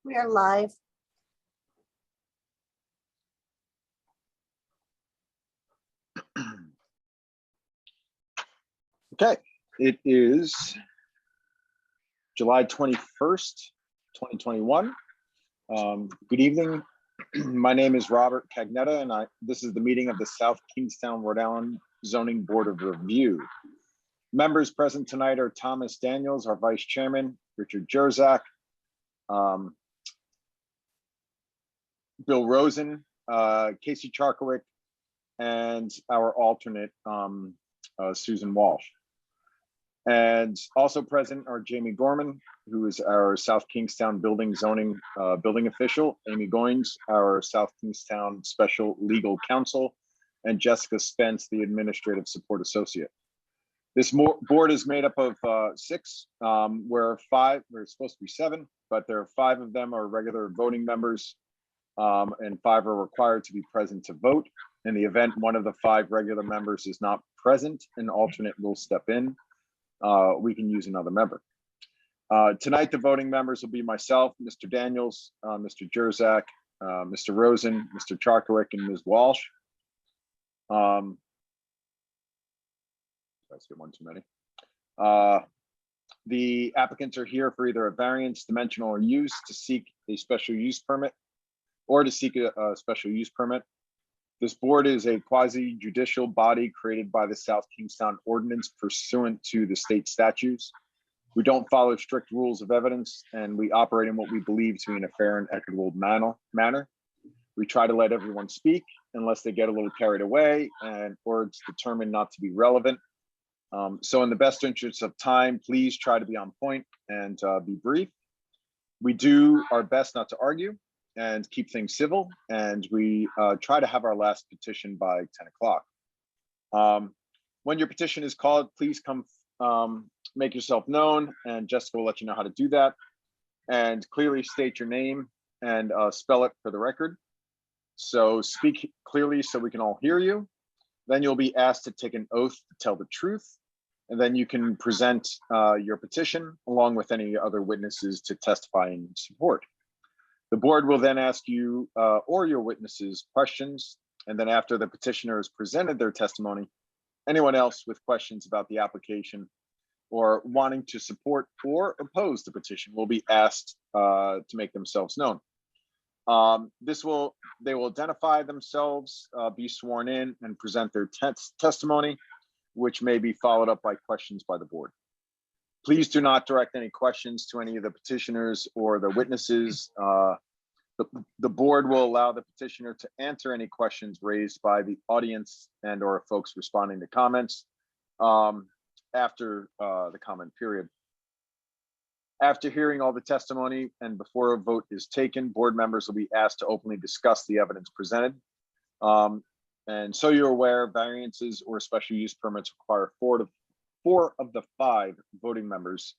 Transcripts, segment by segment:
We are live. Okay, it is July 21st, 2021. Good evening. My name is Robert Cagnetta, and this is the meeting of the South Kingstown, Rhode Island Zoning Board of Review. Members present tonight are Thomas Daniels, our Vice Chairman, Richard Jerzak, Bill Rosen, Casey Charkowick, and our alternate, Susan Walsh. And also present are Jamie Gorman, who is our South Kingstown building zoning building official, Amy Goins, our South Kingstown special legal counsel, and Jessica Spence, the administrative support associate. This board is made up of 6, where 5, we're supposed to be 7, but there are 5 of them are regular voting members, and 5 are required to be present to vote. In the event one of the 5 regular members is not present, an alternate will step in. We can use another member. Tonight, the voting members will be myself, Mr. Daniels, Mr. Jerzak, Mr. Rosen, Mr. Charkowick, and Ms. Walsh. I said one too many. The applicants are here for either a variance, dimensional, or use to seek a special use permit, or to seek a special use permit. This board is a quasi-judicial body created by the South Kingstown Ordinance pursuant to the state statutes. We don't follow strict rules of evidence, and we operate in what we believe to be in a fair and equitable manner. We try to let everyone speak unless they get a little carried away or it's determined not to be relevant. So in the best interest of time, please try to be on point and be brief. We do our best not to argue and keep things civil, and we try to have our last petition by 10 o'clock. When your petition is called, please come make yourself known, and Jessica will let you know how to do that. And clearly state your name and spell it for the record. So speak clearly so we can all hear you. Then you'll be asked to take an oath to tell the truth, and then you can present your petition along with any other witnesses to testify in support. The board will then ask you or your witnesses questions, and then after the petitioner has presented their testimony, anyone else with questions about the application or wanting to support or oppose the petition will be asked to make themselves known. They will identify themselves, be sworn in, and present their testimony, which may be followed up by questions by the board. Please do not direct any questions to any of the petitioners or the witnesses. The board will allow the petitioner to answer any questions raised by the audience and or folks responding to comments after the comment period. After hearing all the testimony and before a vote is taken, board members will be asked to openly discuss the evidence presented. And so you're aware, variances or special use permits require 4 of the 5 voting members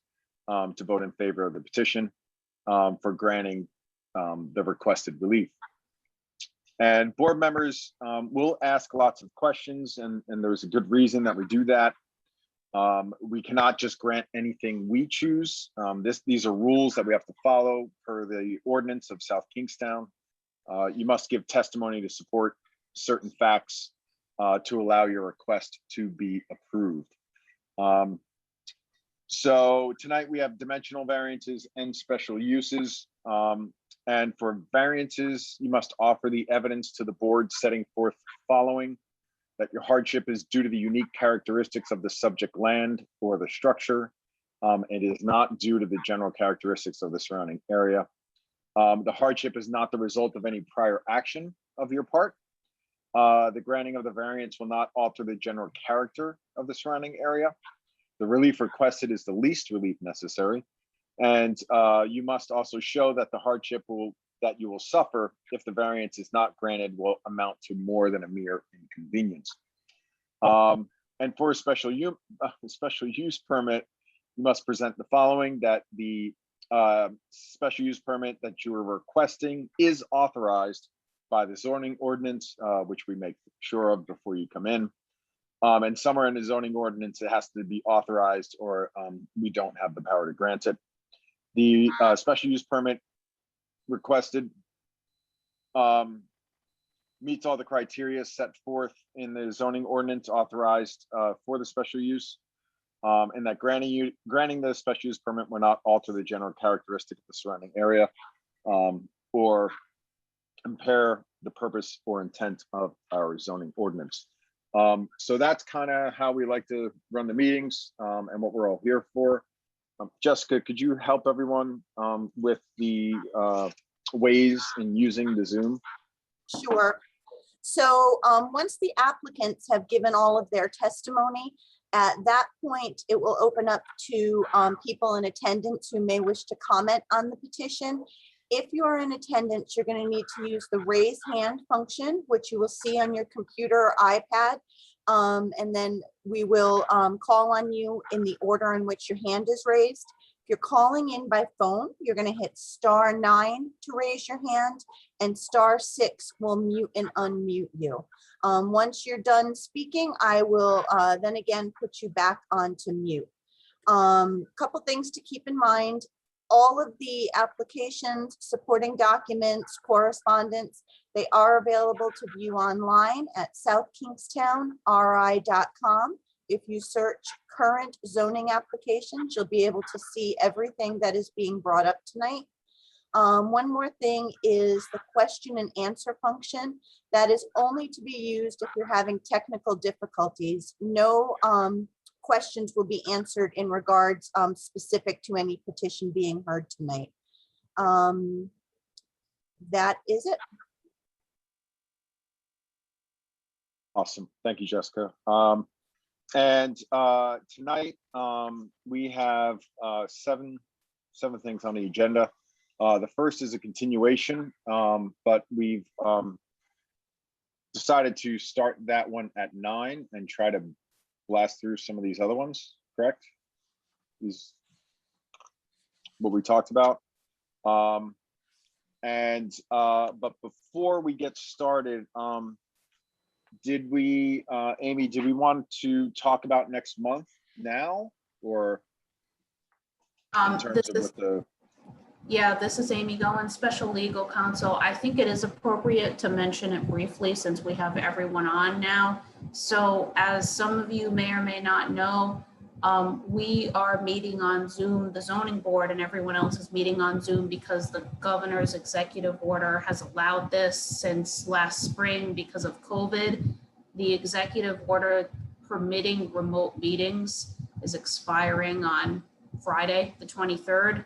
to vote in favor of the petition for granting the requested relief. And board members will ask lots of questions, and there's a good reason that we do that. We cannot just grant anything we choose. These are rules that we have to follow per the ordinance of South Kingstown. You must give testimony to support certain facts to allow your request to be approved. So tonight we have dimensional variances and special uses. And for variances, you must offer the evidence to the board setting forth the following: that your hardship is due to the unique characteristics of the subject land or the structure. It is not due to the general characteristics of the surrounding area. The hardship is not the result of any prior action of your part. The granting of the variance will not alter the general character of the surrounding area. The relief requested is the least relief necessary. And you must also show that the hardship that you will suffer if the variance is not granted will amount to more than a mere inconvenience. And for a special use permit, you must present the following: that the special use permit that you are requesting is authorized by the zoning ordinance, which we make sure of before you come in. And somewhere in the zoning ordinance, it has to be authorized, or we don't have the power to grant it. The special use permit requested meets all the criteria set forth in the zoning ordinance authorized for the special use, and that granting the special use permit will not alter the general characteristic of the surrounding area or impair the purpose or intent of our zoning ordinance. So that's kind of how we like to run the meetings and what we're all here for. Jessica, could you help everyone with the ways in using the Zoom? Sure. So once the applicants have given all of their testimony, at that point, it will open up to people in attendance who may wish to comment on the petition. If you're in attendance, you're going to need to use the raise hand function, which you will see on your computer or iPad. And then we will call on you in the order in which your hand is raised. If you're calling in by phone, you're going to hit *9 to raise your hand, and *6 will mute and unmute you. Once you're done speaking, I will then again put you back onto mute. Couple things to keep in mind. All of the applications, supporting documents, correspondence, they are available to view online at southkingstownri.com. If you search current zoning applications, you'll be able to see everything that is being brought up tonight. One more thing is the question and answer function. That is only to be used if you're having technical difficulties. No questions will be answered in regards specific to any petition being heard tonight. That is it. Awesome. Thank you, Jessica. And tonight we have seven things on the agenda. The first is a continuation, but we've decided to start that one at 9 and try to blast through some of these other ones, correct? Is what we talked about. But before we get started, did we, Amy, did we want to talk about next month now, or in terms of what the... Yeah, this is Amy Goen, Special Legal Counsel. I think it is appropriate to mention it briefly since we have everyone on now. So as some of you may or may not know, we are meeting on Zoom, the zoning board, and everyone else is meeting on Zoom because the governor's executive order has allowed this since last spring because of COVID. The executive order permitting remote meetings is expiring on Friday, the 23rd.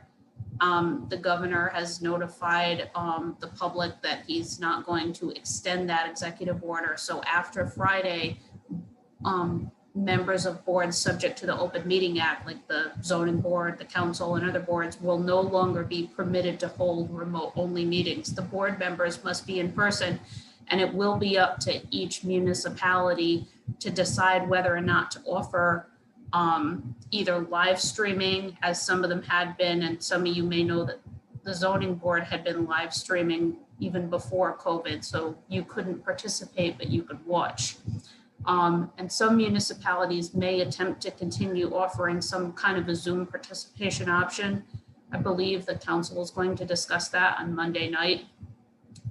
The governor has notified the public that he's not going to extend that executive order. So after Friday, members of boards subject to the Open Meeting Act, like the zoning board, the council, and other boards, will no longer be permitted to hold remote-only meetings. The board members must be in person, and it will be up to each municipality to decide whether or not to offer either live streaming, as some of them had been, and some of you may know that the zoning board had been live streaming even before COVID, so you couldn't participate, but you could watch. And some municipalities may attempt to continue offering some kind of a Zoom participation option. I believe the council is going to discuss that on Monday night.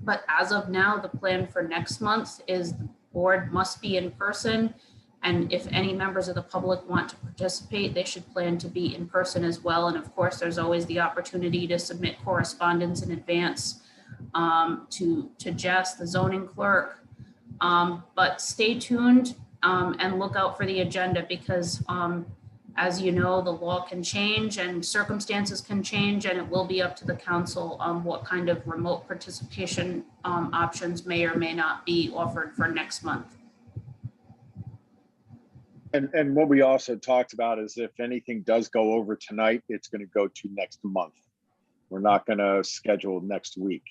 But as of now, the plan for next month is the board must be in person. And if any members of the public want to participate, they should plan to be in person as well. And of course, there's always the opportunity to submit correspondence in advance to Jess, the zoning clerk. But stay tuned and look out for the agenda because as you know, the law can change and circumstances can change, and it will be up to the council on what kind of remote participation options may or may not be offered for next month. And what we also talked about is if anything does go over tonight, it's going to go to next month. We're not going to schedule next week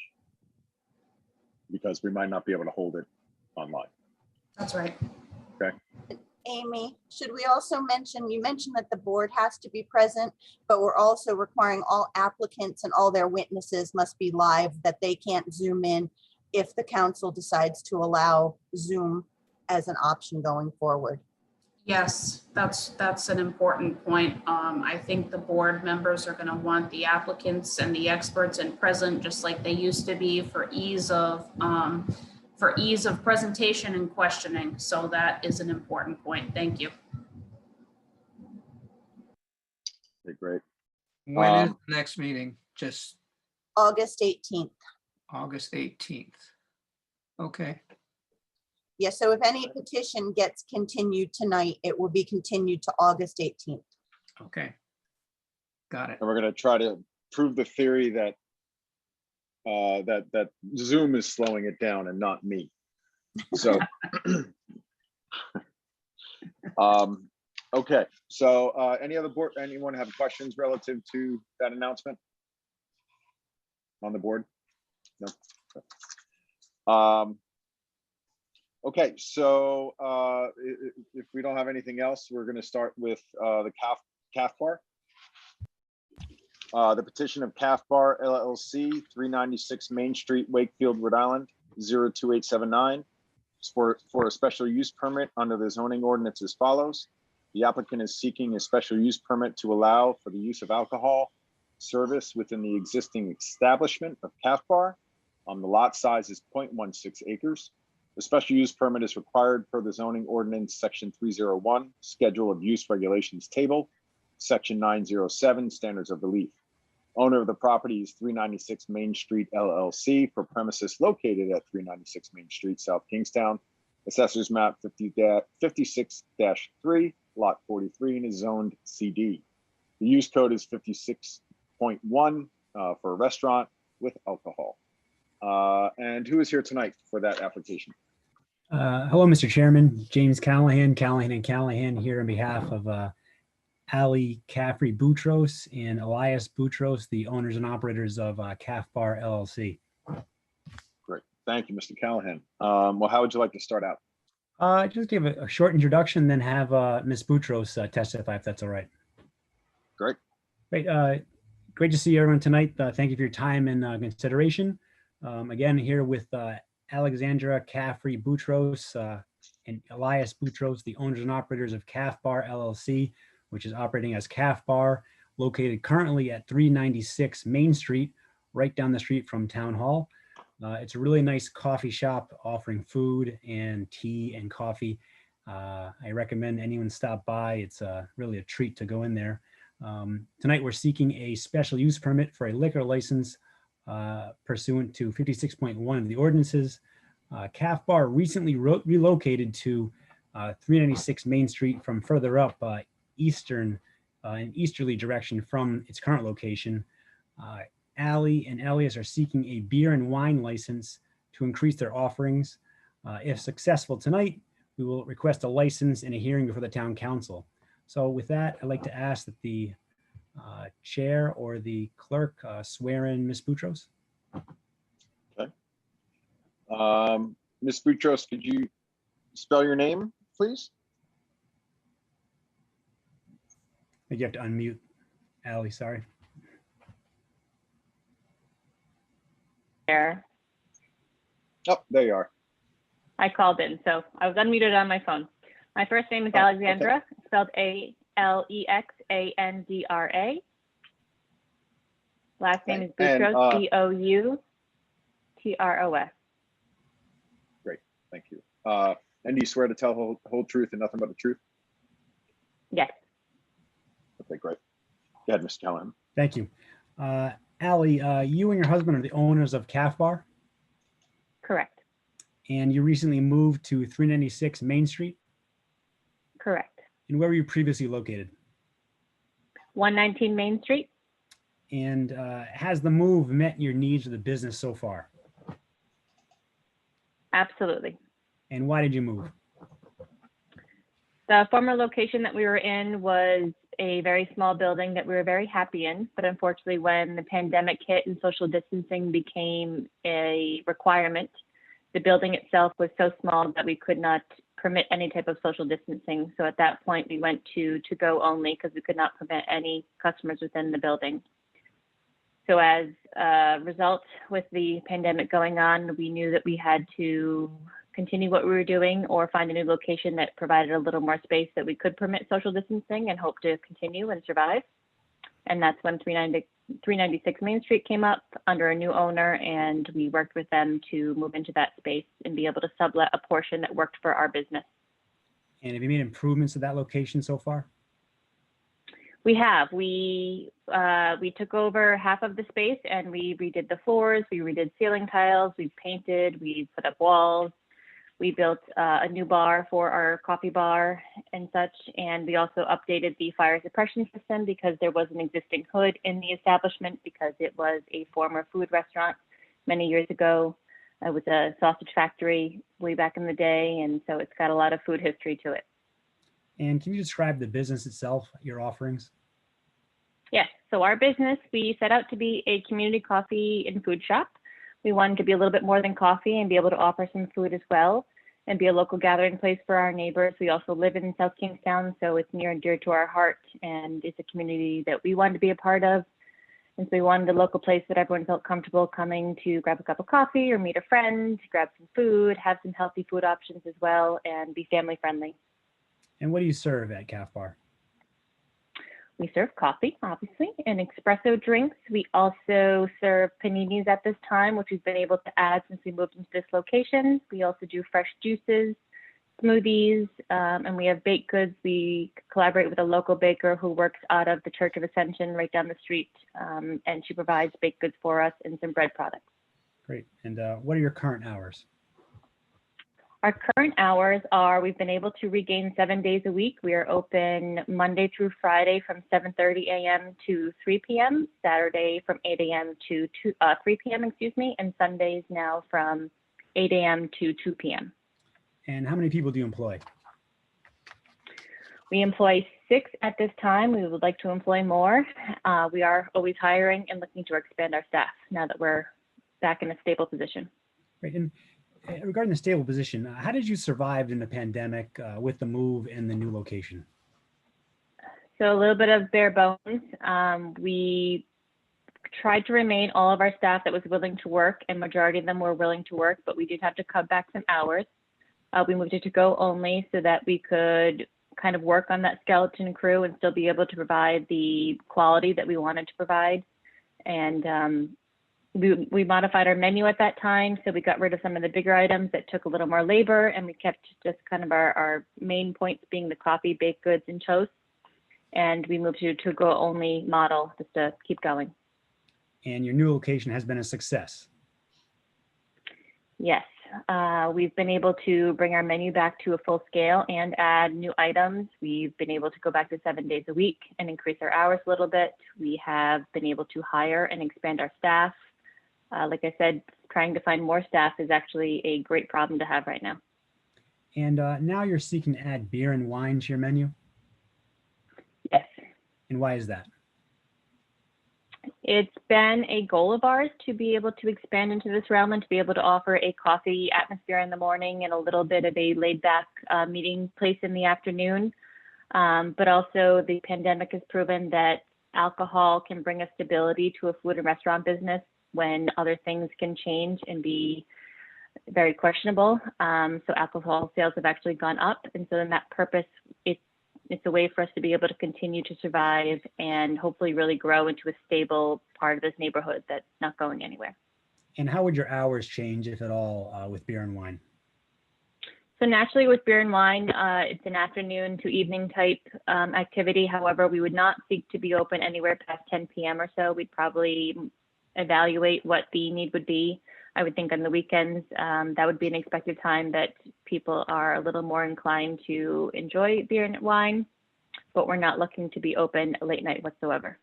because we might not be able to hold it online. That's right. Okay. Amy, should we also mention, you mentioned that the board has to be present, but we're also requiring all applicants and all their witnesses must be live, that they can't Zoom in if the council decides to allow Zoom as an option going forward. Yes, that's an important point. I think the board members are gonna want the applicants and the experts in present, just like they used to be for ease of presentation and questioning. So that is an important point. Thank you. Okay, great. When is Um, the next meeting? Just August 18th. August 18th. Okay, Yeah, so if any petition gets continued tonight, it will be continued to August 18th. okay. Got it. And we're gonna try to prove the theory that that Zoom is slowing it down and not me. So, okay, so any other board, anyone have questions relative to that announcement on the board? No. Okay, so if we don't have anything else, we're gonna start with the CAF Bar. The petition of CAF Bar LLC, 396 Main Street, Wakefield, Rhode Island, 02879. For a special use permit under the zoning ordinance as follows. The applicant is seeking a special use permit to allow for the use of alcohol service within the existing establishment of CAF Bar. The lot size is 0.16 acres. The special use permit is required per the zoning ordinance section 301, schedule of use regulations table, section 907, standards of relief. Owner of the property is 396 Main Street LLC for premises located at 396 Main Street, South Kingstown. Assessors map 56-3, lot 43, and is zoned CD. The use code is 56.1 for a restaurant with alcohol. And who is here tonight for that application? Hello, Mr. Chairman. James Callahan, Callahan & Callahan here on behalf of Ali Caffrey Boutros and Elias Boutros, the owners and operators of CAF Bar LLC. Great. Thank you, Mr. Callahan. Well, how would you like to start out? Just give a short introduction, then have Ms. Boutros testify if that's all right. Great. Great. Great to see everyone tonight. Thank you for your time and consideration. Again, here with Alexandra Caffrey Boutros and Elias Boutros, the owners and operators of CAF Bar LLC, which is operating as CAF Bar, located currently at 396 Main Street, right down the street from Town Hall. It's a really nice coffee shop offering food and tea and coffee. I recommend anyone stop by. It's really a treat to go in there. Tonight, we're seeking a special use permit for a liquor license pursuant to 56.1 of the ordinances. CAF Bar recently relocated to 396 Main Street from further up in easterly direction from its current location. Ali and Elias are seeking a beer and wine license to increase their offerings. If successful tonight, we will request a license and a hearing before the town council. So with that, I'd like to ask that the chair or the clerk swear in Ms. Boutros. Okay. Ms. Boutros, could you spell your name, please? I think you have to unmute Ali, sorry. There. Oh, there you are. I called in, so I was unmuted on my phone. My first name is Oh, Alexandra, spelled Alexandra. Last name is And, Boutros, Boutros. Thank you. And do you swear to tell the whole truth and nothing but the truth? Yes, Okay, great. Go ahead, Mr. Callahan. Thank you. Ali, you and your husband are the owners of CAF Bar, correct, and you recently moved to 396 Main Street. correct. And where were you previously located? 119 Main Street. And has the move met your needs of the business so far? Absolutely. And why did you move? The former location that we were in was a very small building that we were very happy in, but unfortunately when the pandemic hit and social distancing became a requirement, the building itself was so small that we could not permit any type of social distancing. So at that point we went to go only because we could not permit any customers within the building. So as a result, with the pandemic going on, we knew that we had to continue what we were doing or find a new location that provided a little more space that we could permit social distancing and hope to continue and survive. And that's when 396 Main Street came up under a new owner, and we worked with them to move into that space and be able to sublet a portion that worked for our business. And have you made improvements to that location so far? We have. We took over half of the space and we redid the floors, we redid ceiling tiles, we painted, we put up walls. We built a new bar for our coffee bar and such. And we also updated the fire suppression system because there was an existing hood in the establishment because it was a former food restaurant many years ago. It was a sausage factory way back in the day. And so it's got a lot of food history to it. And can you describe the business itself, your offerings? Yes. So our business, we set out to be a community coffee and food shop. We wanted to be a little bit more than coffee and be able to offer some food as well and be a local gathering place for our neighbors. We also live in South Kingstown, so it's near and dear to our heart, and it's a community that we wanted to be a part of. And so we wanted a local place that everyone felt comfortable coming to grab a cup of coffee or meet a friend, grab some food, have some healthy food options as well, and be family friendly. And what do you serve at Calf Bar? We serve coffee, obviously, and espresso drinks. We also serve paninis at this time, which we've been able to add since we moved into this location. We also do fresh juices, smoothies, and we have baked goods. We collaborate with a local baker who works out of the Church of Ascension right down the street, and she provides baked goods for us and some bread products. Great. And what are your current hours? Our current hours are, we've been able to regain 7 days a week. We are open Monday through Friday from 7:30 a.m. to 3 p.m., Saturday from 8 a.m. to 3 p.m., and Sundays now from 8 a.m. to 2 p.m. And how many people do you employ? We employ 6 at this time. We would like to employ more. We are always hiring and looking to expand our staff now that we're back in a stable position. Great. And regarding the stable position, how did you survive in the pandemic with the move and the new location? So a little bit of bare bones. We tried to remain all of our staff that was willing to work, and majority of them were willing to work, but we did have to cut back some hours. We moved it to go only so that we could kind of work on that skeleton crew and still be able to provide the quality that we wanted to provide. And we modified our menu at that time, so we got rid of some of the bigger items that took a little more labor, and we kept just kind of our main points being the coffee, baked goods, and toast. And we moved to a go only model just to keep going. And your new location has been a success. Yes, we've been able to bring our menu back to a full scale and add new items. We've been able to go back to 7 days a week and increase our hours a little bit. We have been able to hire and expand our staff. Like I said, trying to find more staff is actually a great problem to have right now. And now you're seeking to add beer and wine to your menu. Yes. And why is that? It's been a goal of ours to be able to expand into this realm and to be able to offer a coffee atmosphere in the morning and a little bit of a laid back meeting place in the afternoon. But also the pandemic has proven that alcohol can bring a stability to a food and restaurant business when other things can change and be very questionable. So alcohol sales have actually gone up. And so in that purpose, it's a way for us to be able to continue to survive and hopefully really grow into a stable part of this neighborhood that's not going anywhere. And how would your hours change, if at all, with beer and wine? So naturally with beer and wine, it's an afternoon to evening type activity. However, we would not seek to be open anywhere past 10 p.m. or so. We'd probably evaluate what the need would be. I would think on the weekends, that would be an expected time that people are a little more inclined to enjoy beer and wine, but we're not looking to be open late night whatsoever.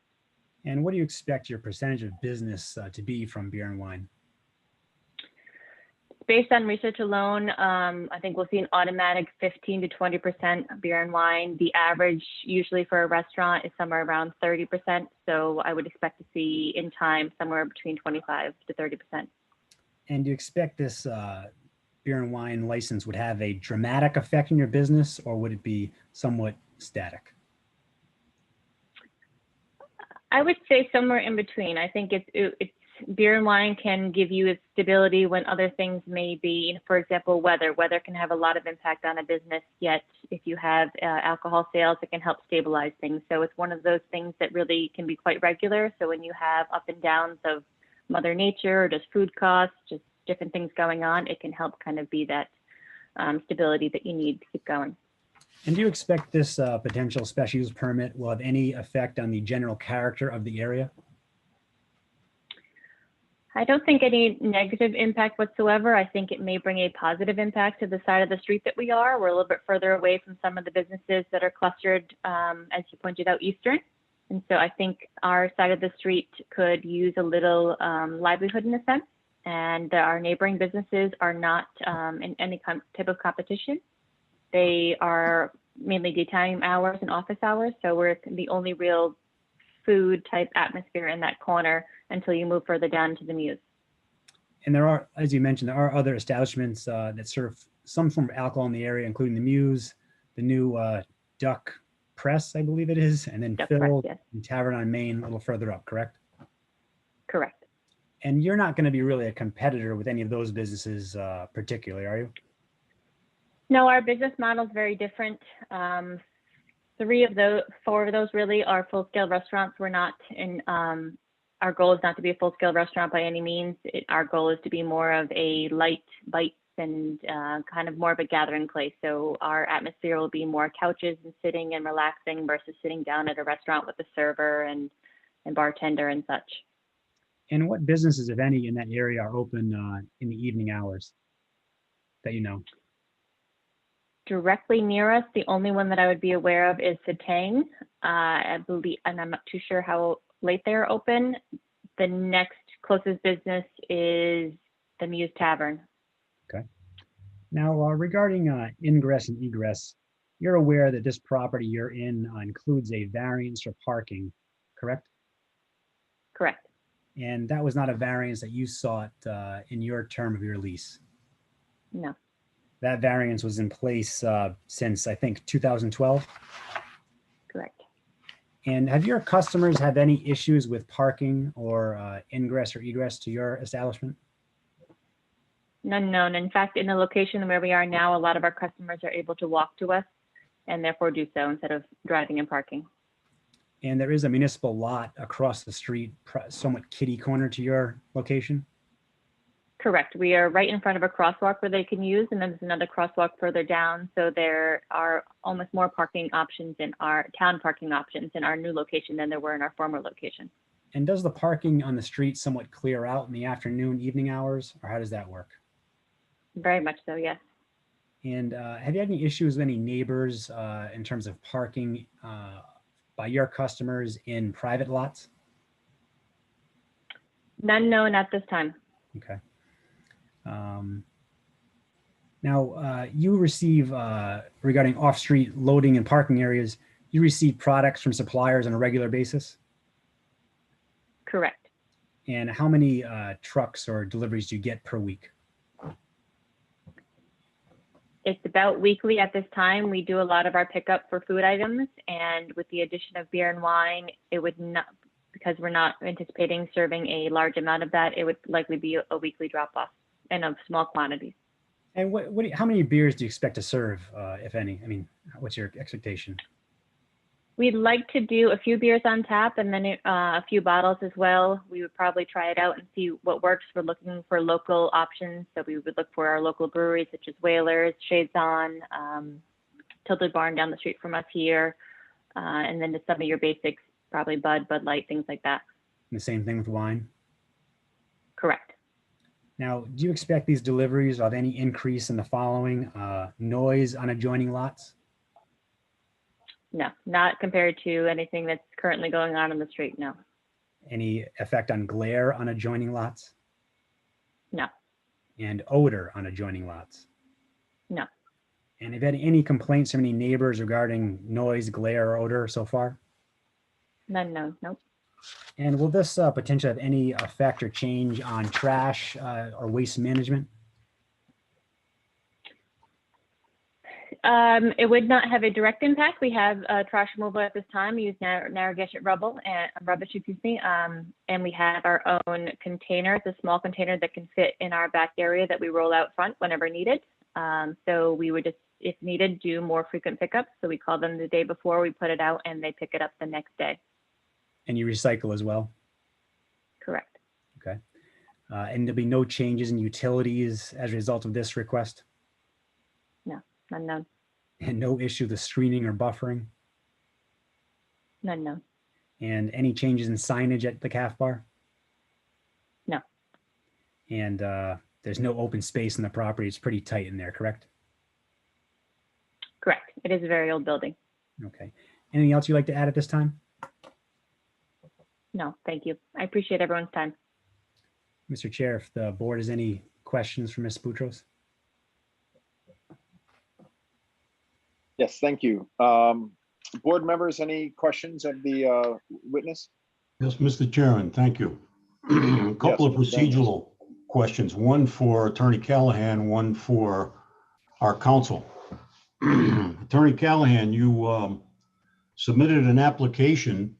And what do you expect your percentage of business to be from beer and wine? Based on research alone, I think we'll see an automatic 15 to 20% beer and wine. The average usually for a restaurant is somewhere around 30%. So I would expect to see in time somewhere between 25 to 30%. And do you expect this beer and wine license would have a dramatic effect on your business, or would it be somewhat static? I would say somewhere in between. I think it's beer and wine can give you stability when other things may be, for example, weather. Weather can have a lot of impact on a business, yet if you have alcohol sales, it can help stabilize things. So it's one of those things that really can be quite regular. So when you have up and downs of Mother Nature or just food costs, just different things going on, it can help kind of be that stability that you need to keep going. And do you expect this potential special use permit will have any effect on the general character of the area? I don't think any negative impact whatsoever. I think it may bring a positive impact to the side of the street that we are. We're a little bit further away from some of the businesses that are clustered, as you pointed out, Eastern. And so I think our side of the street could use a little livelihood in a sense. And our neighboring businesses are not in any type of competition. They are mainly daytime hours and office hours. So we're the only real food type atmosphere in that corner until you move further down to the Muse. And there are, as you mentioned, there are other establishments that serve some form of alcohol in the area, including the Muse, the new Duck Press, I believe it is, and then Duck Phil Press, yes. and Tavern on Main a little further up, correct? Correct. And you're not going to be really a competitor with any of those businesses particularly, are you? No, our business model is very different. 4 of those really are full-scale restaurants. We're not in, our goal is not to be a full-scale restaurant by any means. Our goal is to be more of a light bites and kind of more of a gathering place. So our atmosphere will be more couches and sitting and relaxing versus sitting down at a restaurant with a server and bartender and such. And what businesses, if any, in that area are open in the evening hours that you know? Directly near us, the only one that I would be aware of is the Tang. I believe, and I'm not too sure how late they're open. The next closest business is the Muse Tavern. Now, regarding ingress and egress, you're aware that this property you're in includes a variance for parking, correct? Correct. And that was not a variance that you sought in your term of your lease. No. That variance was in place since, I think, 2012. Correct. And have your customers had any issues with parking or ingress or egress to your establishment? None known. In fact, in the location where we are now, a lot of our customers are able to walk to us and therefore do so instead of driving and parking. And there is a municipal lot across the street, somewhat kitty corner to your location? Correct. We are right in front of a crosswalk where they can use, and then there's another crosswalk further down. So there are almost more parking options in our town parking options in our new location than there were in our former location. And does the parking on the street somewhat clear out in the afternoon, evening hours, or how does that work? Very much so, yes. And have you had any issues with any neighbors in terms of parking by your customers in private lots? None known at this time. Okay. Now, you receive, regarding off-street loading and parking areas, you receive products from suppliers on a regular basis? Correct. And how many trucks or deliveries do you get per week? It's about weekly at this time. We do a lot of our pickup for food items, and with the addition of beer and wine, it would not, because we're not anticipating serving a large amount of that, it would likely be a weekly drop-off and of small quantities. And how many beers do you expect to serve, if any? I mean, what's your expectation? We'd like to do a few beers on tap and then a few bottles as well. We would probably try it out and see what works. We're looking for local options. So we would look for our local breweries such as Whalers, Shades On, Tilted Barn down the street from us here. And then just some of your basics, probably Bud Light, things like that. And the same thing with wine? Correct. Now, do you expect these deliveries of any increase in the following? Noise on adjoining lots? No, not compared to anything that's currently going on in the street, no. Any effect on glare on adjoining lots? No. And odor on adjoining lots? No. And have you had any complaints from any neighbors regarding noise, glare, or odor so far? None, no, nope. And will this potentially have any effect or change on trash or waste management? It would not have a direct impact. We have trash removal at this time. We use Narragansett rubbish, excuse me. And we have our own container. It's a small container that can fit in our back area that we roll out front whenever needed. So we would just, if needed, do more frequent pickups. So we call them the day before, we put it out, and they pick it up the next day. And you recycle as well? Correct. Okay. And there'll be no changes in utilities as a result of this request? None known. And no issue with screening or buffering? None known. And any changes in signage at the CAF bar? No. And there's no open space in the property. It's pretty tight in there, correct? Correct. It is a very old building. Okay. Anything else you'd like to add at this time? No, thank you. I appreciate everyone's time. Mr. Chair, if the board has any questions for Ms. Boutros? Yes, thank you. Board members, any questions of the witness? Yes, Mr. Chairman, thank you. A couple of Yes, thank you. procedural questions, one for Attorney Callahan, one for our counsel. Attorney Callahan, you submitted an application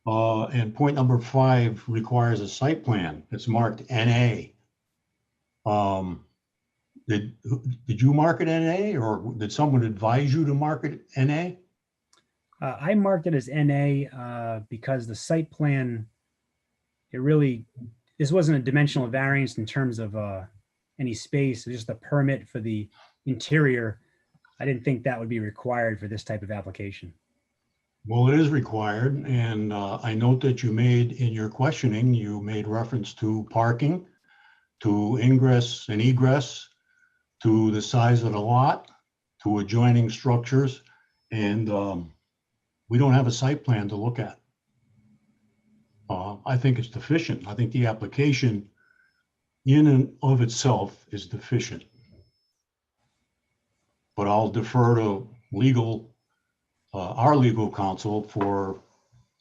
and point number 5 requires a site plan. It's marked NA. Did you mark it NA, or did someone advise you to mark it NA? I marked it as NA because the site plan, this wasn't a dimensional variance in terms of any space. It was just a permit for the interior. I didn't think that would be required for this type of application. Well, it is required, and I note that you made, in your questioning, you made reference to parking, to ingress and egress, to the size of the lot, to adjoining structures, and we don't have a site plan to look at. I think it's deficient. I think the application in and of itself is deficient. But I'll defer to our legal counsel for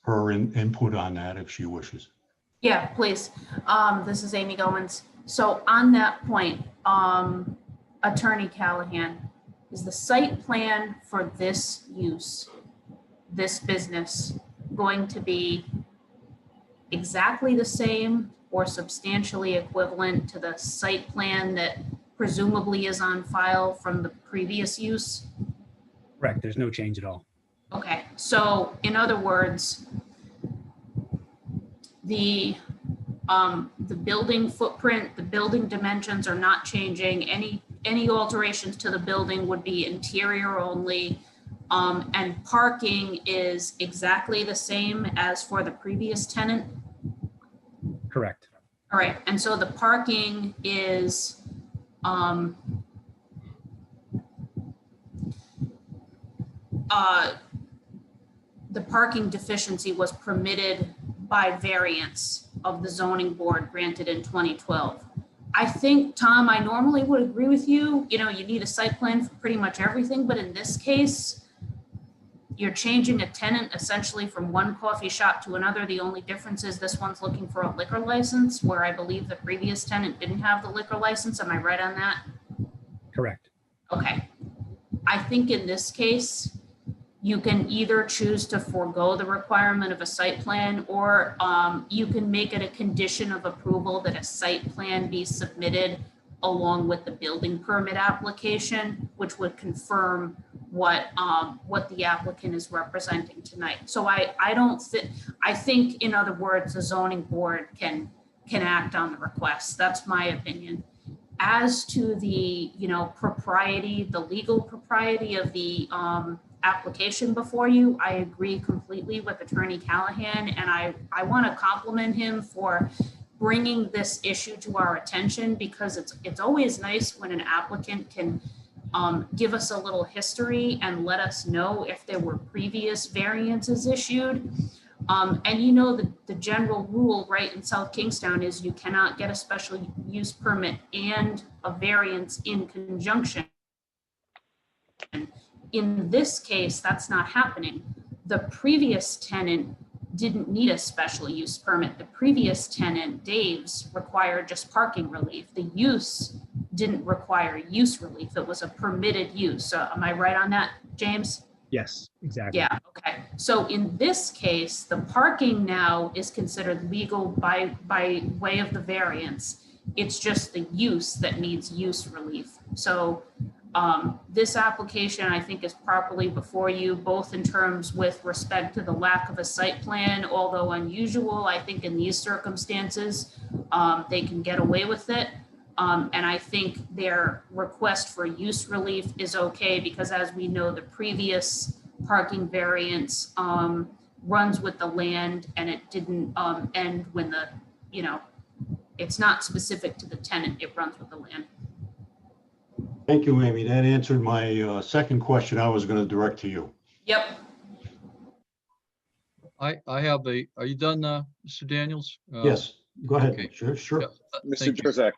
her input on that if she wishes. Yeah, please. This is Amy Goins. So on that point, Attorney Callahan, is the site plan for this use, this business, going to be exactly the same or substantially equivalent to the site plan that presumably is on file from the previous use? Correct. There's no change at all. Okay, so in other words, the building footprint, the building dimensions are not changing. Any alterations to the building would be interior only. And parking is exactly the same as for the previous tenant. Correct. All right, and so the parking is, the parking deficiency was permitted by variance of the zoning board granted in 2012. I think, Tom, I normally would agree with you. You know, you need a site plan for pretty much everything, but in this case, you're changing a tenant essentially from one coffee shop to another. The only difference is this one's looking for a liquor license, where I believe the previous tenant didn't have the liquor license. Am I right on that? Correct. Okay. I think in this case, you can either choose to forego the requirement of a site plan, or you can make it a condition of approval that a site plan be submitted along with the building permit application, which would confirm what the applicant is representing tonight. So I think, in other words, the zoning board can act on the request. That's my opinion. As to the, propriety, the legal propriety of the application before you, I agree completely with Attorney Callahan, and I want to compliment him for bringing this issue to our attention, because it's always nice when an applicant can give us a little history and let us know if there were previous variances issued. And the general rule right in South Kingstown is you cannot get a special use permit and a variance in conjunction. In this case, that's not happening. The previous tenant didn't need a special use permit. The previous tenant, Dave's, required just parking relief. The use didn't require use relief. It was a permitted use. So am I right on that, James? Yes, exactly. Yeah, okay. So in this case, the parking now is considered legal by way of the variance. It's just the use that needs use relief. So this application, I think, is properly before you, both in terms with respect to the lack of a site plan, although unusual, I think in these circumstances, they can get away with it. And I think their request for use relief is okay, because as we know, the previous parking variance runs with the land, and it didn't end when the, you know, it's not specific to the tenant, it runs with the land. Thank you, Amy. That answered my second question I was going to direct to you. Yep. I have a, are you done, Mr. Daniels? Yes, go ahead. okay. Sure, sure. Yeah, Mr. thank you. Jozak.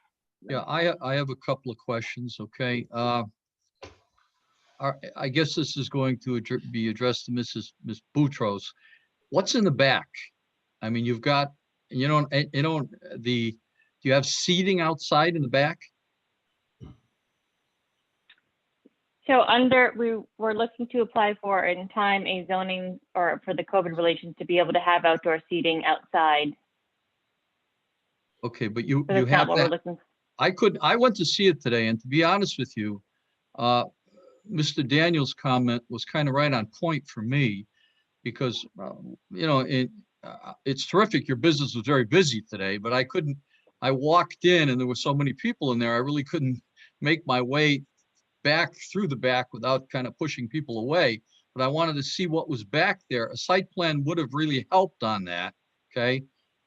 Yeah, I have a couple of questions, okay? I guess this is going to be addressed to Ms. Boutros. What's in the back? I mean, you've got, do you have seating outside in the back? So we were looking to apply for in time a zoning or for the COVID relations to be able to have outdoor seating outside. Okay, but you So that's have not what we're that. looking. I went to see it today, and to be honest with you, Mr. Daniels' comment was kind of right on point for me, because, you know, it's terrific. Your business was very busy today, but I walked in and there were so many people in there, I really couldn't make my way back through the back without kind of pushing people away. But I wanted to see what was back there. A site plan would have really helped on that, okay?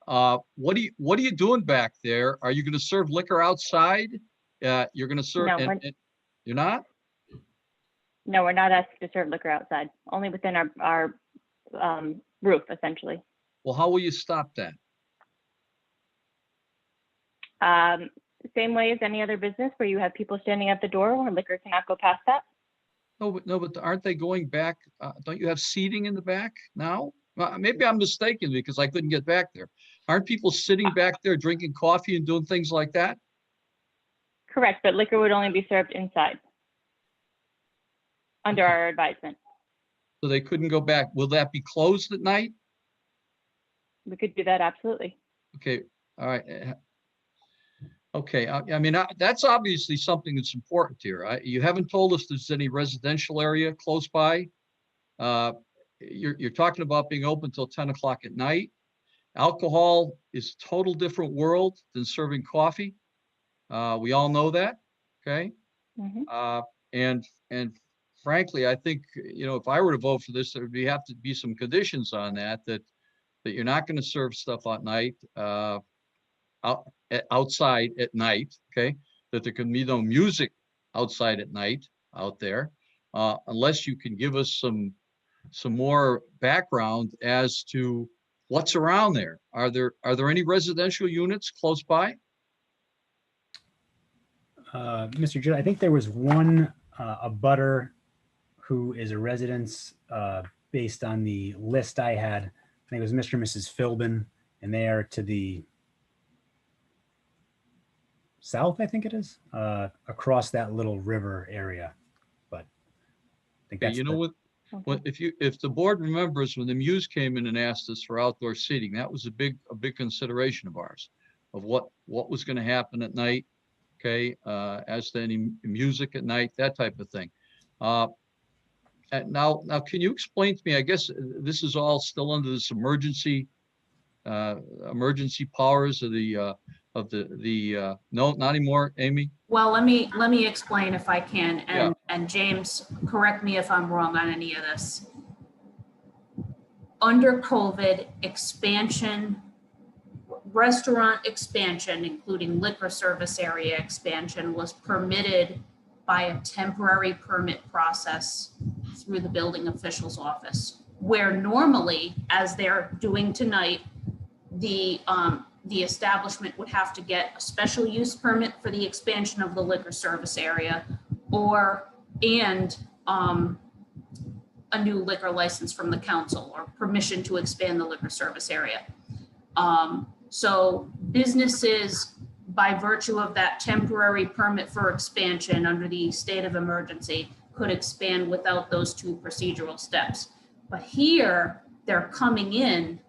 What are you doing back there? Are you going to serve liquor outside? You're going to serve, No, and you're not? No, we're not asked to serve liquor outside, only within our roof, essentially. Well, how will you stop that? Same way as any other business where you have people standing at the door where liquor cannot go past that. No, but aren't they going back? Don't you have seating in the back now? Maybe I'm mistaken because I couldn't get back there. Aren't people sitting back there drinking coffee and doing things like that? Correct, but liquor would only be served inside under our advisement. So they couldn't go back. Will that be closed at night? We could do that, absolutely. Okay, all right. Okay, I mean, that's obviously something that's important here. You haven't told us there's any residential area close by. You're talking about being open till 10 o'clock at night. Alcohol is a total different world than serving coffee. We all know that, okay? Mhm. And frankly, I think, you know, if I were to vote for this, there would have to be some conditions on that you're not going to serve stuff at night, outside at night, okay? That there can be no music outside at night out there, unless you can give us some more background as to what's around there. Are there any residential units close by? Mr. Judd, I think there was one abutter who is a residence based on the list I had. I think it was Mr. and Mrs. Philbin, and they are to the south, I think it is, across that little river area. But I think Okay, that's you know what? Well, if the board remembers, when the Muse came in and asked us for outdoor seating, that was a big consideration of ours, of what was going to happen at night, okay, as to any music at night, that type of thing. Now, can you explain to me? I guess this is all still under this emergency powers of the no, not anymore, Amy. Well, let me explain if I can, Yeah. and James, correct me if I'm wrong on any of this. Under COVID, restaurant expansion, including liquor service area expansion, was permitted by a temporary permit process through the building official's office, where normally, as they're doing tonight, the establishment would have to get a special use permit for the expansion of the liquor service area, and a new liquor license from the council or permission to expand the liquor service area. So businesses by virtue of that temporary permit for expansion under the state of emergency, could expand without those two procedural steps. But here, they're coming in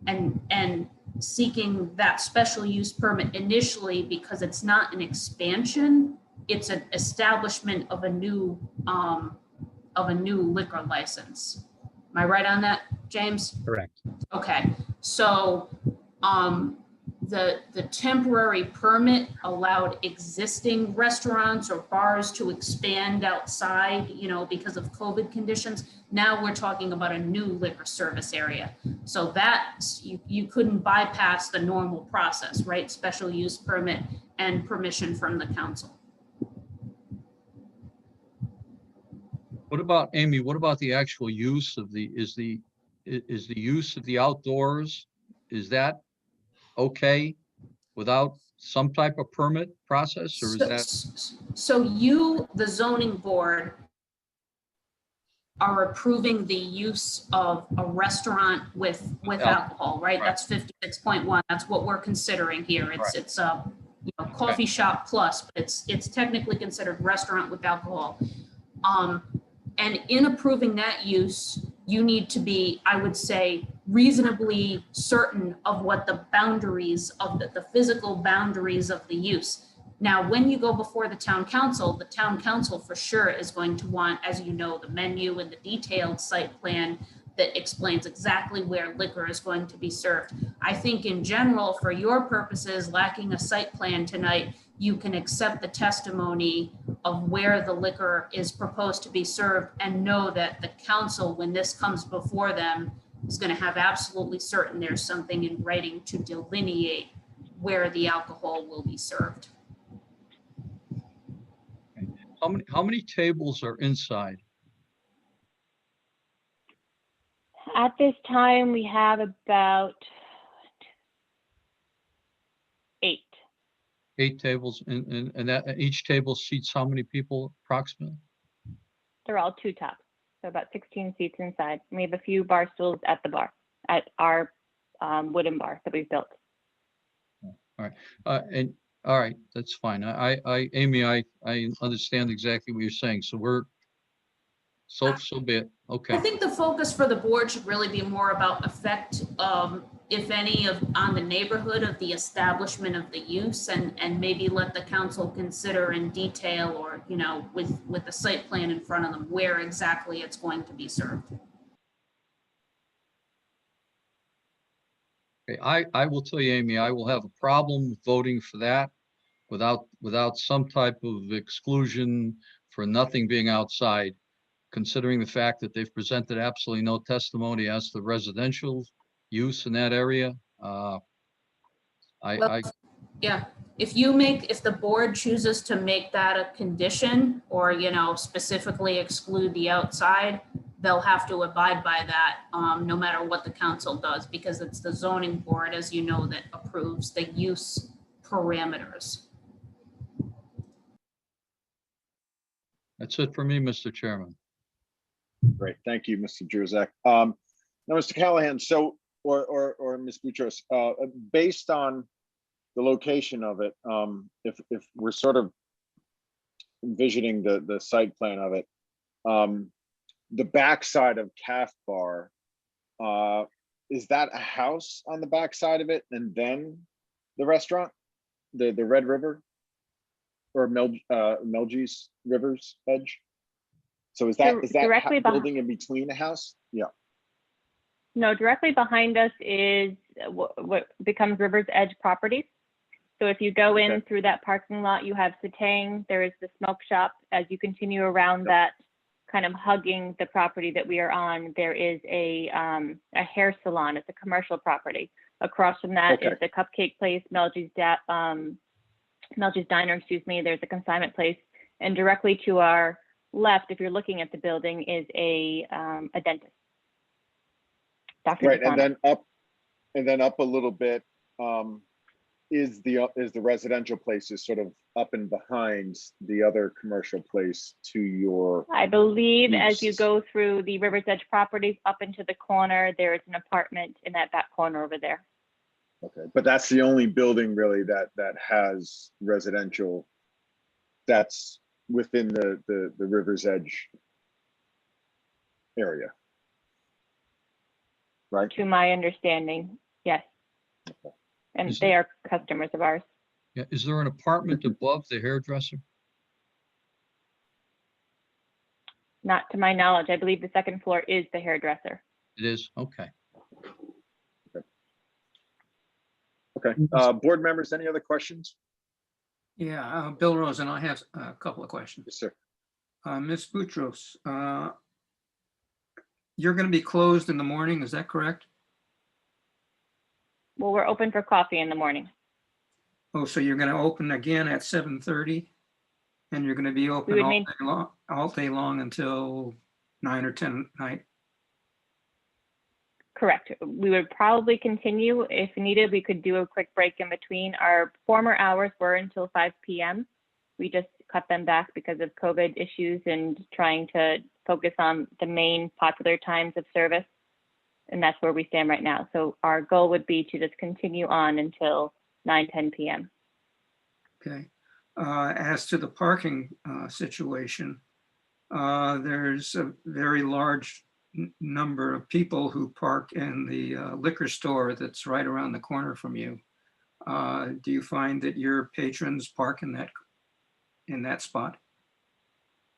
and seeking that special use permit initially because it's not an expansion, it's an establishment of a new liquor license. Am I right on that, James? Correct. Okay, so the temporary permit allowed existing restaurants or bars to expand outside, because of COVID conditions. Now we're talking about a new liquor service area. So that you couldn't bypass the normal process, right? Special use permit and permission from the council. What about, Amy, what about the actual use of is the use of the outdoors, is that okay without some type of permit process, or is that? So you, the zoning board, are approving the use of a restaurant with alcohol, right? Right. That's 56.1. That's what we're considering here. It's a coffee shop plus, but it's technically considered restaurant with alcohol. And in approving that use, you need to be, I would say, reasonably certain of what the boundaries of the physical boundaries of the use. Now, when you go before the town council for sure is going to want, as you know, the menu and the detailed site plan that explains exactly where liquor is going to be served. I think in general, for your purposes, lacking a site plan tonight, you can accept the testimony of where the liquor is proposed to be served and know that the council, when this comes before them, is going to have absolutely certain there's something in writing to delineate where the alcohol will be served. How many tables are inside? At this time, we have about 8. 8 tables, and that each table seats how many people approximately? They're all 2 tops, so about 16 seats inside. We have a few bar stools at the bar, at our wooden bar that we've built. And all right, that's fine. Amy, I understand exactly what you're saying. So we're so be it. Okay. I think the focus for the board should really be more about effect, if any, on the neighborhood of the establishment of the use, and maybe let the council consider in detail, or with the site plan in front of them, where exactly it's going to be served. Okay, I will tell you, Amy, I will have a problem voting for that without some type of exclusion for nothing being outside, considering the fact that they've presented absolutely no testimony as to residential use in that area. Yeah, if the board chooses to make that a condition, or specifically exclude the outside, they'll have to abide by that, no matter what the council does, because it's the zoning board, as you know, that approves the use parameters. That's it for me, Mr. Chairman. Great, thank you, Mr. Jurek. Now, Mr. Callahan, so, or Ms. Boutros, based on the location of it, if we're sort of envisioning the site plan of it, the backside of Calf Bar, is that a house on the backside of it, and then the restaurant, the Red River, or Melgy's River's Edge? So is that Directly building in between a house? Yeah. No, directly behind us is what becomes River's Edge Properties. So if you go in through that parking lot, you have Satang, there is the smoke shop. As you continue around that, kind of hugging the property that we are on, there is a hair salon. It's a commercial property. Across from that is the cupcake place, Melgy's Diner, excuse me. There's a consignment place, and directly to our left, if you're looking at the building, is a dentist. Dr. Right, Desana. and then up a little bit, is the residential places sort of up and behind the other commercial place to your? I believe as you east. go through the River's Edge Properties up into the corner, there is an apartment in that back corner over there. Okay, but that's the only building really that has residential that's within the River's Edge area. Right? To my understanding, yes. And Is they it- are customers of ours. Yeah, is there an apartment above the hairdresser? Not to my knowledge. I believe the second floor is the hairdresser. It is, okay. Okay, board members, any other questions? Yeah, Bill Rosen, I have a couple of questions. Yes, sir. Ms. Boutros, you're going to be closed in the morning, is that correct? Well, we're open for coffee in the morning. Oh, so you're going to open again at 7:30? And you're going to be open would all main- day long, until 9 or 10 at night? Correct. We would probably continue. If needed, we could do a quick break in between. Our former hours were until 5 p.m. We just cut them back because of COVID issues and trying to focus on the main popular times of service. And that's where we stand right now. So our goal would be to just continue on until 9, 10 p.m. Okay. As to the parking situation, there's a very large number of people who park in the liquor store that's right around the corner from you. Do you find that your patrons park in that spot?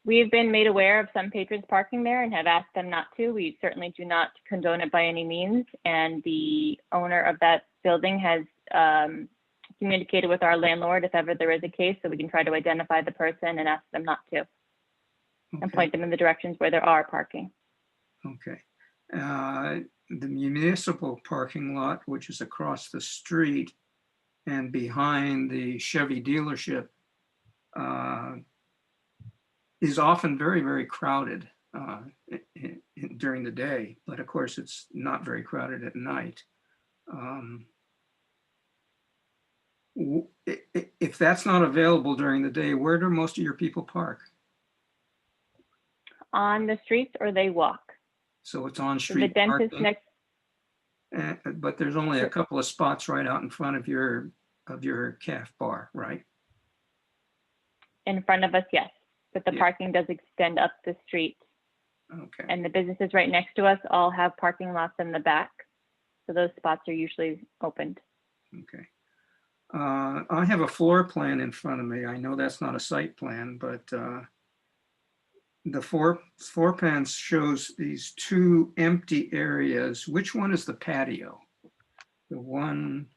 We've been made aware of some patrons parking there and have asked them not to. We certainly do not condone it by any means. And the owner of that building has communicated with our landlord if ever there is a case, so we can try to identify the person and ask them not to and Okay. point them in the directions where there are parking. Okay. The municipal parking lot, which is across the street and behind the Chevy dealership, is often very, very crowded during the day, but of course it's not very crowded at night. If that's not available during the day, where do most of your people park? On the streets or they walk. So it's on So the street dentist parking, next, but there's only a couple of spots right out in front of your calf bar, right? in front of us, yes, but the Yeah. parking does extend up the street. Okay. And the businesses right next to us all have parking lots in the back. So those spots are usually opened. Okay. I have a floor plan in front of me. I know that's not a site plan, but the floor plan shows these two empty areas. Which one is the patio? The one,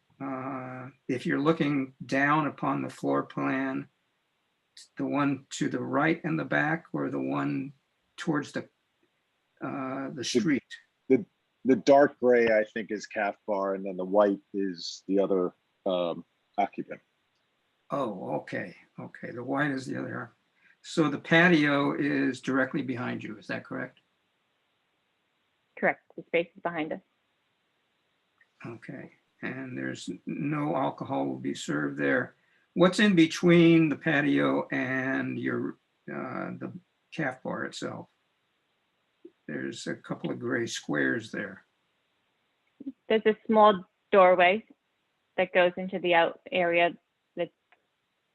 if you're looking down upon the floor plan, the one to the right in the back, or the one towards the street? The dark gray, I think, is Calf Bar, and then the white is the other occupant. Oh, okay, okay. The white is the other. So the patio is directly behind you, is that correct? Correct. The space is behind us. Okay, and there's no alcohol will be served there. What's in between the patio and your the calf bar itself? There's a couple of gray squares there. There's a small doorway that goes into the out area that's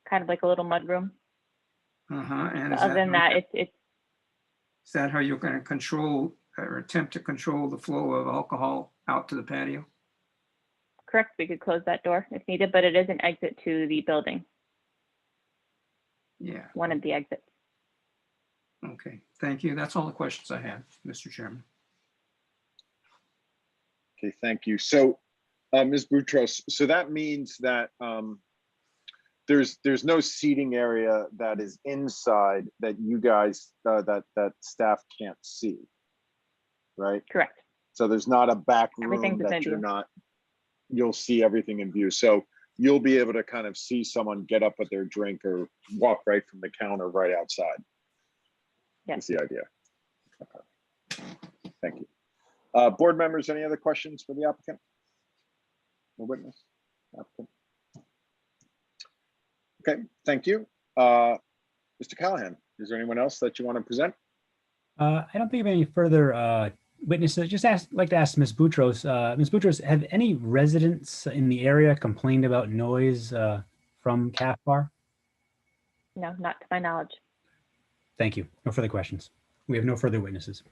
kind of like a little mudroom. And Other than that, it's is that how you're going to control or attempt to control the flow of alcohol out to the patio? correct. We could close that door if needed, but it is an exit to the building, Yeah, one of the exits. okay, thank you. That's all the questions I have, Mr. Chairman. Okay, thank you. So, Ms. Boutros, so that means that there's no seating area that is inside that you guys, that staff can't see, right? Correct. So there's not a back room Everything's that within you're view. not, you'll see everything in view. So you'll be able to kind of see someone get up with their drink or walk right from the counter right outside. Yes. That's the idea. Okay. Thank you. Board members, any other questions for the applicant? Or witness? Applicant? Okay, thank you. Mr. Callahan, is there anyone else that you want to present? I don't think of any further witnesses, like to ask Ms. Boutros. Ms. Boutros, have any residents in the area complained about noise from CAF bar? No, not to my knowledge. Thank you. No further questions. We have no further witnesses.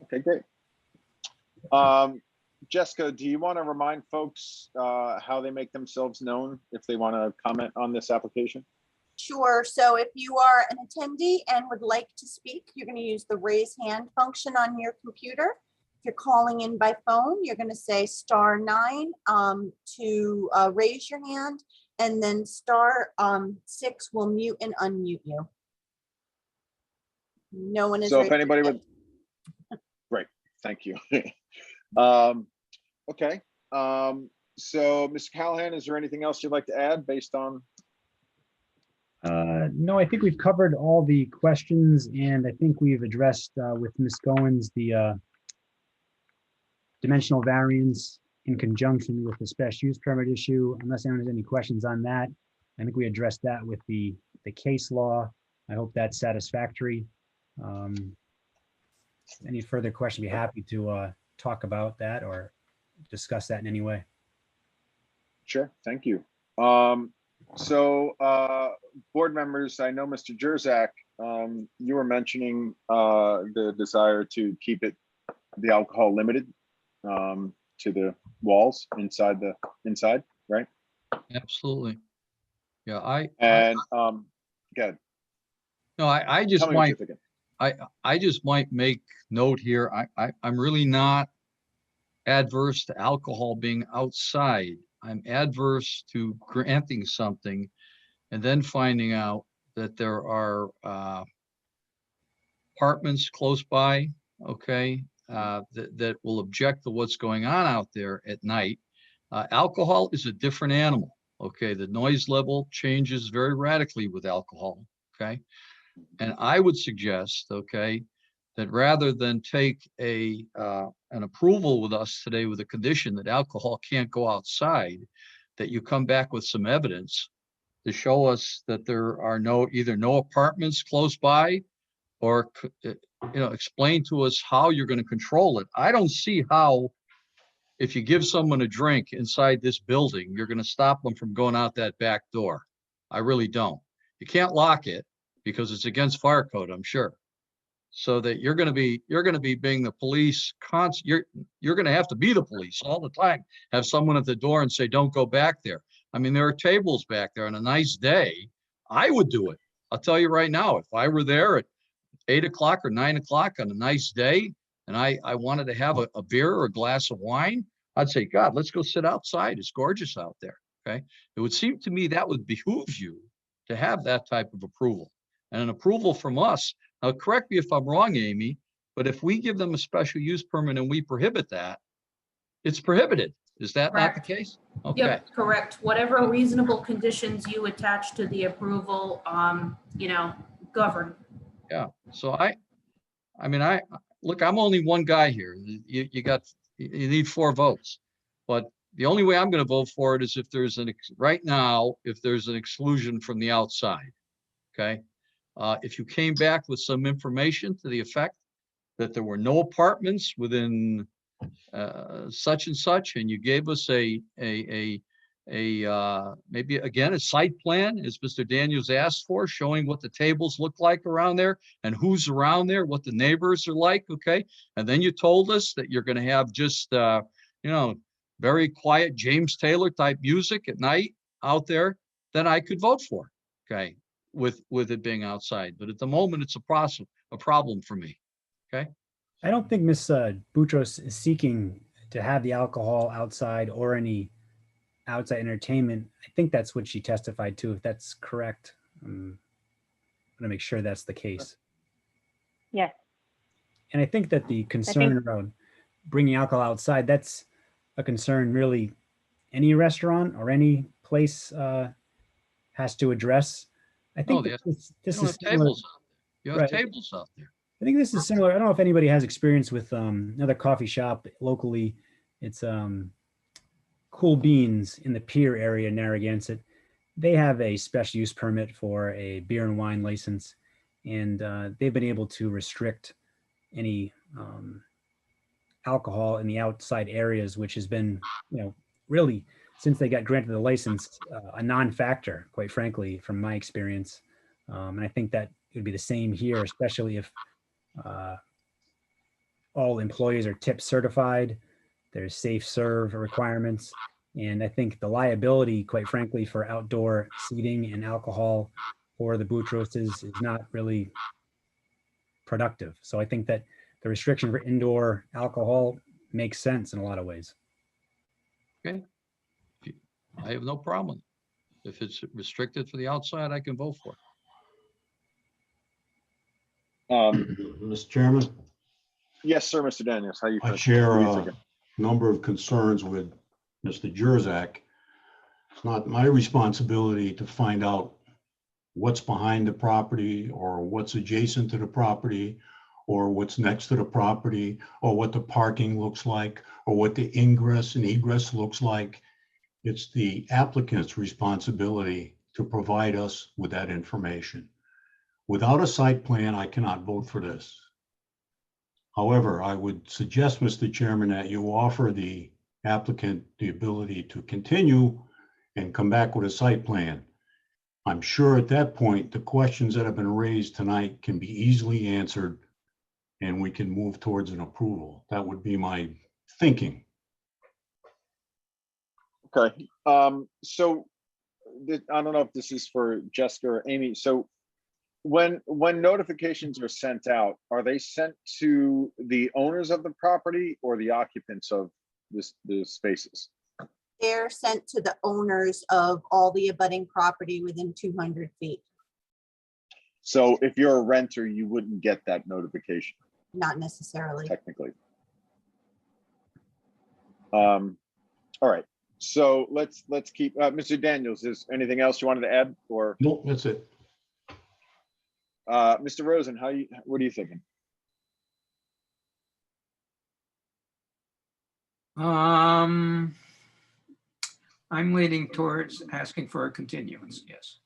Okay, great. Jessica, do you want to remind folks how they make themselves known if they want to comment on this application? Sure. So if you are an attendee and would like to speak, you're going to use the raise hand function on your computer. If you're calling in by phone, you're going to say *9 to raise your hand, and then *6 will mute and unmute you. No one is. So if raised their anybody hand. would, great, thank you. Okay, so Mr. Callahan, is there anything else you'd like to add based on? No, I think we've covered all the questions, and I think we've addressed with Ms. Goins the dimensional variance in conjunction with the special use permit issue. Unless anyone has any questions on that, I think we addressed that with the case law. I hope that's satisfactory. Any further questions, be happy to talk about that or discuss that in any way. Sure, thank you. Board members, I know Mr. Jerzak, you were mentioning the desire to keep the alcohol limited to the walls inside, right? Absolutely. Yeah, And good. no, I just Tell me what might, you're thinking. I just might make note here. I'm really not adverse to alcohol being outside. I'm adverse to granting something and then finding out that there are apartments close by, okay, that will object to what's going on out there at night. Alcohol is a different animal, okay? The noise level changes very radically with alcohol, okay? And I would suggest, okay, that rather than take an approval with us today with a condition that alcohol can't go outside, that you come back with some evidence to show us that there are either no apartments close by, or explain to us how you're going to control it. I don't see how, if you give someone a drink inside this building, you're going to stop them from going out that back door. I really don't. You can't lock it because it's against fire code, I'm sure. So that you're going to be being the police. You're going to have to be the police all the time. Have someone at the door and say, "Don't go back there." I mean, there are tables back there on a nice day. I would do it. I'll tell you right now, if I were there at 8 o'clock or 9 o'clock on a nice day, and I wanted to have a beer or a glass of wine, I'd say, "God, let's go sit outside. It's gorgeous out there." Okay. It would seem to me that would behoove you to have that type of approval, and an approval from us. Now, correct me if I'm wrong, Amy, but if we give them a special use permit and we prohibit that, it's prohibited. Is that not the Correct. case? Okay. Yep, correct. Whatever reasonable conditions you attach to the approval, govern. Yeah. So I mean, look, I'm only one guy here. You need 4 votes, but the only way I'm going to vote for it is if there's right now, if there's an exclusion from the outside. Okay. If you came back with some information to the effect that there were no apartments within such and such, and you gave us maybe again a site plan, as Mr. Daniels asked for, showing what the tables look like around there and who's around there, what the neighbors are like, okay? And then you told us that you're going to have just very quiet James Taylor type music at night out there, then I could vote for it, okay, with it being outside. But at the moment, it's a problem for me, okay? I don't think Ms. Boutros is seeking to have the alcohol outside or any outside entertainment. I think that's what she testified to, if that's correct. I'm going to make sure that's the case. Yes. And I think that the concern around bringing alcohol outside, that's a concern really any restaurant or any place has to address. I think this is similar. You have tables out there. I think this is similar. I don't know if anybody has experience with another coffee shop locally. It's Cool Beans in the Pier area, Narragansett. They have a special use permit for a beer and wine license, and they've been able to restrict any alcohol in the outside areas, which has been, really since they got granted the license, a non-factor, quite frankly, from my experience. And I think that it would be the same here, especially if all employees are tip certified. There's safe serve requirements. And I think the liability, quite frankly, for outdoor seating and alcohol for the Boutros is not really productive. So I think that the restriction for indoor alcohol makes sense in a lot of ways. Okay. I have no problem. If it's restricted for the outside, I can vote for it. Mr. Chairman, Yes, sir, Mr. Daniels, how you? I feel? share What are you a thinking? number of concerns with Mr. Jurzak. It's not my responsibility to find out what's behind the property or what's adjacent to the property or what's next to the property or what the parking looks like or what the ingress and egress looks like. It's the applicant's responsibility to provide us with that information. Without a site plan, I cannot vote for this. However, I would suggest, Mr. Chairman, that you offer the applicant the ability to continue and come back with a site plan. I'm sure at that point, the questions that have been raised tonight can be easily answered and we can move towards an approval. That would be my thinking. Okay, so I don't know if this is for Jessica or Amy. So when notifications are sent out, are they sent to the owners of the property or the occupants of the spaces? They're sent to the owners of all the abutting property within 200 feet, So if you're a renter, you wouldn't get that notification not necessarily. technically. All right, so let's keep, Mr. Daniels, is anything else you wanted to add, or Nope, that's it. Mr. Rosen, what are you thinking? I'm leaning towards asking for a continuance, yes.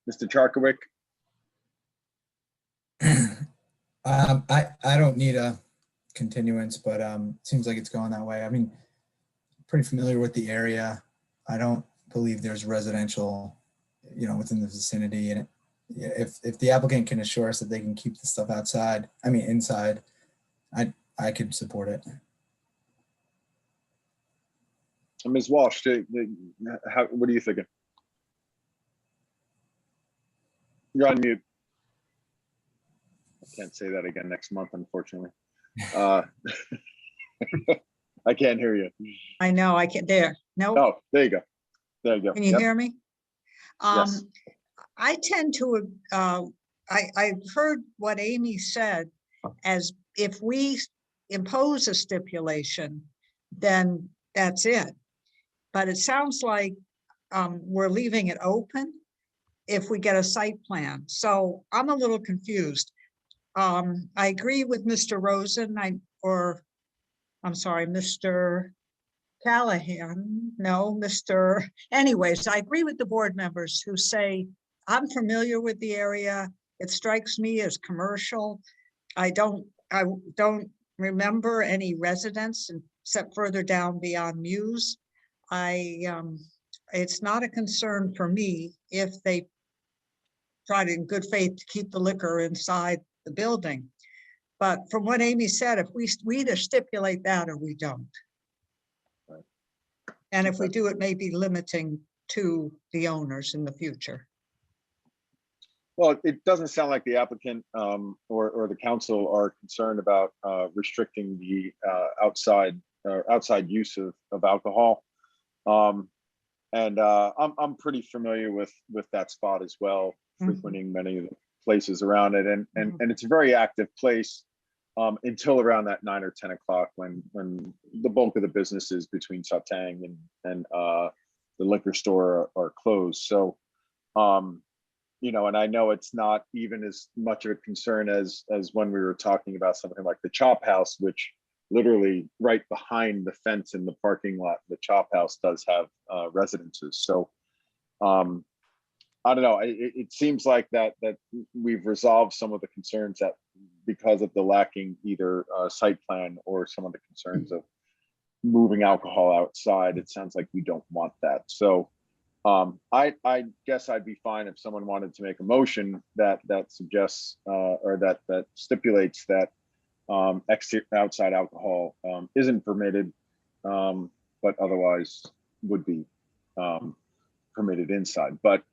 Mr. Charkowik? I don't need a continuance, but seems like it's going that way. I mean, pretty familiar with the area. I don't believe there's residential, within the vicinity. And if the applicant can assure us that they can keep the stuff inside, I could support it. Ms. Walsh, what are you thinking? You're on mute. I can't say that again next month, unfortunately. I can't hear you. I know, I can't, no, Oh, there you go. There you go. can you Yep. hear me? Yes. I tend to, I've heard what Amy said, as if we impose a stipulation, then that's it. But it sounds like we're leaving it open if we get a site plan. So I'm a little confused. I agree with Mr. Rosen, I'm sorry, Mr. Callahan, no, anyways, I agree with the board members who say, I'm familiar with the area. It strikes me as commercial. I don't remember any residents except further down beyond Muse. It's not a concern for me if they try to, in good faith, to keep the liquor inside the building. But from what Amy said, if we either stipulate that or we don't. Right. And if we do, it may be limiting to the owners in the future. Well, it doesn't sound like the applicant or the council are concerned about restricting the outside use of alcohol. And I'm pretty familiar with that spot as well, frequenting many of the places around it, and it's a very active place until around that 9 or 10 o'clock when the bulk of the businesses between Satang and the liquor store are closed. So and I know it's not even as much of a concern as when we were talking about something like the Chop House, which literally right behind the fence in the parking lot, the Chop House does have residences. So I don't know, it seems like that we've resolved some of the concerns that because of the lacking either site plan or some of the concerns of moving alcohol outside. It sounds like we don't want that. So I guess I'd be fine if someone wanted to make a motion that suggests or that stipulates that outside alcohol isn't permitted, but otherwise would be permitted inside. But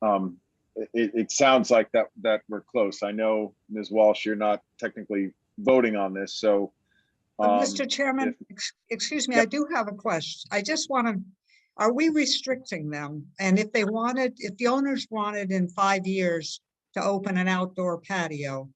it sounds like that we're close. I know, Ms. Walsh, you're not technically voting on this, so. Mr. Chairman, excuse me, I do have a question. I just want to, are we restricting them? And if they wanted, if the owners wanted in 5 years to open an outdoor patio,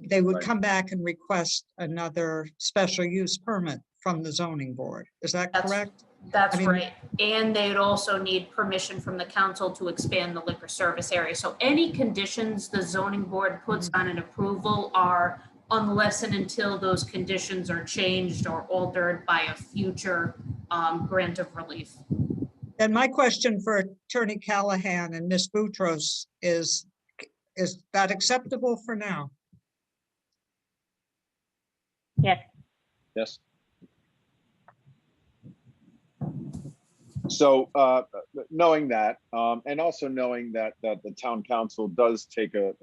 they would Right. come back and request another special use permit from the zoning board. Is that That's- correct? That's I mean- right. And they'd also need permission from the council to expand the liquor service area. So any conditions the zoning board puts on an approval are unless and until those conditions are changed or altered by a future grant of relief. And my question for Attorney Callahan and Ms. Boutros is that acceptable for now? Yes. Yes. So knowing that, and also knowing that the town council does take a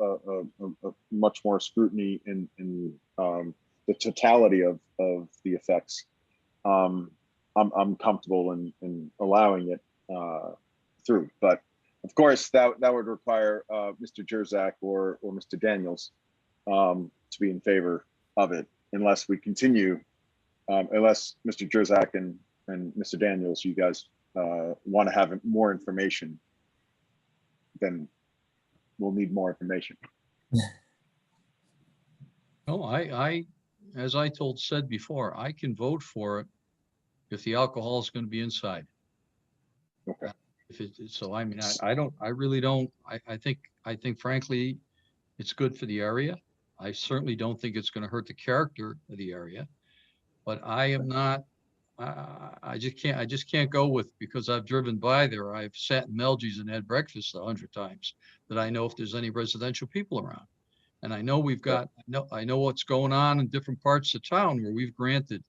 much more scrutiny in the totality of the effects, I'm comfortable in allowing it through. But of course, that would require Mr. Jerzak or Mr. Daniels to be in favor of it, unless we continue, unless Mr. Jerzak and Mr. Daniels, you guys want to have more information, then we'll need more information. No, as I said before, I can vote for it if the alcohol is going to be inside. Okay. So I mean, I really don't, I think frankly, it's good for the area. I certainly don't think it's going to hurt the character of the area, but I am not, I just can't go with, because I've driven by there. I've sat in Melgy's and had breakfast 100 times, that I know if there's any residential people around. And I know we've got, I know what's going on in different parts of town where we've granted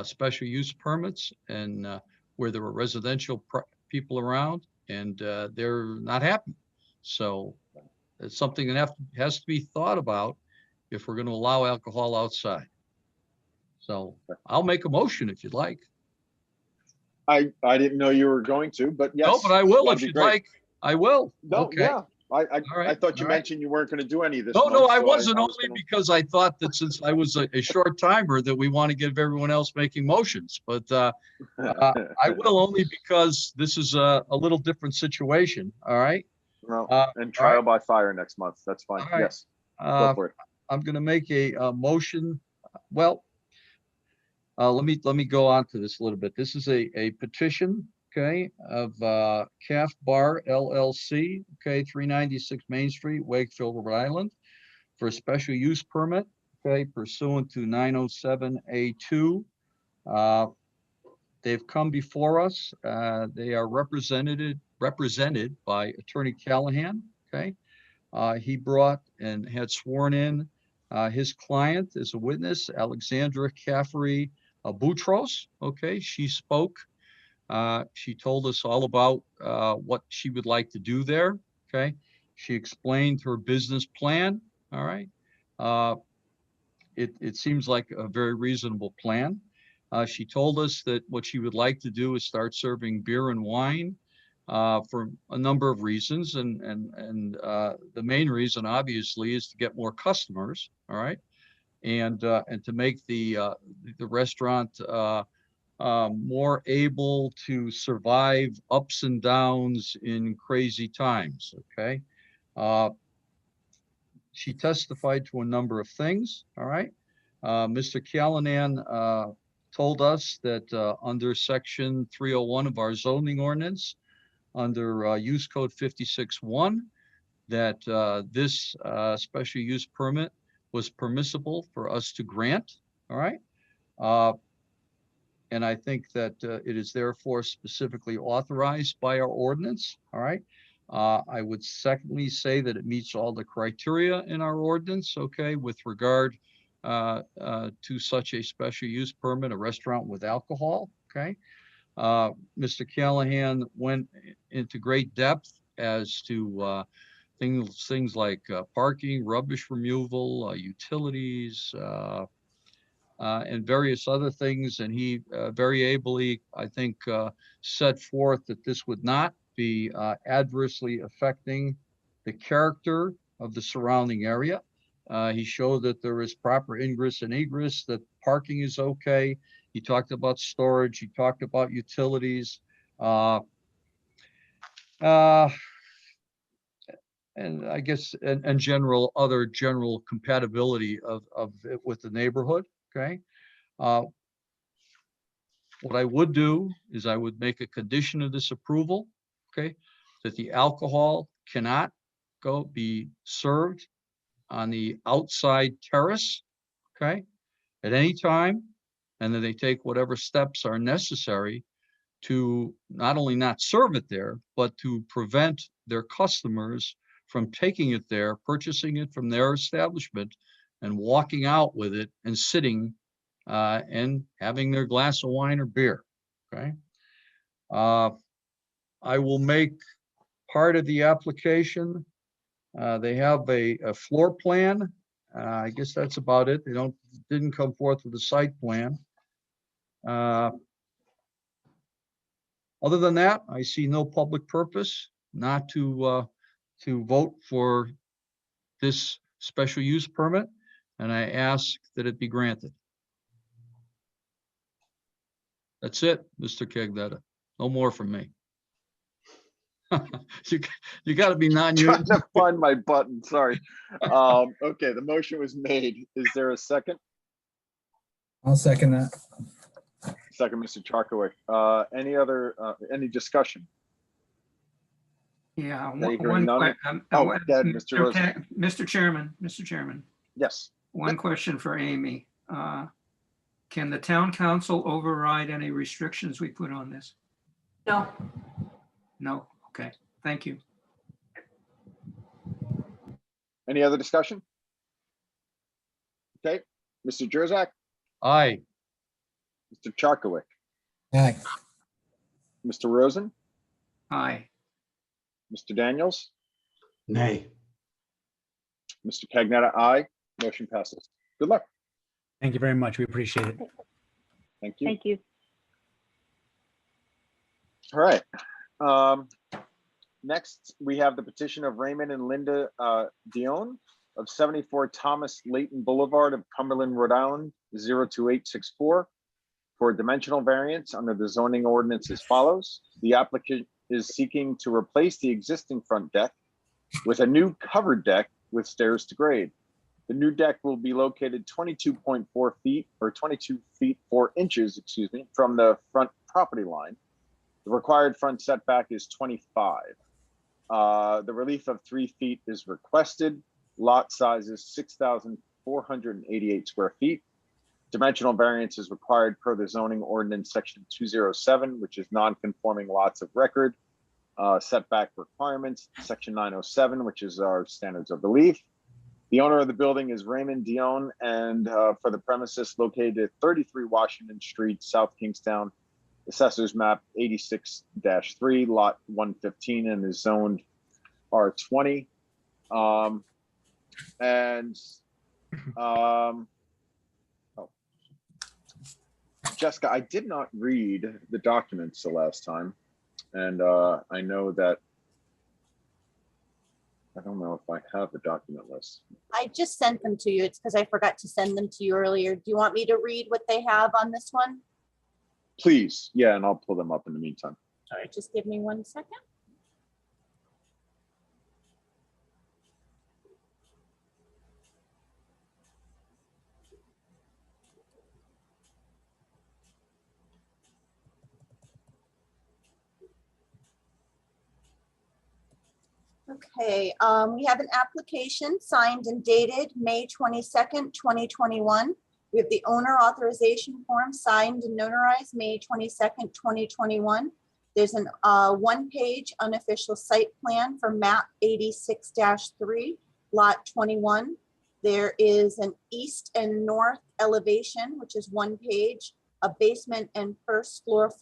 special use permits and where there were residential people around and they're not happy. So it's something that has to be thought about if we're going to allow alcohol outside. So I'll make a motion if you'd like. I didn't know you were going to, but yes. No, but I will that'd if be you'd great. like. I will. No, Okay. yeah. I right, thought you all right. mentioned you weren't going to do any of this. No, month, I so wasn't, was only gonna- because I thought that since I was a short timer that we want to give everyone else making motions. But I will only because this is a little different situation. All right. Well, all and trial by fire next month. That's fine. All right. Yes. Go Uh, for it. I'm going to make a motion. Well, let me go on to this a little bit. This is a petition, okay, of Calf Bar LLC, okay, 396 Main Street, Wakefield, Rhode Island, for a special use permit, okay, pursuant to 907A2. They've come before us. They are represented by Attorney Callahan, okay. He brought and had sworn in his client as a witness, Alexandra Caffrey Boutros. Okay, she spoke. She told us all about what she would like to do there. Okay, she explained her business plan. All right, it seems like a very reasonable plan. She told us that what she would like to do is start serving beer and wine for a number of reasons, and the main reason obviously is to get more customers. All right, and to make the restaurant more able to survive ups and downs in crazy times. Okay, she testified to a number of things. All right, Mr. Callahan told us that under section 301 of our zoning ordinance, under use code 56-1, that this special use permit was permissible for us to grant. All right. And I think that it is therefore specifically authorized by our ordinance. All right. I would secondly say that it meets all the criteria in our ordinance, okay, with regard to such a special use permit, a restaurant with alcohol, okay? Mr. Callahan went into great depth as to things like parking, rubbish removal, utilities, and various other things. And he very ably, I think, set forth that this would not be adversely affecting the character of the surrounding area. He showed that there is proper ingress and egress, that parking is okay. He talked about storage. He talked about utilities. And I guess, and general, other general compatibility of it with the neighborhood, okay? What I would do is I would make a condition of this approval, okay? That the alcohol cannot be served on the outside terrace, okay? At any time, and that they take whatever steps are necessary to not only not serve it there, but to prevent their customers from taking it there, purchasing it from their establishment and walking out with it and sitting and having their glass of wine or beer, okay? I will make part of the application. They have a floor plan. I guess that's about it. They didn't come forth with a site plan. Other than that, I see no public purpose not to vote for this special use permit, and I ask that it be granted. That's it, Mr. Kegnetta. No more from me. You got to be Trying non-union. to find my button, sorry. Okay, the motion was made. Is there a second? I'll second that. Second, Mr. Charkowik. Any discussion? Yeah. Hearing one none. que- Oh, one- go ahead, Mr. Rosen. Okay, Mr. Chairman, Yes. one question for Amy. Can the town council override any restrictions we put on this? No, No? Okay, thank you. Any other discussion? Okay, Mr. Jurzak, Aye. Mr. Charkowik, Aye. Mr. Rosen, Aye. Mr. Daniels, Nay. Mr. Cagnetta, aye. Motion passes. Good luck. Thank you very much. We appreciate it. Thank you. Thank you. All right. Next, we have the petition of Raymond and Linda Dion of 74 Thomas Layton Boulevard of Cumberland, Rhode Island, 02864 for a dimensional variance under the zoning ordinance as follows. The applicant is seeking to replace the existing front deck with a new covered deck with stairs to grade. The new deck will be located 22.4 feet or 22 feet 4 inches, excuse me, from the front property line. The required front setback is 25. The relief of 3 feet is requested. Lot size is 6,488 square feet. Dimensional variance is required per the zoning ordinance section 207, which is non-conforming lots of record. Setback requirements, section 907, which is our standards of relief. The owner of the building is Raymond Dion, and for the premises located at 33 Washington Street, South Kingstown, Assessor's map 86-3, lot 115, and is zoned R20. Jessica, I did not read the documents the last time, and I know that I don't know if I have the document list. I just sent them to you. It's because I forgot to send them to you earlier. Do you want me to read what they have on this one? Please, yeah, and I'll pull them up in the meantime. All right, just give me 1 second. Okay, we have an application signed and dated May 22nd, 2021. We have the owner authorization form signed and notarized May 22nd, 2021. There's an one-page unofficial site plan for map 86-3, lot 21. There is an east and north elevation, which is one page, a basement and first floor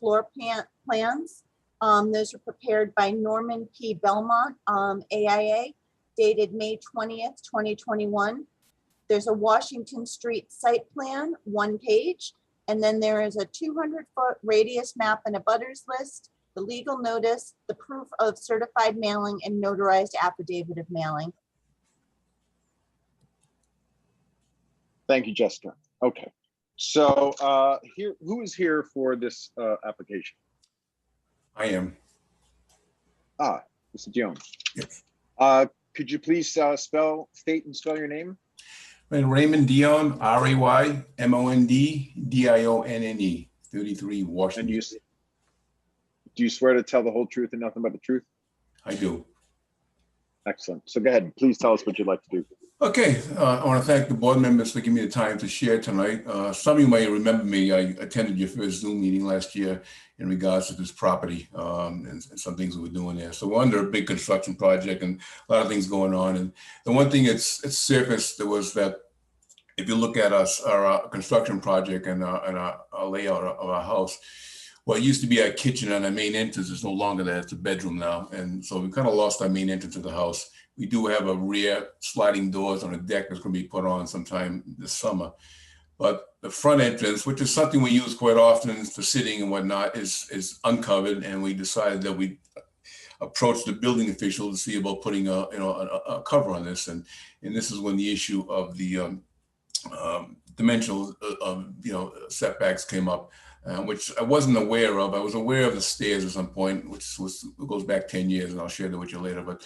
plans. Those are prepared by Norman P. Belmont, AIA, dated May 20th, 2021. There's a Washington Street site plan, one page, and then there is a 200-foot radius map and a butters list, the legal notice, the proof of certified mailing, and notarized affidavit of mailing. Thank you, Jessica. Okay, so who is here for this application? I am. Mr. Dion. Yes. Could you please state and spell your name? And Raymond Dion, RAYMOND, 33 And Washington. do you swear to tell the whole truth and nothing but the truth? I do. Excellent. So go ahead. Please tell us what you'd like to do. Okay, I want to thank the board members for giving me the time to share tonight. Some of you may remember me. I attended your first Zoom meeting last year in regards to this property and some things we were doing there. So we're under a big construction project and a lot of things going on. And the one thing it's surfaced was that if you look at our construction project and our layout of our house, well, it used to be our kitchen and our main entrance is no longer there. It's a bedroom now. And so we kind of lost our main entrance of the house. We do have a rear sliding doors on a deck that's going to be put on sometime this summer. But the front entrance, which is something we use quite often for sitting and whatnot, is uncovered. And we decided that we approach the building official to see about putting a cover on this. And this is when the issue of the dimensional setbacks came up. Which I wasn't aware of. I was aware of the stairs at some point, which goes back 10 years, and I'll share that with you later. But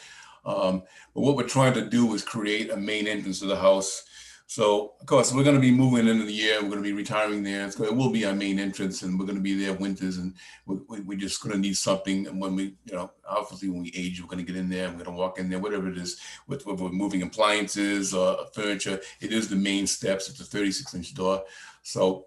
what we're trying to do is create a main entrance to the house. So, of course, we're going to be moving into the year. We're going to be retiring there. It will be our main entrance, and we're going to be there winters. And we're just going to need something. And when we, obviously, when we age, we're going to get in there. We're going to walk in there, whatever it is, with we're moving appliances or furniture. It is the main steps. It's a 36-inch door. So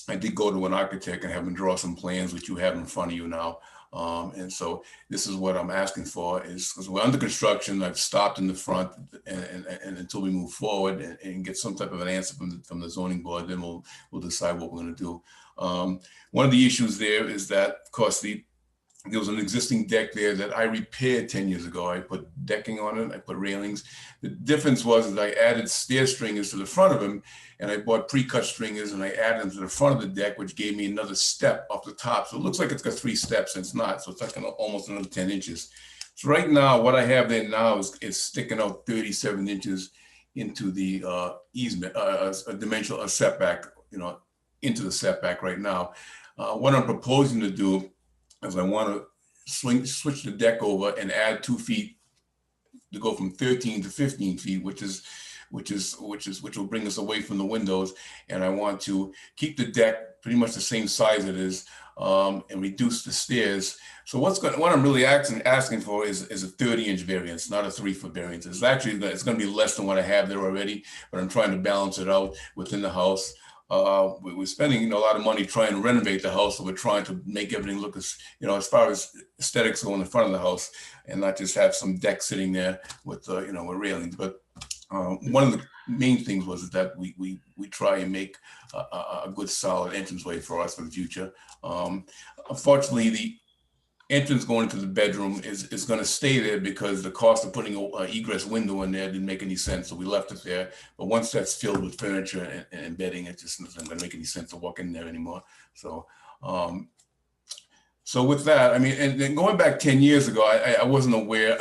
I did go to an architect and have him draw some plans, which you have in front of you now. And so this is what I'm asking for is because we're under construction. I've stopped in the front and until we move forward and get some type of an answer from the zoning board, then we'll decide what we're going to do. One of the issues there is that, of course, there was an existing deck there that I repaired 10 years ago. I put decking on it, I put railings. The difference was that I added stair stringers to the front of them, and I bought pre-cut stringers and I added them to the front of the deck, which gave me another step off the top. So it looks like it's got 3 steps, and it's not. So it's like almost another 10 inches. So right now, what I have there now is sticking out 37 inches into the easement, a dimensional setback, into the setback right now. What I'm proposing to do is I want to switch the deck over and add 2 feet to go from 13 to 15 feet, which will bring us away from the windows. And I want to keep the deck pretty much the same size it is, and reduce the stairs. So what I'm really asking for is a 30-inch variance, not a 3-foot variance. It's going to be less than what I have there already, but I'm trying to balance it out within the house. We're spending a lot of money trying to renovate the house, so we're trying to make everything look as far as aesthetics go in the front of the house, and not just have some deck sitting there with with railings. But one of the main things was that we try and make a good solid entranceway for us for the future. Unfortunately, the entrance going into the bedroom is going to stay there because the cost of putting an egress window in there didn't make any sense. So we left it there. But once that's filled with furniture and bedding, it just isn't going to make any sense to walk in there anymore. So, so with that, I mean, and then going back 10 years ago, I wasn't aware,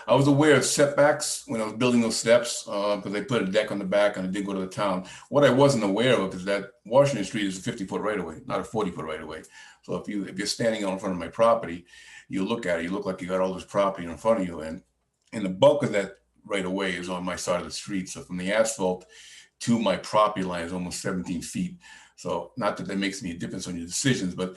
I was aware of setbacks when I was building those steps because they put a deck on the back and I did go to the town. What I wasn't aware of is that Washington Street is a 50-foot right of way, not a 40-foot right of way. So if you're standing out in front of my property, you look at it, you look like you got all this property in front of you, and the bulk of that right of way is on my side of the street. So from the asphalt to my property line is almost 17 feet. So not that that makes any difference on your decisions, but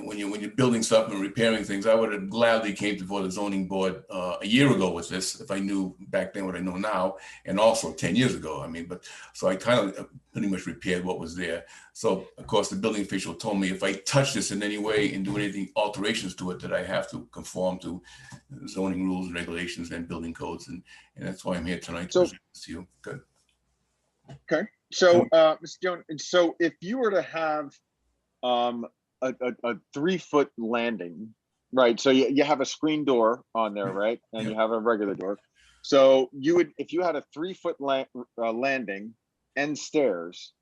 when you're building stuff and repairing things, I would have gladly came before the zoning board a year ago with this if I knew back then what I know now, and also 10 years ago. I mean, but so I kind of pretty much repaired what was there. So of course the building official told me if I touch this in any way and do anything alterations to it, that I have to conform to zoning rules and regulations and building codes, and that's why I'm here tonight to present this to you. Good. Okay. So, Mr. Jones, so if you were to have a 3-foot landing, right? So you have a screen door on there, right? And you have a regular door. So you would, if you had a 3-foot landing and stairs,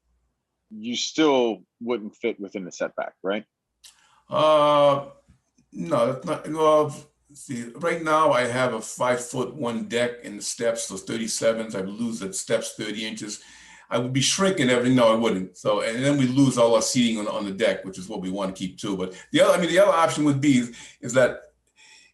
you still wouldn't fit within the setback, right? No, that's not. Well, see, right now I have a 5'1" deck and the steps, those 37s. I would lose the steps 30 inches. I would be shrinking everything. No, I wouldn't. So, and then we lose all our seating on the deck, which is what we want to keep too. But the other option would be is that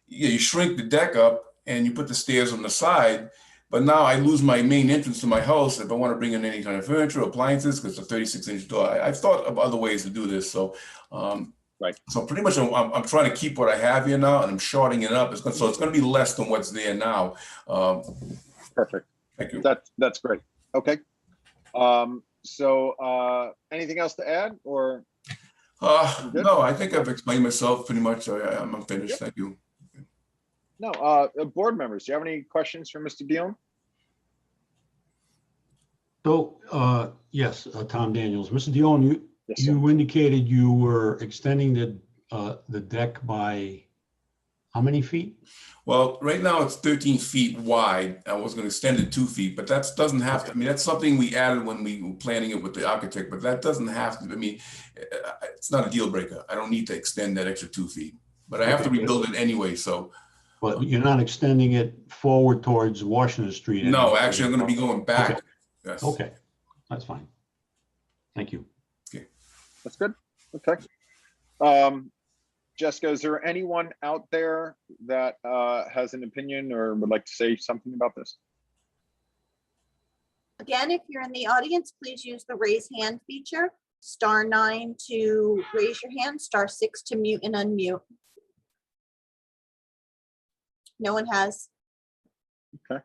you shrink the deck up and you put the stairs on the side. But now I lose my main entrance to my house if I want to bring in any kind of furniture, appliances, because it's a 36-inch door. I've thought of other ways to do this. So, right. So pretty much I'm trying to keep what I have here now, and I'm shorting it up. So it's going to be less than what's there now. Perfect. Thank you. That's great. Okay. So anything else to add, or? No, I think I've explained myself pretty much. I'm finished. Yep. Thank you. No, board members, do you have any questions for Mr. Dion? So, yes, Tom Daniels. Mr. Dion, Yes, sir. you indicated you were extending the deck by how many feet? Well, right now it's 13 feet wide. I was going to extend it 2 feet, but that doesn't have to. I mean, that's something we added when we were planning it with the architect, but that doesn't have to. I mean, it's not a deal breaker. I don't need to extend that extra 2 feet, but I have to rebuild it anyway. So. But you're not extending it forward towards Washington Street? No, actually, I'm going to be going back. Okay. Yes. Okay, that's fine. Thank you. Okay. That's good. Okay. Jessica, is there anyone out there that has an opinion or would like to say something about this? Again, if you're in the audience, please use the raise hand feature. *9 to raise your hand, *6 to mute and unmute. No one has. Okay.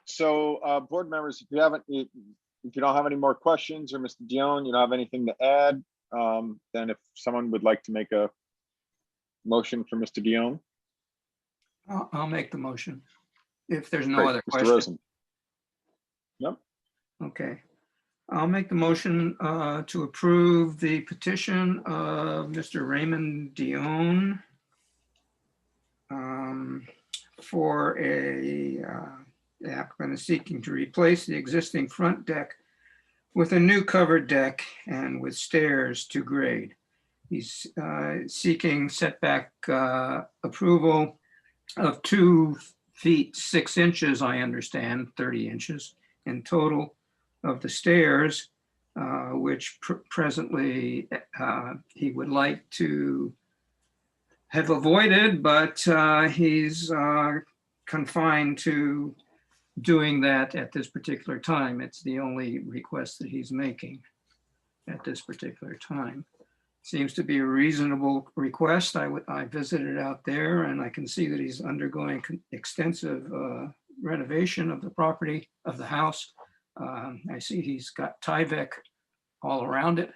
So board members, if you don't have any more questions, or Mr. Dion, you don't have anything to add, then if someone would like to make a motion for Mr. Dion. I'll make the motion if there's no Great. other Mr. question. Rosen. Yep. Okay. I'll make the motion to approve the petition of Mr. Raymond Dion for the applicant is seeking to replace the existing front deck with a new covered deck and with stairs to grade. He's seeking setback approval of 2 feet 6 inches, I understand, 30 inches in total of the stairs, which presently he would like to have avoided, but he's confined to doing that at this particular time. It's the only request that he's making at this particular time. Seems to be a reasonable request. I visited out there and I can see that he's undergoing extensive renovation of the property, of the house. I see he's got Tyvek all around it.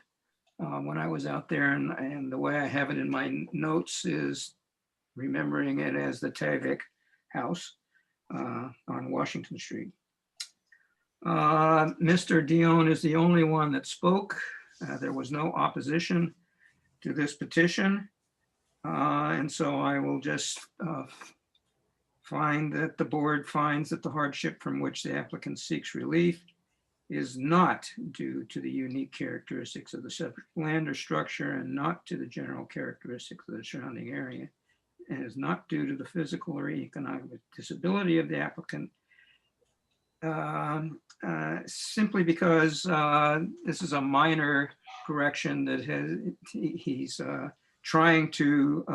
When I was out there, and the way I have it in my notes is remembering it as the Tyvek house on Washington Street. Mr. Dion is the only one that spoke. There was no opposition to this petition. And so I will just find that the board finds that the hardship from which the applicant seeks relief is not due to the unique characteristics of the subject land or structure and not to the general characteristics of the surrounding area, and is not due to the physical or economic disability of the applicant, simply because this is a minor correction that he's trying to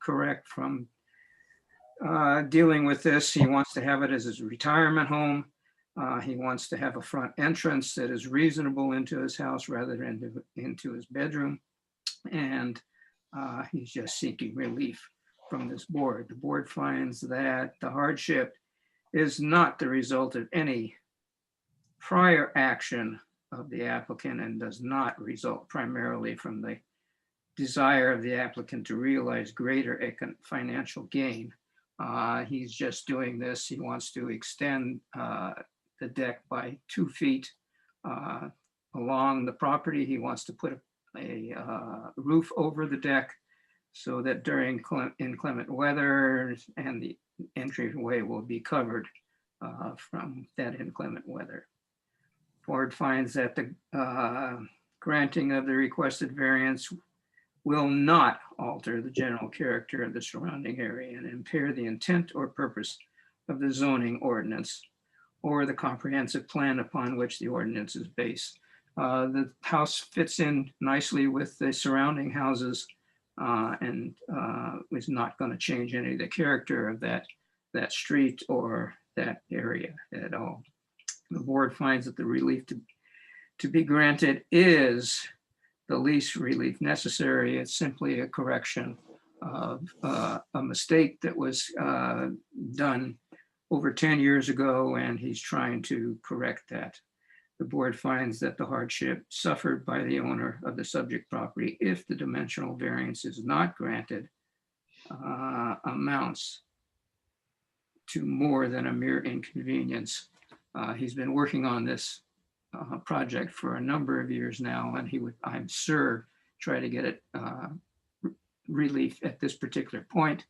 correct from dealing with this. He wants to have it as his retirement home. He wants to have a front entrance that is reasonable into his house rather than into his bedroom. And he's just seeking relief from this board. The board finds that the hardship is not the result of any prior action of the applicant and does not result primarily from the desire of the applicant to realize greater financial gain. He's just doing this. He wants to extend the deck by 2 feet along the property. He wants to put a roof over the deck so that during inclement weather and the entryway will be covered from that inclement weather. Board finds that the granting of the requested variance will not alter the general character of the surrounding area and impair the intent or purpose of the zoning ordinance or the comprehensive plan upon which the ordinance is based. The house fits in nicely with the surrounding houses and is not going to change any of the character of that street or that area at all. The board finds that the relief to be granted is the least relief necessary. It's simply a correction of a mistake that was done over 10 years ago, and he's trying to correct that. The board finds that the hardship suffered by the owner of the subject property, if the dimensional variance is not granted, amounts to more than a mere inconvenience. He's been working on this project for a number of years now, and he would, I'm sure, try to get it relief at this particular point.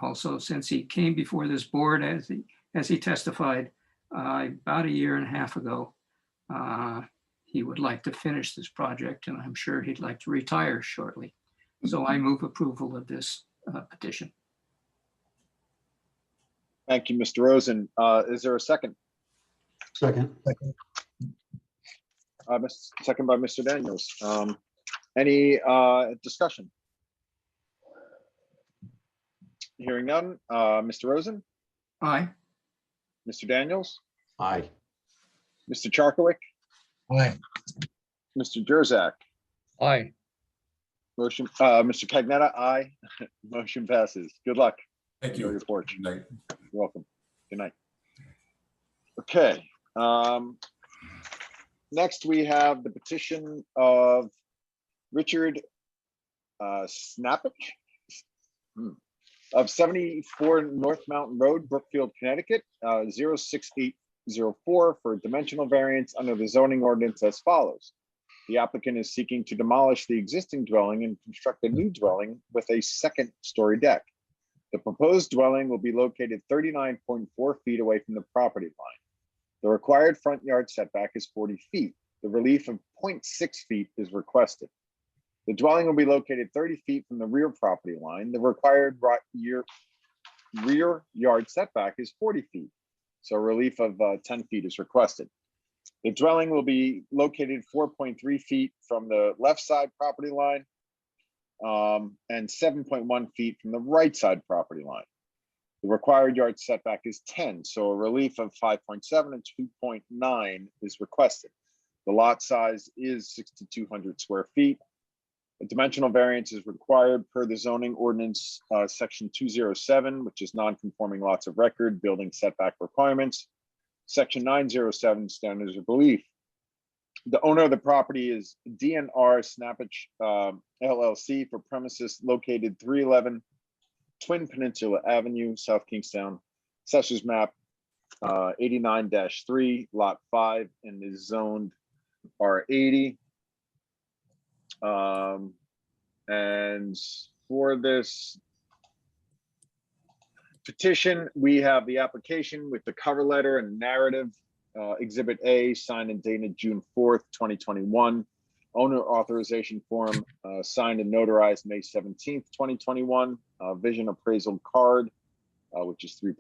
Also, since he came before this board, as he testified about 1.5 years ago, he would like to finish this project, and I'm sure he'd like to retire shortly. So I move approval of this petition. Thank you, Mr. Rosen. Is there a second? Second. Second by Mr. Daniels. Any discussion? Hearing none. Mr. Rosen, Aye. Mr. Daniels, Aye. Mr. Charkowik, Aye. Mr. Jurzak, Aye. motion, Mr. Cagnetta, aye. Motion passes. Good luck. Thank Enjoy you. your porch. Good night. You're welcome. Good night. Okay. Next, we have the petition of Richard Snappich of 74 North Mountain Road, Brookfield, Connecticut, 06804 for dimensional variance under the zoning ordinance as follows. The applicant is seeking to demolish the existing dwelling and construct a new dwelling with a second-story deck. The proposed dwelling will be located 39.4 feet away from the property line. The required front yard setback is 40 feet. The relief of 0.6 feet is requested. The dwelling will be located 30 feet from the rear property line. The required rear yard setback is 40 feet. So a relief of 10 feet is requested. The dwelling will be located 4.3 feet from the left side property line and 7.1 feet from the right side property line. The required yard setback is 10, so a relief of 5.7 and 2.9 is requested. The lot size is 6,200 square feet. A dimensional variance is required per the zoning ordinance section 207, which is non-conforming lots of record, building setback requirements. Section 907, standards of relief. The owner of the property is DNR Snappich LLC for premises located 311 Twin Peninsula Avenue, South Kingstown, Assessor's Map 89-3, Lot 5, and is zoned R80. And for this petition, we have the application with the cover letter and narrative, Exhibit A, signed and dated June 4th, 2021. Owner authorization form, signed and notarized May 17th, 2021. Vision appraisal card, which is 3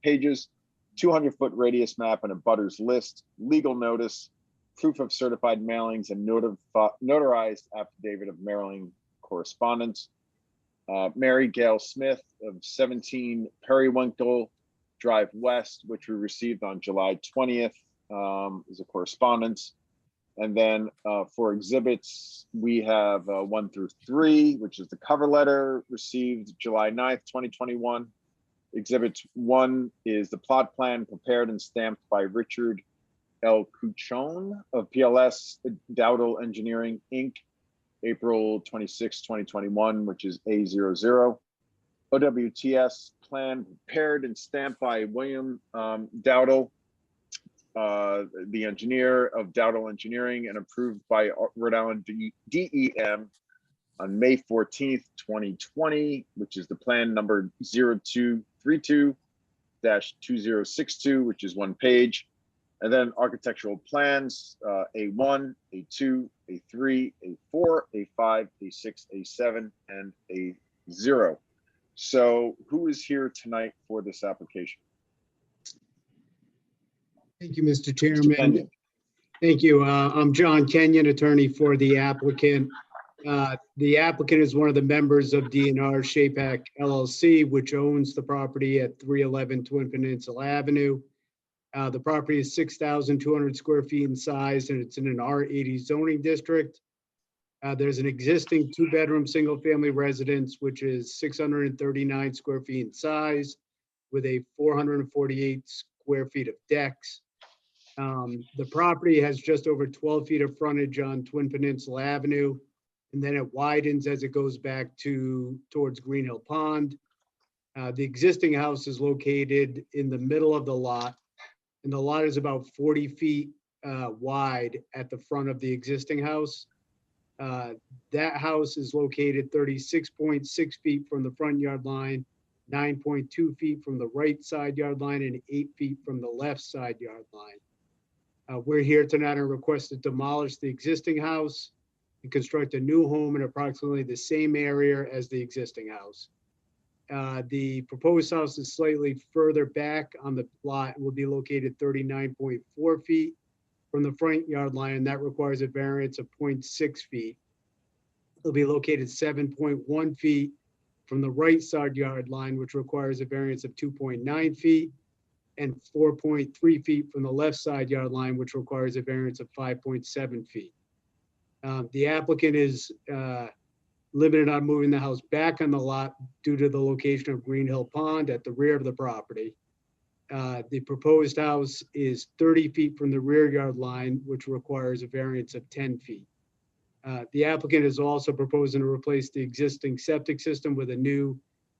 pages, 200-foot radius map and a butters list, legal notice, proof of certified mailings, and notarized affidavit of mailing correspondence. Mary Gail Smith of 17 Periwinkle Drive West, which we received on July 20th, is a correspondence. And then for exhibits, we have 1 through 3, which is the cover letter received July 9th, 2021. Exhibit 1 is the plot plan prepared and stamped by Richard L. Cuchon of PLS Dowdle Engineering, Inc., April 26, 2021, which is A00. OWTS plan prepared and stamped by William Dowdle, the engineer of Dowdle Engineering, and approved by Rhode Island DEM on May 14th, 2020, which is the plan number 0232-2062, which is 1 page. And then architectural plans, A1, A2, A3, A4, A5, A6, A7, and A0. So who is here tonight for this application? Thank you, Mr. Mr. Chairman. Kenyon. Thank you. I'm John Kenyon, attorney for the applicant. The applicant is one of the members of DNR Shapack LLC, which owns the property at 311 Twin Peninsula Avenue. The property is 6,200 square feet in size, and it's in an R80 zoning district. There's an existing 2-bedroom single-family residence, which is 639 square feet in size, with a 448 square feet of decks. The property has just over 12 feet of frontage on Twin Peninsula Avenue, and then it widens as it goes back towards Green Hill Pond. The existing house is located in the middle of the lot, and the lot is about 40 feet wide at the front of the existing house. That house is located 36.6 feet from the front yard line, 9.2 feet from the right side yard line, and 8 feet from the left side yard line. We're here tonight and request to demolish the existing house and construct a new home in approximately the same area as the existing house. The proposed house is slightly further back on the lot and will be located 39.4 feet from the front yard line, and that requires a variance of 0.6 feet. It'll be located 7.1 feet from the right side yard line, which requires a variance of 2.9 feet, and 4.3 feet from the left side yard line, which requires a variance of 5.7 feet. The applicant is limited on moving the house back on the lot due to the location of Green Hill Pond at the rear of the property. The proposed house is 30 feet from the rear yard line, which requires a variance of 10 feet. The applicant is also proposing to replace the existing septic system with a new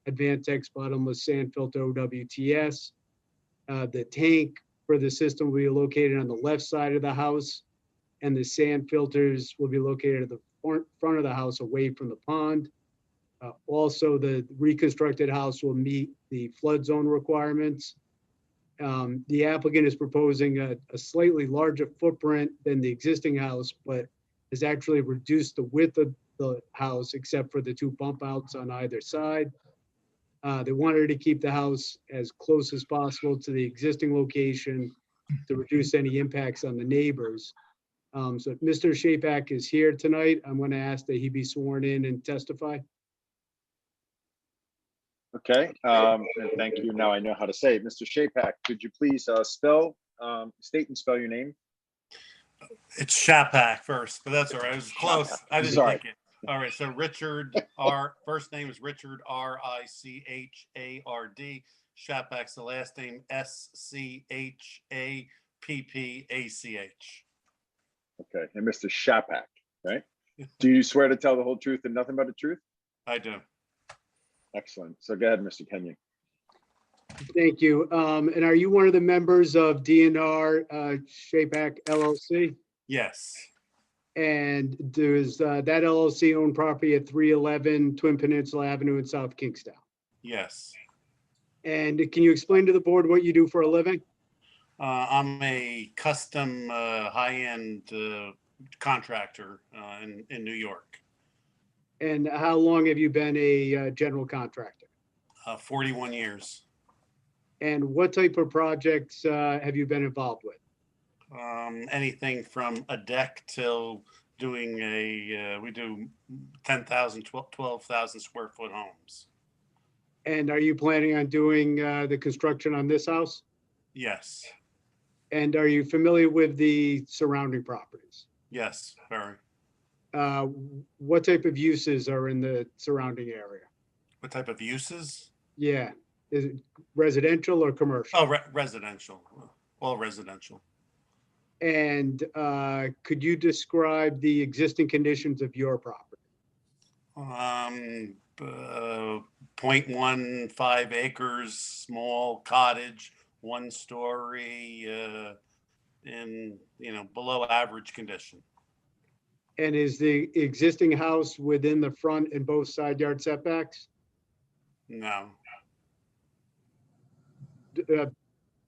Advantex bottomless sand filter OWTS. The tank for the system will be located on the left side of the house, and the sand filters will be located at the front of the house away from the pond. Also, the reconstructed house will meet the flood zone requirements. The applicant is proposing a slightly larger footprint than the existing house, but has actually reduced the width of the house except for the 2 bump outs on either side. They wanted to keep the house as close as possible to the existing location to reduce any impacts on the neighbors. So if Mr. Shapack is here tonight, I'm going to ask that he be sworn in and testify. Okay, and thank you. Now I know how to say it. Mr. Shapack, could you please state and spell your name? It's Shapack first, but that's all right. It was close. I didn't Sorry. think it. All right. So Richard first name is Richard Richard. Shapak's the last name Schappappach. Okay, and Mr. Shapack, right? Do you swear to tell the whole truth and nothing but the truth? I do. Excellent. So go ahead, Mr. Kenyon. Thank you. And are you one of the members of DNR Shapack LLC? Yes. And does that LLC own property at 311 Twin Peninsula Avenue in South Kingstown? Yes. And can you explain to the board what you do for a living? I'm a custom high-end contractor in New York. And how long have you been a general contractor? 41 years. And what type of projects have you been involved with? Anything from a deck till doing we do 10,000, 12,000 square foot homes. And are you planning on doing the construction on this house? Yes, And are you familiar with the surrounding properties? yes, very. What type of uses are in the surrounding area? What type of uses? Yeah, is it residential or commercial? Oh, residential, all residential. And could you describe the existing conditions of your property? 0.15 acres, small cottage, 1 story, in, below average condition. And is the existing house within the front and both side yard setbacks? No,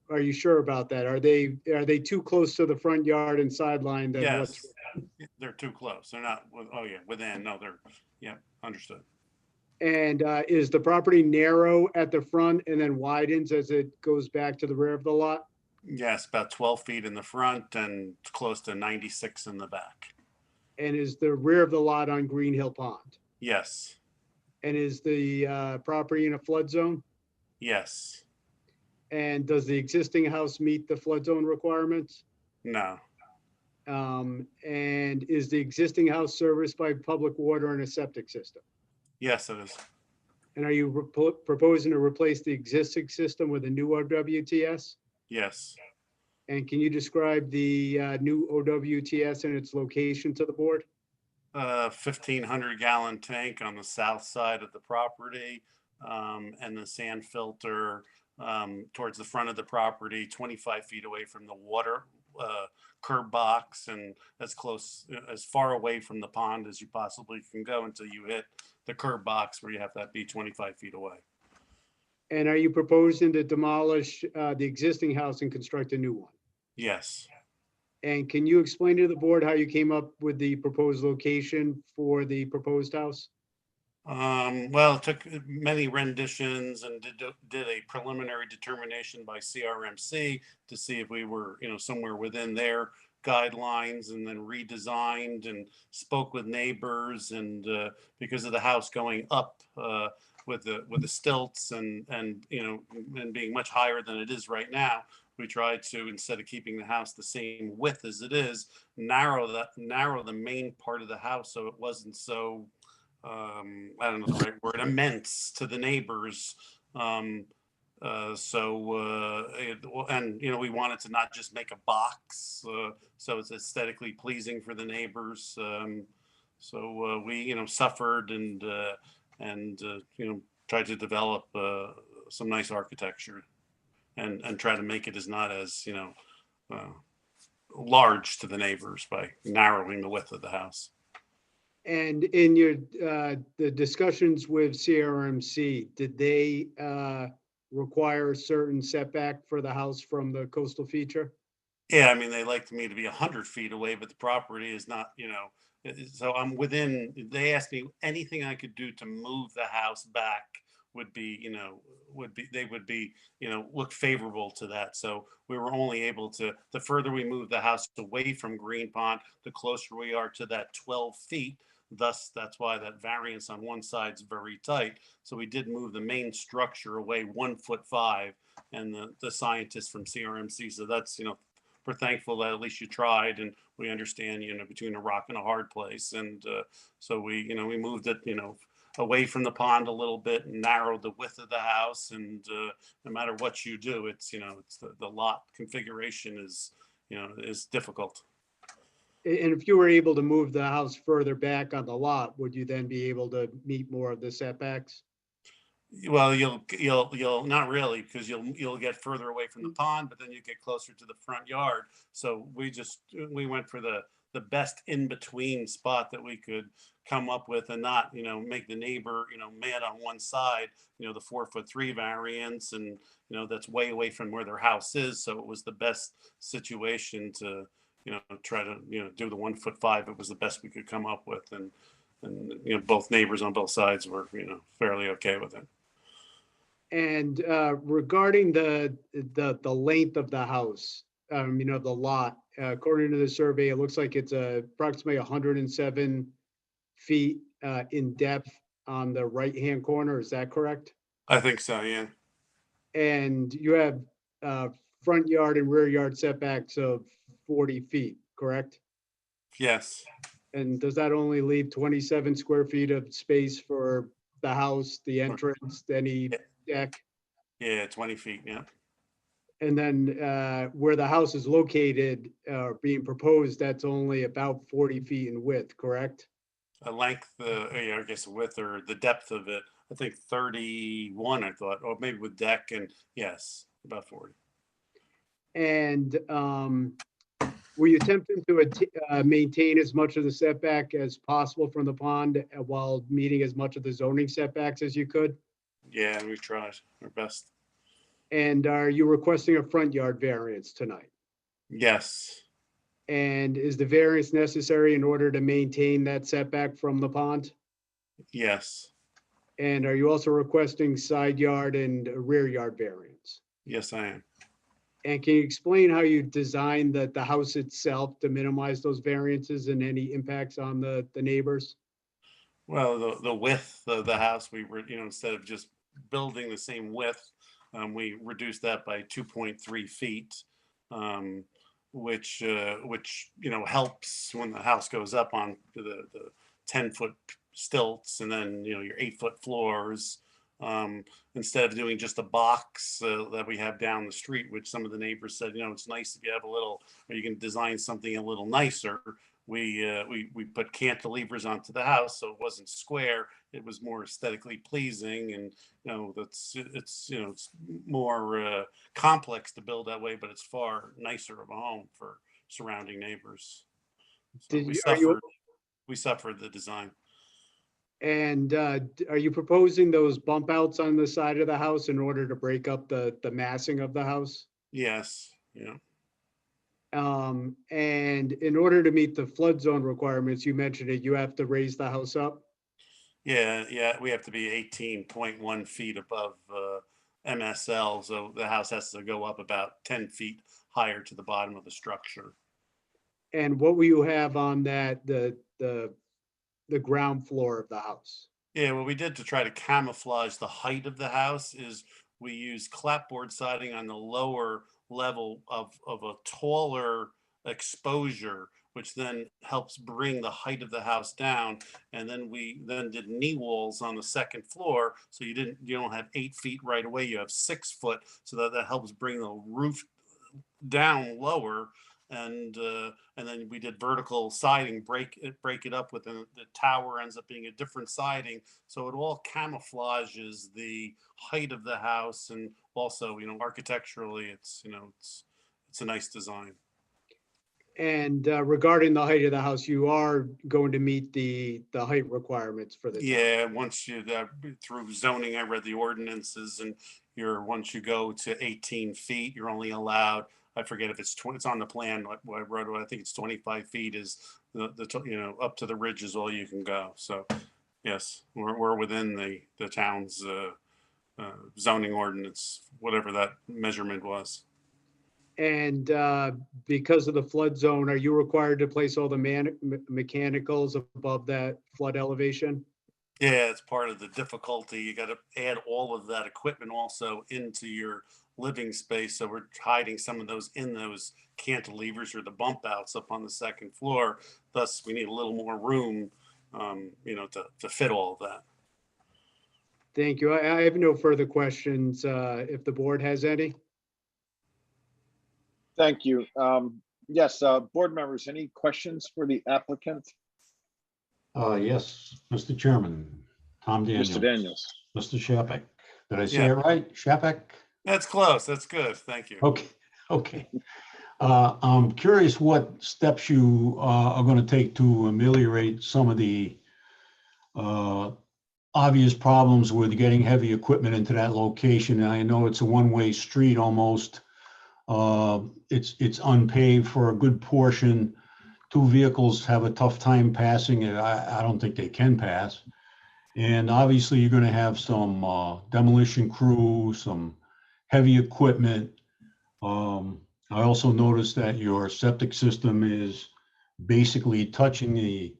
Are you sure about that? Are they too close to the front yard and sideline? Then what's? yes, they're too close. They're not, oh yeah, within, no, they're, yeah, understood. And is the property narrow at the front and then widens as it goes back to the rear of the lot? Yes, about 12 feet in the front and close to 96 in the back. And is the rear of the lot on Green Hill Pond? Yes, And is the property in a flood zone? yes, And does the existing house meet the flood zone requirements? no, And is the existing house serviced by public water and a septic system? yes, it is. And are you proposing to replace the existing system with a new OWTS? Yes. And can you describe the new OWTS and its location to the board? 1,500 gallon tank on the south side of the property, and the sand filter towards the front of the property, 25 feet away from the water curb box, and as far away from the pond as you possibly can go until you hit the curb box where you have to be 25 feet away. And are you proposing to demolish the existing house and construct a new one? Yes. And can you explain to the board how you came up with the proposed location for the proposed house? Well, it took many renditions and did a preliminary determination by CRMC to see if we were, somewhere within their guidelines, and then redesigned and spoke with neighbors, and because of the house going up with the stilts and being much higher than it is right now, we tried to, instead of keeping the house the same width as it is, narrow the main part of the house so it wasn't so I don't know the right word, immense to the neighbors. And we wanted to not just make a box, so it's aesthetically pleasing for the neighbors. We suffered and tried to develop some nice architecture and try to make it as not as large to the neighbors by narrowing the width of the house. And in your the discussions with CRMC, did they require a certain setback for the house from the coastal feature? Yeah, I mean, they like me to be 100 feet away, but the property is not, so I'm within, they asked me anything I could do to move the house back would be, look favorable to that. So we were only able to, the further we move the house away from Green Pond, the closer we are to that 12 feet. Thus, that's why that variance on one side is very tight. So we did move the main structure away 1'5", and the scientists from CRMC. So that's, we're thankful that at least you tried, and we understand, between a rock and a hard place. And so we moved it, away from the pond a little bit and narrowed the width of the house. And no matter what you do, it's, it's the lot configuration is difficult. And if you were able to move the house further back on the lot, would you then be able to meet more of the setbacks? Well, you'll not really, because you'll get further away from the pond, but then you get closer to the front yard. So we went for the best in between spot that we could come up with, and not make the neighbor mad on one side, the 4'3" variance, and that's way away from where their house is. So it was the best situation to try to do the 1'5". It was the best we could come up with, and both neighbors on both sides were fairly okay with it. And regarding the length of the house, the lot, according to the survey, it looks like it's approximately 107 feet in depth on the right-hand corner. Is that correct? I think so, yeah. And you have front yard and rear yard setbacks of 40 feet, correct? Yes, And does that only leave 27 square feet of space for the house, the entrance, any deck? yeah, 20 feet, yeah. And then where the house is located, being proposed, that's only about 40 feet in width, correct? The length, yeah, I guess width or the depth of it, I think 31, I thought, or maybe with deck and yes, about 40. And were you attempting to maintain as much of the setback as possible from the pond while meeting as much of the zoning setbacks as you could? Yeah, we tried our best. And are you requesting a front yard variance tonight? Yes, And is the variance necessary in order to maintain that setback from the pond? yes, And are you also requesting side yard and rear yard variance? yes, I am. And can you explain how you designed the house itself to minimize those variances and any impacts on the neighbors? Well, the width of the house, we were, instead of just building the same width, we reduced that by 2.3 feet, which helps when the house goes up on the 10-foot stilts and then, your 8-foot floors. Instead of doing just a box that we have down the street, which some of the neighbors said, it's nice if you have a little, or you can design something a little nicer. We put cantilevers onto the house, so it wasn't square. It was more aesthetically pleasing, and it's more complex to build that way, but it's far nicer of a home for surrounding neighbors. So we suffered the design. And are you proposing those bump outs on the side of the house in order to break up the massing of the house? Yes, yeah. And in order to meet the flood zone requirements, you mentioned it, you have to raise the house up? Yeah, we have to be 18.1 feet above MSL, so the house has to go up about 10 feet higher to the bottom of the structure. And what will you have on that, the ground floor of the house? Yeah, what we did to try to camouflage the height of the house is we used clapboard siding on the lower level of a taller exposure, which then helps bring the height of the house down. And then we did knee walls on the second floor, so you don't have 8 feet right away. You have 6 foot, so that helps bring the roof down lower. And then we did vertical siding, break it up with the tower ends up being a different siding, so it all camouflages the height of the house, and also architecturally it's a nice design. And regarding the height of the house, you are going to meet the height requirements for the tower. Yeah, once you through zoning, I read the ordinances, and once you go to 18 feet, you're only allowed, I forget if it's 20, it's on the plan, what I wrote, I think it's 25 feet is the up to the ridge is all you can go. So yes, we're within the town's zoning ordinance, whatever that measurement was. And because of the flood zone, are you required to place all the mechanicals above that flood elevation? Yeah, it's part of the difficulty. You got to add all of that equipment also into your living space. So we're hiding some of those in those cantilevers or the bump outs up on the second floor. Thus, we need a little more room, to fit all of that. Thank you. I have no further questions. If the board has any. Thank you. Yes, board members, any questions for the applicant? Yes, Mr. Chairman, Tom Daniels. Mr. Daniels. Mr. Shapik. Did I say Yeah. it right? Shapik? That's close. That's good. Thank you. Okay. I'm curious what steps you are going to take to ameliorate some of the obvious problems with getting heavy equipment into that location. And I know it's a one-way street almost. It's unpaved for a good portion. Two vehicles have a tough time passing it. I don't think they can pass. And obviously you're going to have some demolition crew, some heavy equipment. I also noticed that your septic system is basically touching the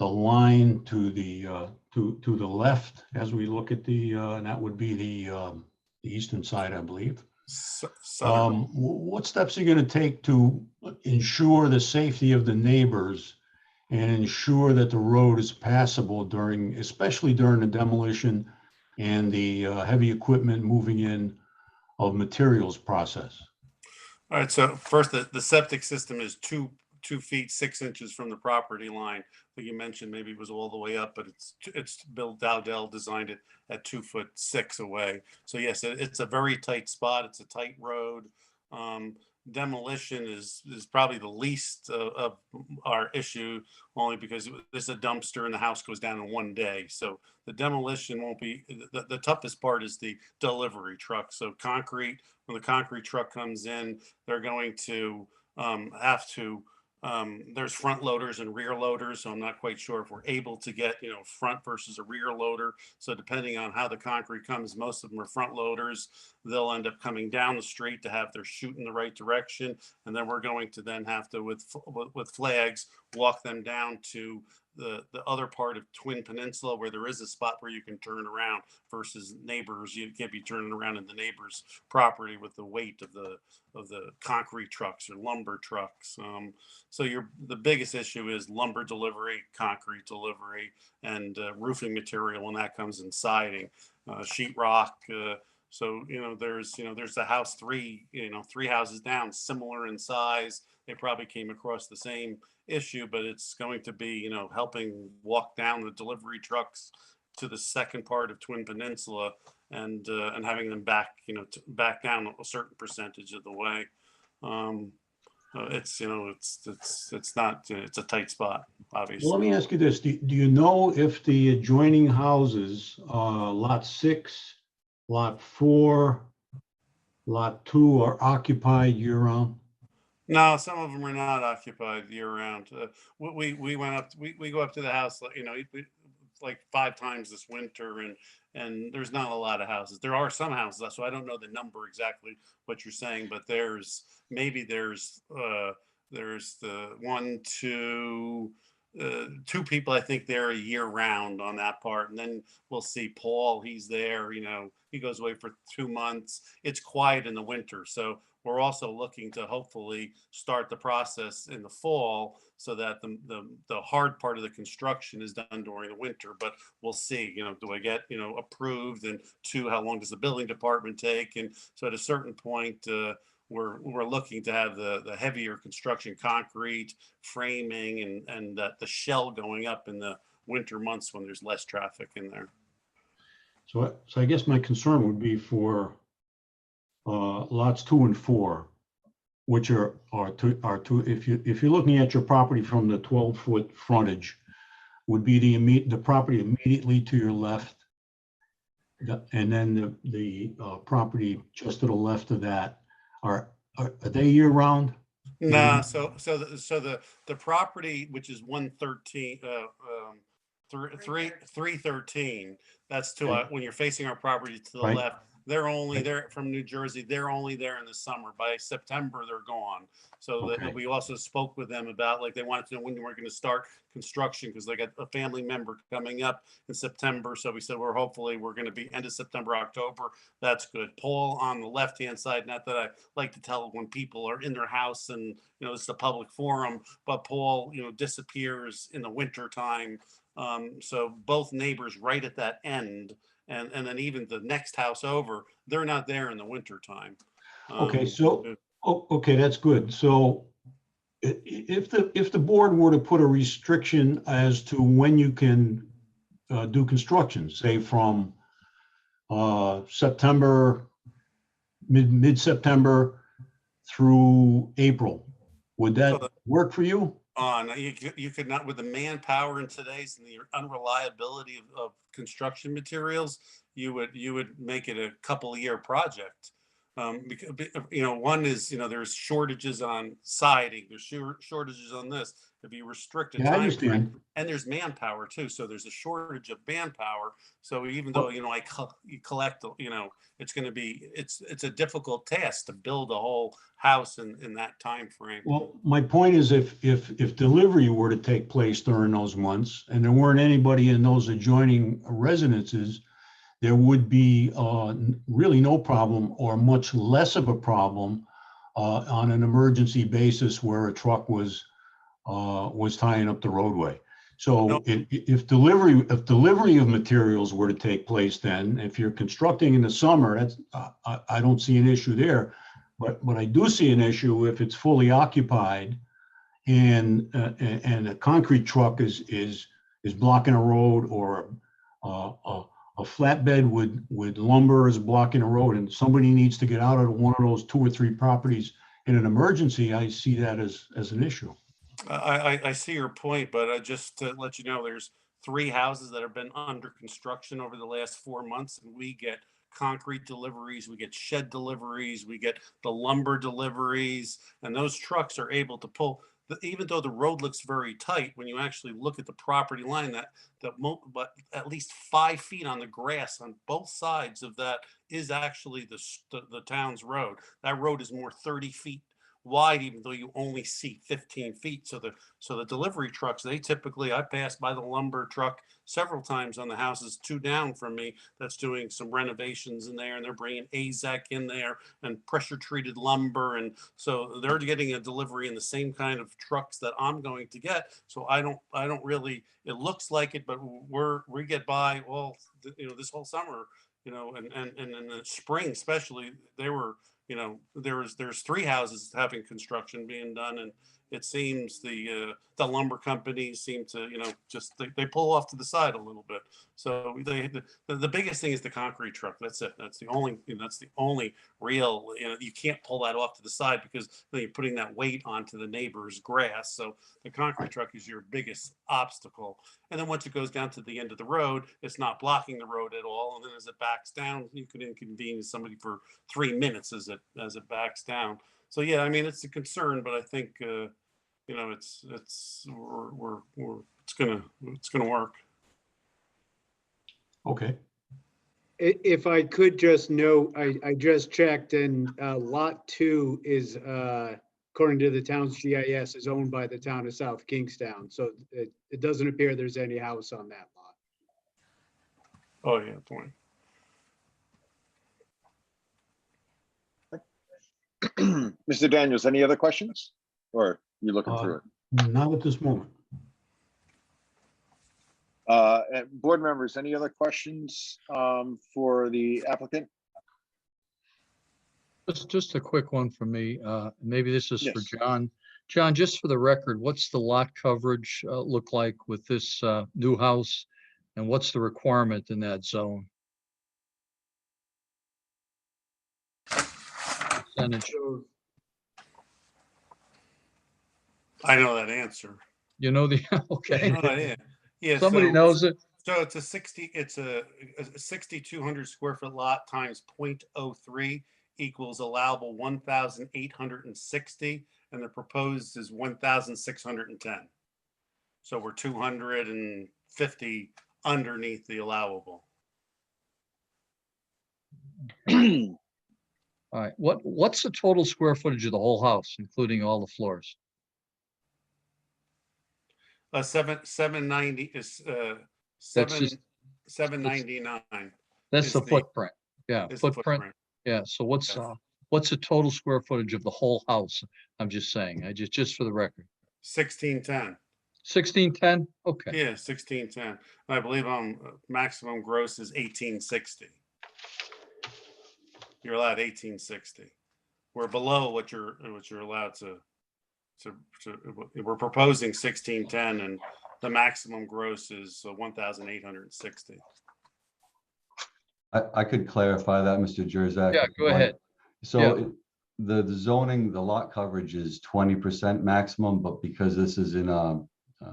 line to the to the left as we look at the, and that would be the eastern side, I believe. What steps are you going to take to ensure the safety of the neighbors and ensure that the road is passable during, especially during the demolition and the heavy equipment moving in of materials process? All right, so first, the septic system is 2 feet 6 inches from the property line. Like you mentioned, maybe it was all the way up, but it's Bill Dowdell designed it at 2'6" away. So yes, it's a very tight spot. It's a tight road. Demolition is probably the least of our issue, only because there's a dumpster and the house goes down in 1 day. So the demolition won't be, the toughest part is the delivery truck. So concrete, when the concrete truck comes in, they're going to have to, there's front loaders and rear loaders. So I'm not quite sure if we're able to get, front versus a rear loader. So depending on how the concrete comes, most of them are front loaders. They'll end up coming down the street to have their chute in the right direction. And then we're going to then have to, with flags, walk them down to the other part of Twin Peninsula, where there is a spot where you can turn around, versus neighbors. You can't be turning around in the neighbor's property with the weight of the concrete trucks or lumber trucks. So the biggest issue is lumber delivery, concrete delivery, and roofing material when that comes in, siding, sheetrock. So there's the house three houses down, similar in size. They probably came across the same issue, but it's going to be helping walk down the delivery trucks to the second part of Twin Peninsula and having them back back down a certain percentage of the way. It's a tight spot, obviously. Well, let me ask you this. Do you know if the adjoining houses, lot 6, lot 4, lot 2 are occupied year round? No, some of them are not occupied year round. We went up, we go up to the house, like 5 times this winter, and there's not a lot of houses. There are some houses, so I don't know the number exactly what you're saying, but there's the 2 people, I think they're a year round on that part. And then we'll see Paul, he's there, he goes away for 2 months. It's quiet in the winter. So we're also looking to hopefully start the process in the fall so that the hard part of the construction is done during the winter. But we'll see, do I get, approved? And 2, how long does the building department take? And so at a certain point, we're looking to have the heavier construction, concrete framing, and the shell going up in the winter months when there's less traffic in there. So I guess my concern would be for lots 2 and 4, which are two. If you're looking at your property from the 12-foot frontage, would be the property immediately to your left, and then the property just to the left of that. Are they year round? Nah, so the property, which is 113, 313, that's to when you're facing our property to the Right. left. They're only there from New Jersey. They're only there in the summer. By September, they're gone. So Okay. we also spoke with them about, like, they wanted to know when we're going to start construction, because they got a family member coming up in September. So we said we're going to be end of September, October. That's good. Paul on the left-hand side, not that I like to tell when people are in their house and it's a public forum, but Paul disappears in the winter time. So both neighbors right at that end. And then even the next house over, they're not there in the winter time. Okay, okay, that's good. So if the board were to put a restriction as to when you can do construction, say from September, mid-September through April, would that work for you? No, you could not, with the manpower in today's and the unreliability of construction materials, you would make it a couple-year project. Because one is there's shortages on siding, there's shortages on this. if you restrict a Yeah, I time understand. frame, and there's manpower too, so there's a shortage of manpower. So even though, you know, you collect, you know, it's going to be, it's a difficult task to build a whole house in that time frame. Well, my point is if delivery were to take place during those months and there weren't anybody in those adjoining residences, there would be really no problem or much less of a problem on an emergency basis where a truck was tying up the roadway. So Nope. if delivery of materials were to take place, then if you're constructing in the summer, that's I don't see an issue there. But I do see an issue if it's fully occupied and a concrete truck is blocking a road, or a flatbed with lumber is blocking a road, and somebody needs to get out of one of those 2 or 3 properties in an emergency. I see that as an issue. I see your point, but just to let you know, there's 3 houses that have been under construction over the last 4 months, and we get concrete deliveries, we get shed deliveries, we get the lumber deliveries, and those trucks are able to pull. Even though the road looks very tight, when you actually look at the property line, but at least 5 feet on the grass on both sides of that is actually the town's road. That road is more 30 feet wide, even though you only see 15 feet. So the delivery trucks, they typically, I passed by the lumber truck several times on the houses 2 down from me that's doing some renovations in there, and they're bringing AZEK in there and pressure treated lumber. And so they're getting a delivery in the same kind of trucks that I'm going to get. So I don't really, it looks like it, but we get by, well, you know, this whole summer, you know, and in the spring, especially, they were, you know, there's 3 houses having construction being done, and it seems the lumber companies seem to, you know, just they pull off to the side a little bit. So the biggest thing is the concrete truck. That's it. That's the only, you know, that's the only real, you know, you can't pull that off to the side because then you're putting that weight onto the neighbor's grass. So the concrete truck is your biggest obstacle. And then once it goes down to the end of the road, it's not blocking the road at all. And then as it backs down, you could inconvenience somebody for 3 minutes as it backs down. So yeah, I mean, it's a concern, but I think you know, it's gonna work. Okay. If I could just note, I just checked, and Lot 2 is, according to the town's GIS, is owned by the town of South Kingstown. So it doesn't appear there's any house on that lot. Oh yeah, point. Mr. Daniels, any other questions? Or you looking through it? Not at this moment. And board members, any other questions for the applicant? Just a quick one for me. Maybe this is for Yes. John. John, just for the record, what's the lot coverage look like with this new house? And what's the requirement in that zone? Percentage. I know that answer. You know the, I okay. know that, yeah. Yeah. Somebody so- knows it. So it's a 6,200 square foot lot times 0.03 equals allowable 1,860, and the proposed is 1,610. So we're 250 underneath the allowable. All right. What's the total square footage of the whole house, including all the floors? 790 is That's just- 799. That's Is the the- footprint. Yeah, is the footprint. Yeah. So what's the total square footage of the whole house? I'm just saying, just for the record. 1610. 1610? Okay. Yeah, 1610. I believe maximum gross is 1860. You're allowed 1860. We're below what you're allowed to. We're proposing 1610, and the maximum gross is 1,860. I could clarify that, Mr. Jurzak. Yeah, go ahead. So Yeah. the zoning, the lot coverage is 20% maximum, but because this is in a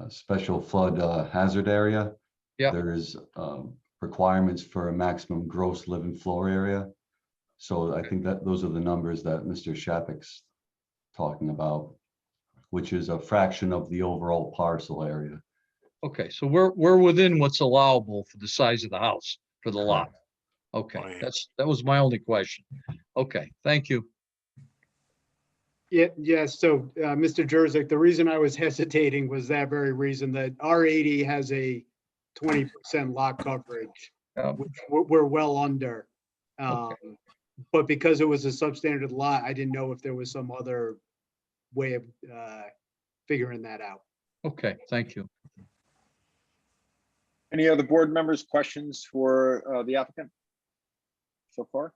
special flood hazard area, Yeah. there is requirements for a maximum gross living floor area. So I think that those are the numbers that Mr. Shapik's talking about. which is a fraction of the overall parcel area. Okay, so we're within what's allowable for the size of the house, for the lot. Okay, Right. that was my only question. Okay, thank you. Yeah, so Mr. Jurassic, the reason I was hesitating was that very reason, that R80 has a 20% lot coverage, which we're well under. But because it was a substandard lot, I didn't know if there was some other way of figuring that out. Okay, thank you. Any other board members, questions for the applicant so far?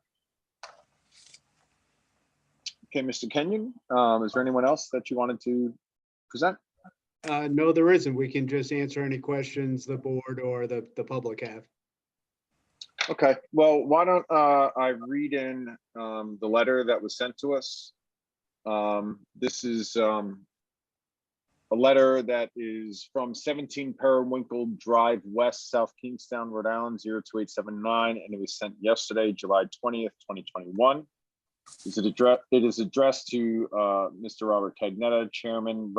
Okay, Mr. Kenyon, is there anyone else that you wanted to present? No, there isn't. We can just answer any questions the board or the public have. Okay, well, why don't I read in the letter that was sent to us? This is a letter that is from 17 Periwinkle Drive West, South Kingstown, Rhode Island, 02879, and it was sent yesterday, July 20th, 2021. It is addressed to Mr. Robert Cagnetta, Chairman,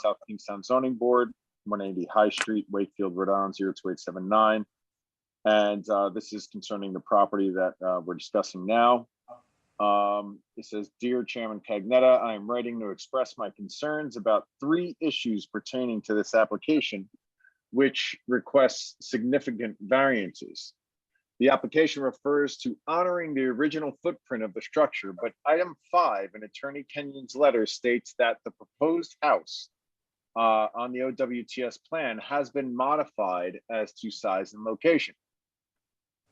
South Kingstown Zoning Board, 180 High Street, Wakefield, Rhode Island, 02879. And this is concerning the property that we're discussing now. It says, Dear Chairman Cagnetta, I am writing to express my concerns about 3 issues pertaining to this application, which requests significant variances. The application refers to honoring the original footprint of the structure, but item 5 in Attorney Kenyon's letter states that the proposed house on the OWTS plan has been modified as to size and location.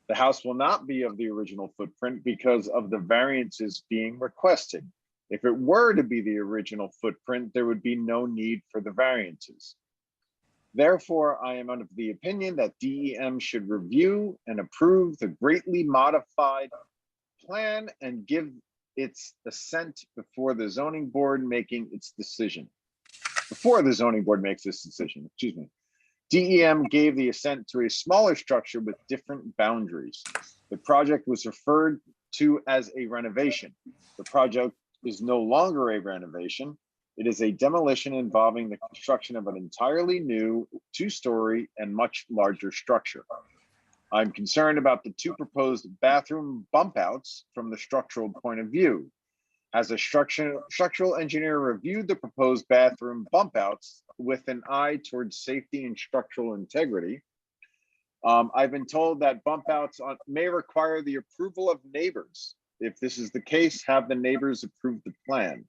The house will not be of the original footprint because of the variances being requested. If it were to be the original footprint, there would be no need for the variances. Therefore, I am of the opinion that DEM should review and approve the greatly modified plan and give its assent before the zoning board making its decision. Before the zoning board makes this decision, excuse me. DEM gave the assent to a smaller structure with different boundaries. The project was referred to as a renovation. The project is no longer a renovation. It is a demolition involving the construction of an entirely new 2-story and much larger structure. I'm concerned about the 2 proposed bathroom bump outs from the structural point of view. Has a structural engineer reviewed the proposed bathroom bump outs with an eye towards safety and structural integrity? I've been told that bump outs may require the approval of neighbors. If this is the case, have the neighbors approve the plan.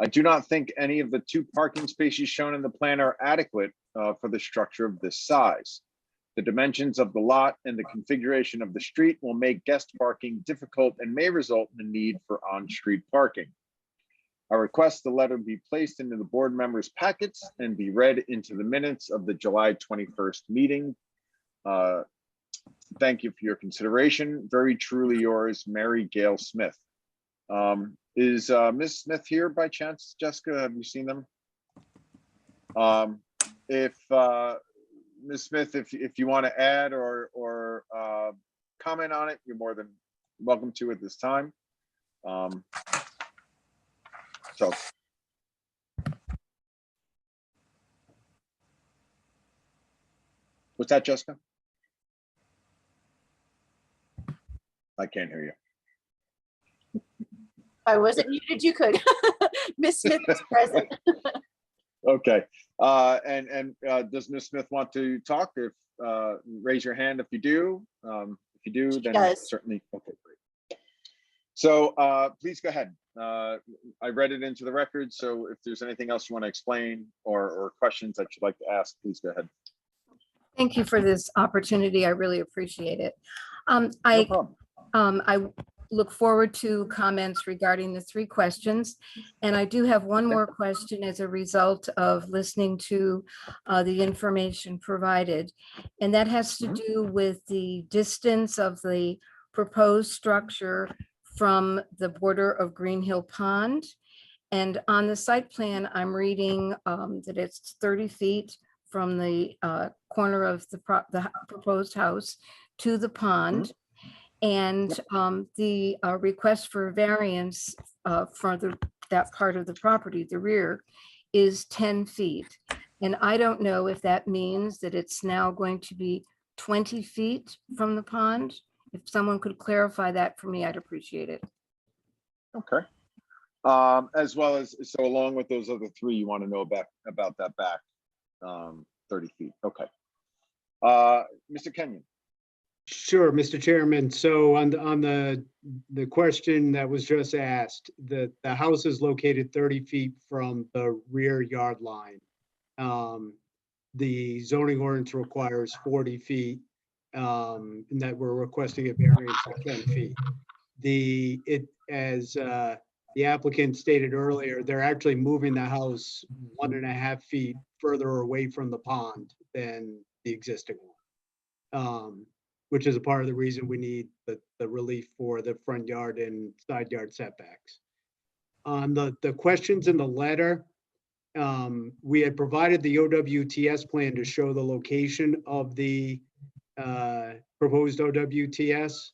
I do not think any of the 2 parking spaces shown in the plan are adequate for the structure of this size. The dimensions of the lot and the configuration of the street will make guest parking difficult and may result in the need for on-street parking. I request the letter be placed into the board members' packets and be read into the minutes of the July 21st meeting. Thank you for your consideration. Very truly yours, Mary Gail Smith. Is Ms. Smith here by chance? Jessica, have you seen them? Ms. Smith, if you want to add or comment on it, you're more than welcome to at this time. So. What's that, Jessica? I can't hear you. I wasn't muted, you could. Ms. Smith is present. Okay, does Ms. Smith want to talk? If raise your hand if you do. If you do, then does. Certainly. Okay, great. So please go ahead. I read it into the record, so if there's anything else you want to explain or questions that you'd like to ask, please go ahead. Thank you for this opportunity. I really appreciate it. No problem. I look forward to comments regarding the 3 questions. And I do have one more question as a result of listening to the information provided. And that has to do with the distance of the proposed structure from the border of Green Hill Pond. And on the site plan, I'm reading that it's 30 feet from the corner of the proposed house to the pond. And the request for variance for that part of the property, the rear, is 10 feet. And I don't know if that means that it's now going to be 20 feet from the pond. If someone could clarify that for me, I'd appreciate it. Okay. As well as, so along with those other three, you want to know about that back 30 feet. Okay. Mr. Kenyon. Sure, Mr. Chairman. So on the question that was just asked, the house is located 30 feet from the rear yard line. The zoning ordinance requires 40 feet, and that we're requesting a variance of 10 feet. As the applicant stated earlier, they're actually moving the house 1.5 feet further away from the pond than the existing one, which is a part of the reason we need the relief for the front yard and side yard setbacks. On the questions in the letter, we had provided the OWTS plan to show the location of the proposed OWTS,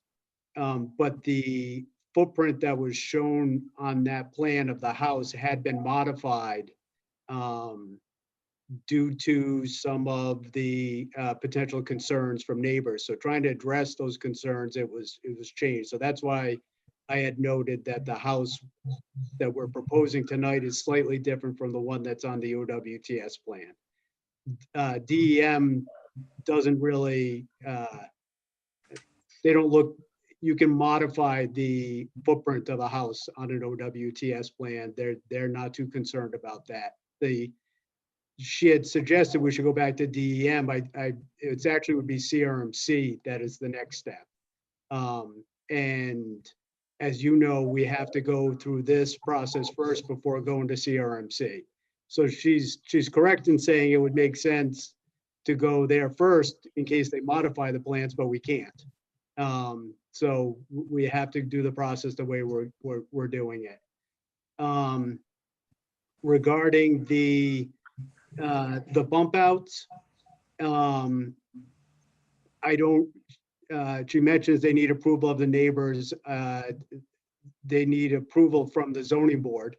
but the footprint that was shown on that plan of the house had been modified due to some of the potential concerns from neighbors. So trying to address those concerns, it was changed. So that's why I had noted that the house that we're proposing tonight is slightly different from the one that's on the OWTS plan. DEM doesn't really, they don't look, you can modify the footprint of the house on an OWTS plan. They're not too concerned about that. She had suggested we should go back to DEM. It's actually would be CRMC that is the next step. And as you know, we have to go through this process first before going to CRMC. So she's correct in saying it would make sense to go there first in case they modify the plans, but we can't. So we have to do the process the way we're doing it. Regarding the bump outs, I don't, she mentions they need approval of the neighbors. They need approval from the zoning board.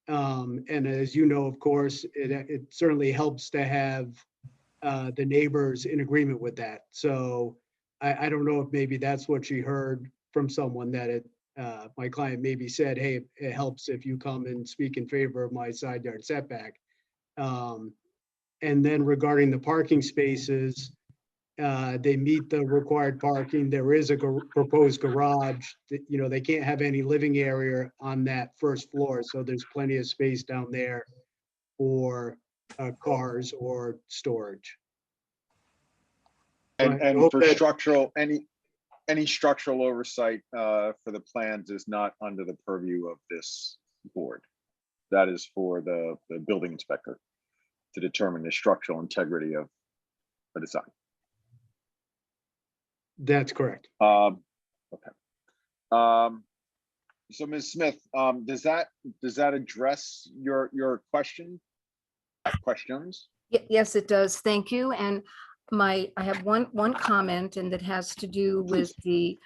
And as you know, of course, it certainly helps to have the neighbors in agreement with that. So I don't know if maybe that's what she heard from someone, that my client maybe said, hey, it helps if you come and speak in favor of my side yard setback. And then regarding the parking spaces, they meet the required parking. There is a proposed garage. You know, they can't have any living area on that first floor. So there's plenty of space down there for cars or storage. And for structural, any structural oversight for the plans is not under the purview of this board. That is for the building inspector to determine the structural integrity of the design. That's correct. Okay. So Ms. Smith, does that address your questions? Yes, it does. Thank you. And I have one comment, and that has to do with the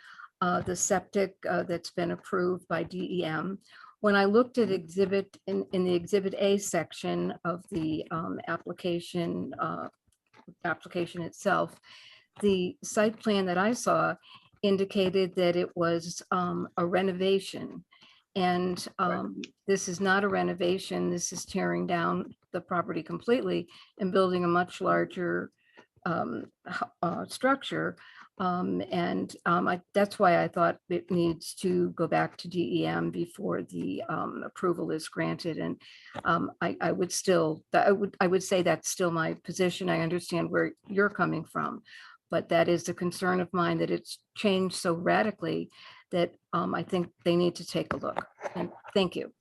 septic that's been approved by DEM. When I looked at exhibit in the Exhibit A section of the application itself, the site plan that I saw indicated that it was a renovation. And this is not a renovation. This is tearing down the property completely and building a much larger structure. That's why I thought it needs to go back to DEM before the approval is granted. And I would say that's still my position. I understand where you're coming from, but that is a concern of mine, that it's changed so radically that I think they need to take a look. And thank you.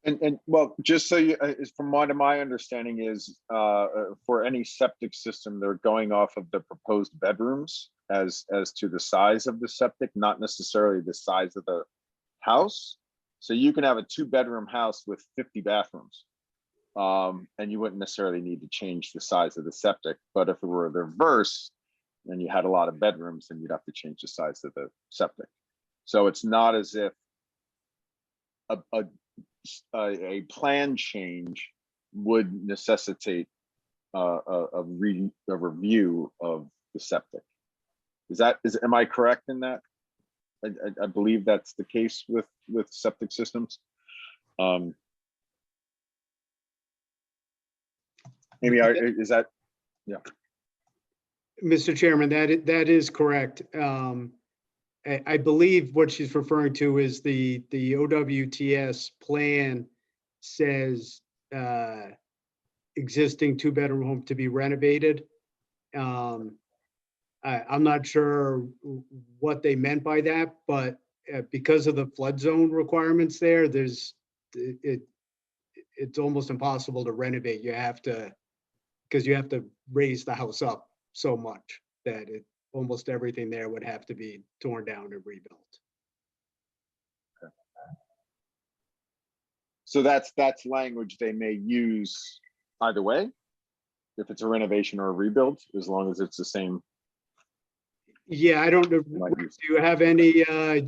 And well, just so you, from what my understanding is, for any septic system, they're going off of the proposed bedrooms as to the size of the septic, not necessarily the size of the house. So you can have a 2-bedroom house with 50 bathrooms, and you wouldn't necessarily need to change the size of the septic. But if it were the reverse, and you had a lot of bedrooms, then you'd have to change the size of the septic. So it's not as if a plan change would necessitate a review of the septic. Am I correct in that? I believe that's the case with septic systems. Maybe is that, yeah. Mr. Chairman, that is correct. I believe what she's referring to is the OWTS plan says existing 2-bedroom home to be renovated. I'm not sure what they meant by that, but because of the flood zone requirements there, it's almost impossible to renovate. Because you have to raise the house up so much that almost everything there would have to be torn down and rebuilt. Okay. So that's language they may use either way, if it's a renovation or a rebuild, as long as it's the same. Yeah, I don't know. Do you have any,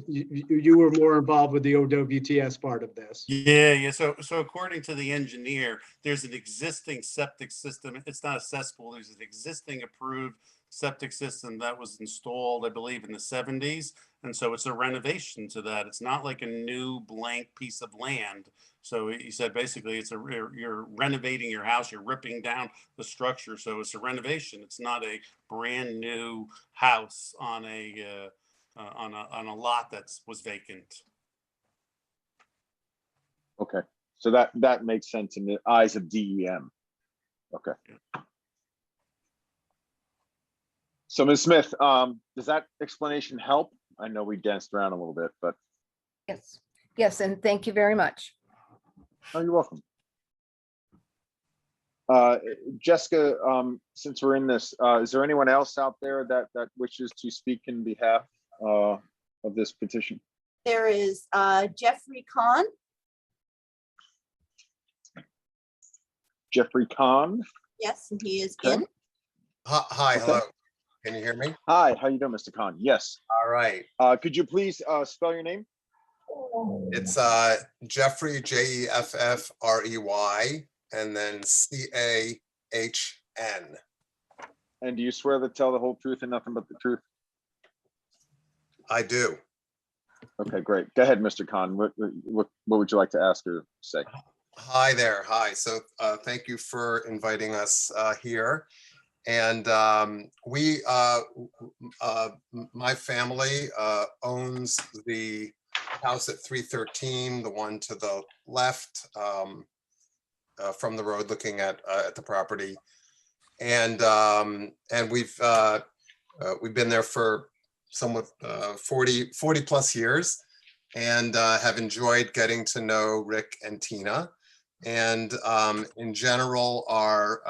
you were more involved with the OWTS part of this. Yeah. So according to the engineer, there's an existing septic system. It's not a cesspool. There's an existing approved septic system that was installed, I believe, in the 70s. And so it's a renovation to that. It's not like a new blank piece of land. So he said, basically, you're renovating your house, you're ripping down the structure. So it's a renovation. It's not a brand new house on a lot that was vacant. Okay, so that makes sense in the eyes of DEM. Okay. So Ms. Smith, does that explanation help? I know we danced around a little bit, but. Yes, and thank you very much. Oh, you're welcome. Jessica, since we're in this, is there anyone else out there that wishes to speak in behalf of this petition? There is Jeffrey Kahn. Jeffrey Kahn? Yes, and he is Okay. in. Hi, Okay. hello. Can you hear me? Hi, how you doing, Mr. Kahn? Yes. All right. Could you please spell your name? It's Jeffrey, Jeffrey, and then Cahn. And do you swear to tell the whole truth and nothing but the truth? I do. Okay, great. Go ahead, Mr. Kahn. What would you like to ask or say? Hi there. Hi. So thank you for inviting us here. And my family owns the house at 313, the one to the left from the road looking at the property. And we've been there for somewhat 40 plus years, and have enjoyed getting to know Rick and Tina, and in general are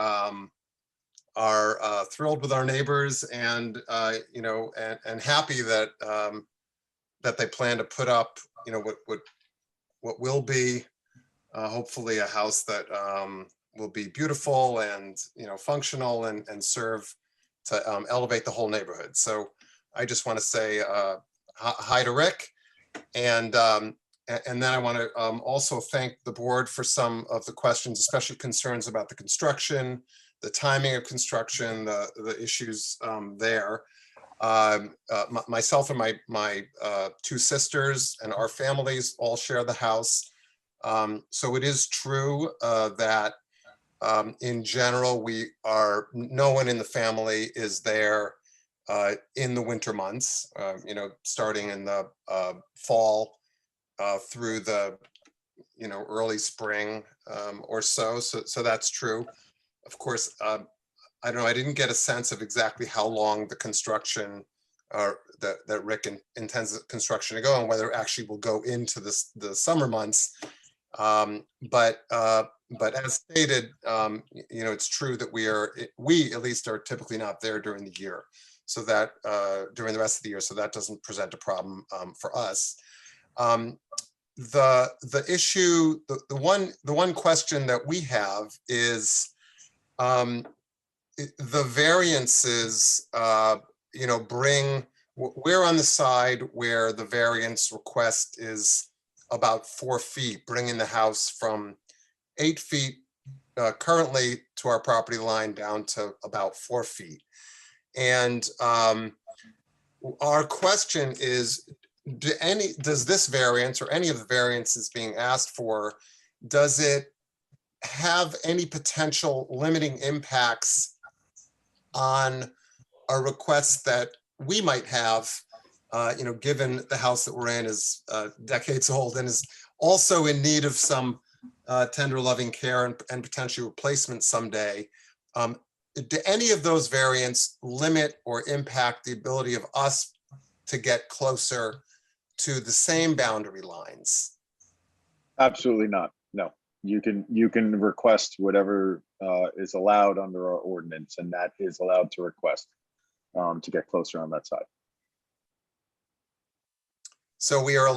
thrilled with our neighbors, and and happy that that they plan to put up what will be hopefully a house that will be beautiful and functional and serve to elevate the whole neighborhood. So I just want to say hi to Rick, and then I want to also thank the board for some of the questions, especially concerns about the construction, the timing of construction, the issues there. Myself and my two sisters and our families all share the house. So it is true that in general, no one in the family is there in the winter months, starting in the fall through the early spring or so. So that's true. Of course, I don't know, I didn't get a sense of exactly how long the construction that Rick intends the construction to go, and whether it actually will go into the summer months. But as stated, it's true that we at least are typically not there during the year, so that during the rest of the year, so that doesn't present a problem for us. The issue, the one question that we have is the variances, we're on the side where the variance request is about 4 feet, bringing the house from 8 feet currently to our property line down to about 4 feet. And our question is, does this variance or any of the variances being asked for, does it have any potential limiting impacts on a request that we might have, given the house that we're in is decades old and is also in need of some tender loving care and potentially replacement someday. Do any of those variants limit or impact the ability of us to get closer to the same boundary lines? Absolutely not. No, you can request whatever is allowed under our ordinance, and that is allowed to request to get closer on that side. So we are,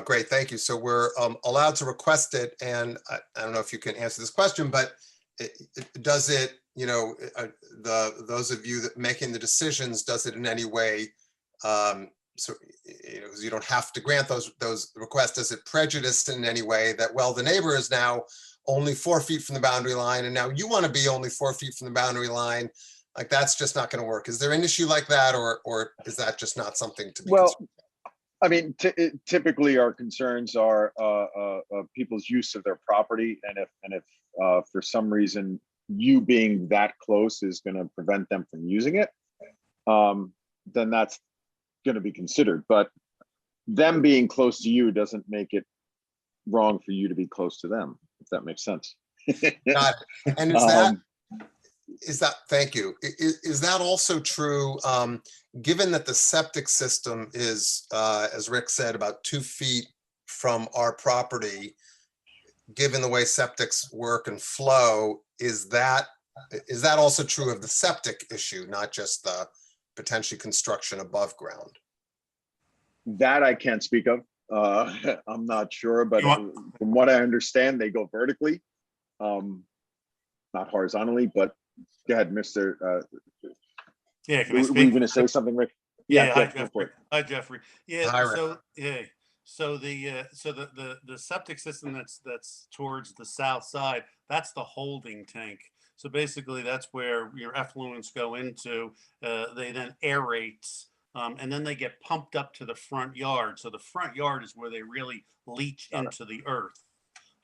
great, thank you. So we're allowed to request it, and I don't know if you can answer this question, but does it, those of you that making the decisions, does it in any way, you don't have to grant those requests, does it prejudice in any way that, well, the neighbor is now only 4 feet from the boundary line, and now you want to be only 4 feet from the boundary line? Like, that's just not going to work. Is there an issue like that, or is that just not something to be concerned about? I mean, typically our concerns are people's use of their property, and if for some reason you being that close is going to prevent them from using it, then that's going to be considered. But them being close to you doesn't make it wrong for you to be close to them, if that makes sense. Got it. And is that, thank you. Is that also true, given that the septic system is, as Rick said, about 2 feet from our property, given the way septics work and flow, is that also true of the septic issue, not just the potentially construction above ground? That I can't speak of. I'm not sure, but from what I understand, they go vertically, not horizontally. But go ahead, Mr. Yeah, can I were speak? you going to say something, Rick? Yeah, hi, go for Jeffrey. it. Hi, Jeffrey. Yeah, Hi, Rick. so the septic system that's towards the south side, that's the holding tank. So basically, that's where your effluents go into. They then aerate, and then they get pumped up to the front yard. So the front yard is where they really leach into the earth.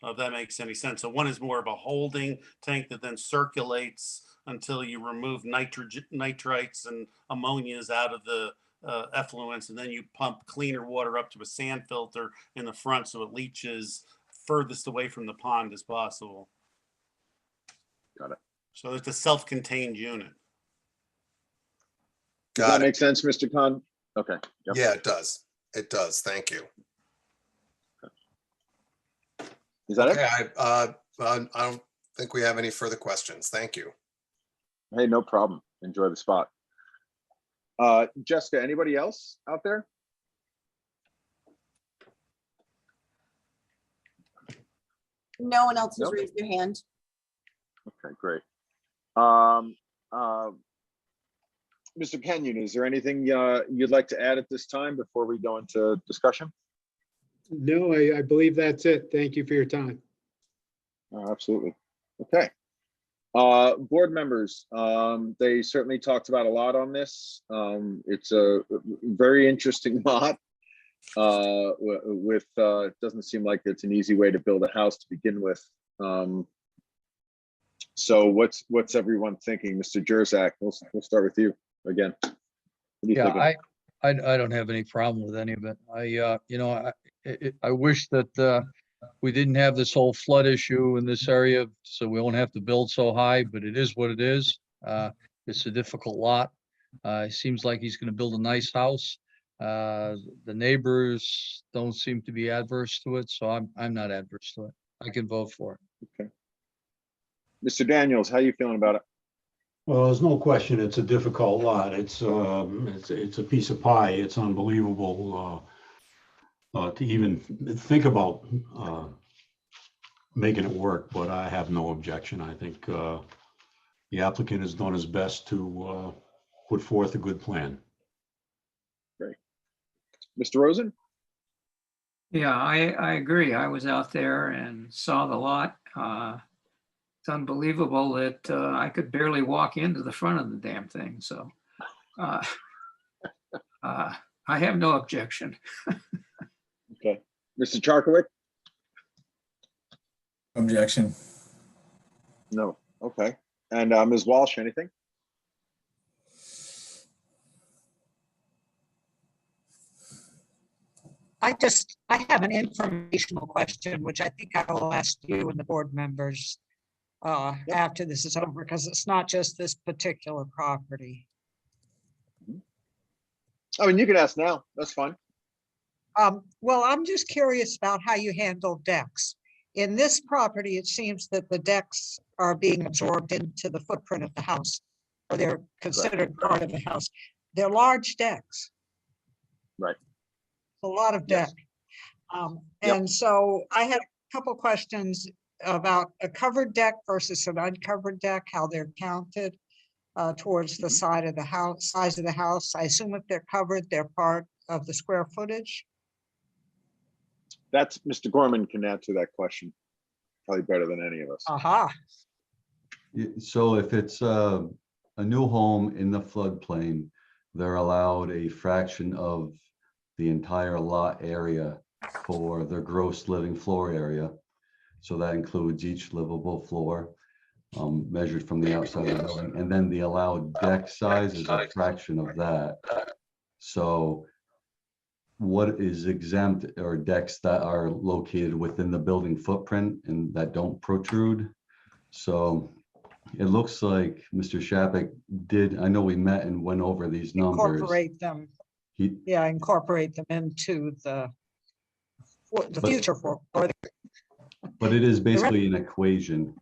If that makes any sense. So one is more of a holding tank that then circulates until you remove nitrites and ammonias out of the effluents, and then you pump cleaner water up to a sand filter in the front so it leaches furthest away from the pond as possible. Got it. So it's a self-contained unit. Does that make sense, Mr. Khan? Okay. Yep. Yeah, it does. It does. Thank you. Is that it? I don't think we have any further questions. Thank you. Hey, no problem. Enjoy the spot. Jessica, anybody else out there? No one else has Nope. raised their hand. Okay, great. Mr. Kenyon, is there anything you'd like to add at this time before we go into discussion? No, I believe that's it. Thank you for your time. Oh, absolutely. Okay. Board members, they certainly talked about a lot on this. It's a very interesting lot. It doesn't seem like it's an easy way to build a house to begin with. So what's everyone thinking? Mr. Jerzak, we'll start with you again. What are you thinking? I don't have any problem with any of it. I wish that we didn't have this whole flood issue in this area, so we won't have to build so high, but it is what it is. It's a difficult lot. It seems like he's going to build a nice house. The neighbors don't seem to be adverse to it, so I'm not adverse to it. I can vote for it. Okay. Mr. Daniels, how are you feeling about it? Well, there's no question it's a difficult lot. It's a piece of pie. It's unbelievable to even think about making it work, but I have no objection. I think the applicant has done his best to put forth a good plan. Great. Mr. Rosen? Yeah, I agree. I was out there and saw the lot. It's unbelievable that I could barely walk into the front of the damn thing, so. I have no objection. Okay, Mr. Charkowitz? Objection. No, okay. And Ms. Walsh, anything? I have an informational question, which I think I will ask you and the board members after this is over, because it's not just this particular property. I mean, you can ask now, that's fine. Well, I'm just curious about how you handle decks. In this property, it seems that the decks are being absorbed into the footprint of the house, or they're considered part of the house. They're large decks, Right. a lot of Yes. deck. And so I had a couple questions about a covered deck versus an uncovered deck, how they're counted towards the side of the house, size of the house. I assume if they're covered, they're part of the square footage. That's, Mr. Gorman can answer that question probably better than any of us. Aha. So if it's a new home in the floodplain, they're allowed a fraction of the entire lot area for their gross living floor area. So that includes each livable floor measured from the outside of the building. And then the allowed deck size is a fraction of that. So what is exempt are decks that are located within the building footprint and that don't protrude. So it looks like Mr. Shapik did, I know we met and went over these numbers. Incorporate them. Yeah, incorporate them into the future for. But it is basically an equation.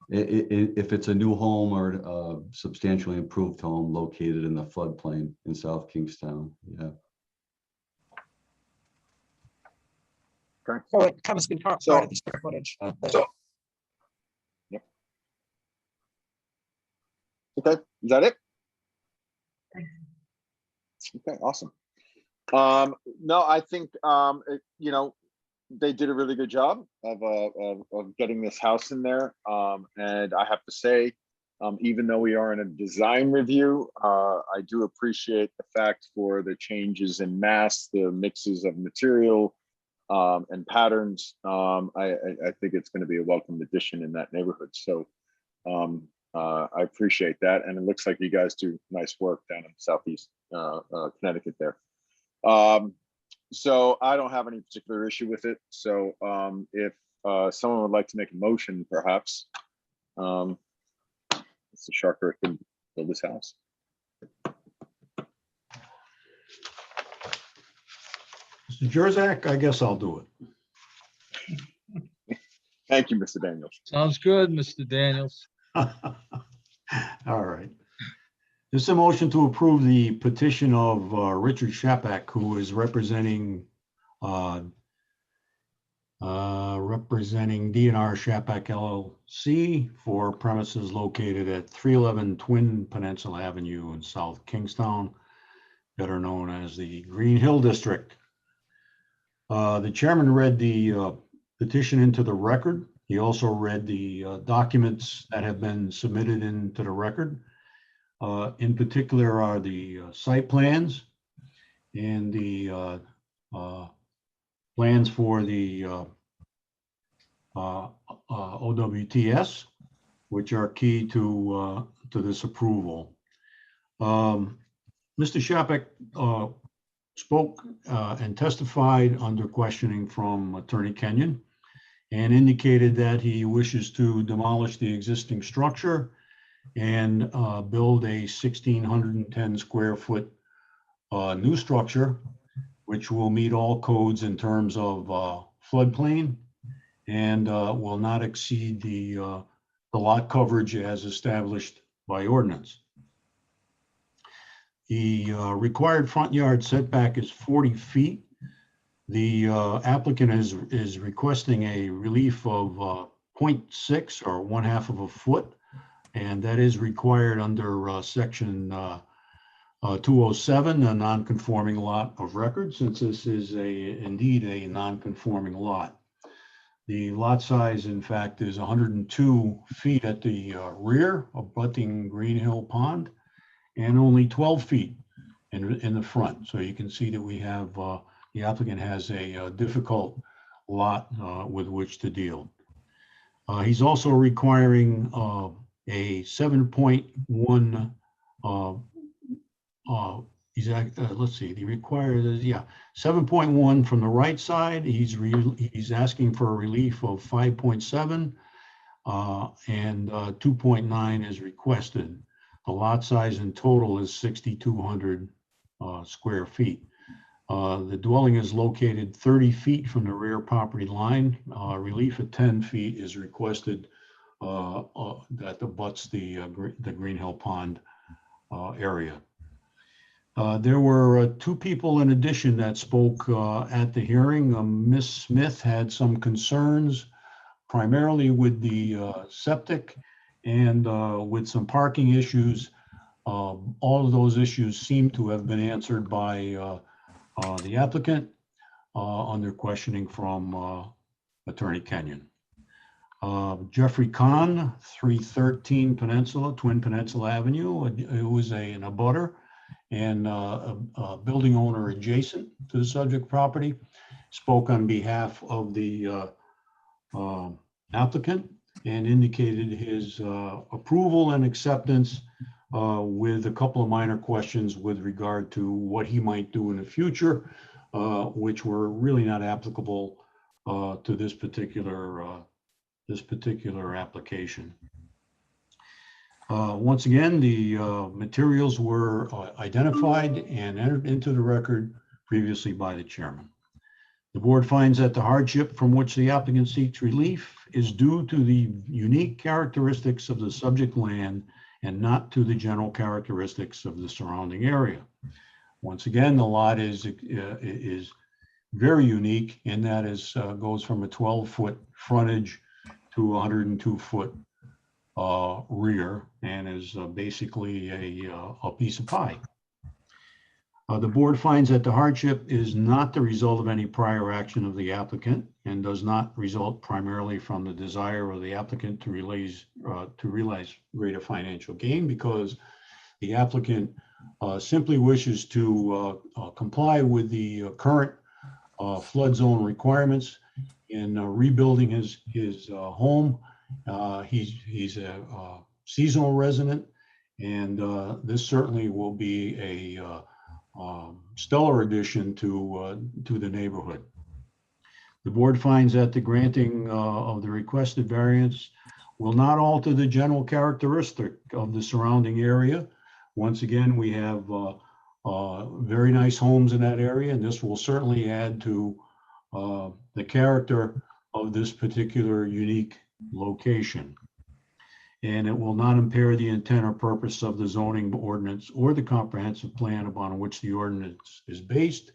If it's a new home or a substantially improved home located in the floodplain in South Kingstown, yeah. So it comes to part of the square footage. Yep. Okay, is that it? Okay, awesome. No, I think you know, they did a really good job of getting this house in there. And I have to say, even though we are in a design review, I do appreciate the fact for the changes in mass, the mixes of material and patterns. I think it's going to be a welcome addition in that neighborhood. So I appreciate that. And it looks like you guys do nice work down in Southeast Connecticut there. So I don't have any particular issue with it. So if someone would like to make a motion, perhaps, Mr. Sharker can build this house. Mr. Jurczak, I guess I'll do it. Thank you, Mr. Daniels. Sounds good, Mr. Daniels. All right. This is a motion to approve the petition of Richard Shapik, who is representing DNR Shapik LLC for premises located at 311 Twin Peninsula Avenue in South Kingstown, better known as the Green Hill District. The chairman read the petition into the record. He also read the documents that have been submitted into the record. In particular are the site plans and the plans for the OWTS, which are key to this approval. Mr. Shapik spoke and testified under questioning from Attorney Kenyon and indicated that he wishes to demolish the existing structure and build a 1,610 square foot new structure, which will meet all codes in terms of floodplain and will not exceed the lot coverage as established by ordinance. The required front yard setback is 40 feet. The applicant is requesting a relief of 0.6 or 1/2 of a foot. And that is required under section 207, a non-conforming lot of record, since this is indeed a non-conforming lot. The lot size, in fact, is 102 feet at the rear abutting Green Hill Pond and only 12 feet in the front. So you can see that we have, the applicant has a difficult lot with which to deal. He's also requiring a 7.1, let's see, he requires, 7.1 from the right side. He's asking for a relief of 5.7 and 2.9 is requested. The lot size in total is 6,200 square feet. The dwelling is located 30 feet from the rear property line. Relief at 10 feet is requested that abuts the Green Hill Pond area. There were two people in addition that spoke at the hearing. Ms. Smith had some concerns primarily with the septic and with some parking issues. All of those issues seem to have been answered by the applicant under questioning from Attorney Kenyon. Jeffrey Kahn, 313 Peninsula, Twin Peninsula Avenue, who was an abutter and a building owner adjacent to the subject property, spoke on behalf of the applicant and indicated his approval and acceptance with a couple of minor questions with regard to what he might do in the future, which were really not applicable to this particular application. Once again, the materials were identified and entered into the record previously by the chairman. The board finds that the hardship from which the applicant seeks relief is due to the unique characteristics of the subject land and not to the general characteristics of the surrounding area. Once again, the lot is very unique in that it goes from a 12-foot frontage to a 102-foot rear and is basically a piece of pie. The board finds that the hardship is not the result of any prior action of the applicant and does not result primarily from the desire of the applicant to realize greater financial gain, because the applicant simply wishes to comply with the current flood zone requirements in rebuilding his home. He's a seasonal resident, and this certainly will be a stellar addition to the neighborhood. The board finds that the granting of the requested variance will not alter the general characteristic of the surrounding area. Once again, we have very nice homes in that area, and this will certainly add to the character of this particular unique location. And it will not impair the intent or purpose of the zoning ordinance or the comprehensive plan upon which the ordinance is based,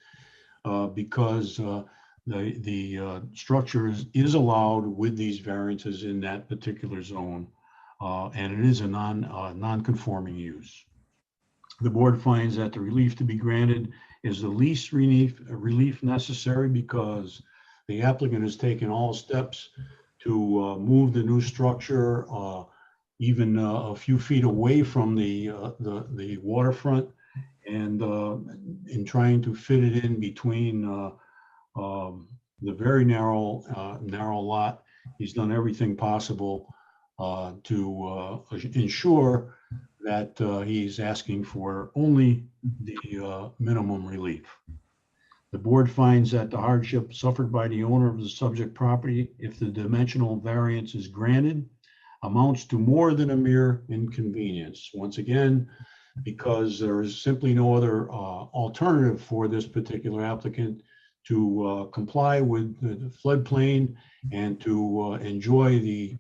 because the structure is allowed with these variances in that particular zone, and it is a non-conforming use. The board finds that the relief to be granted is the least relief necessary, because the applicant has taken all steps to move the new structure even a few feet away from the waterfront, and in trying to fit it in between the very narrow lot, he's done everything possible to ensure that he's asking for only the minimum relief. The board finds that the hardship suffered by the owner of the subject property, if the dimensional variance is granted, amounts to more than a mere inconvenience. Once again, because there is simply no other alternative for this particular applicant to comply with the floodplain and to enjoy the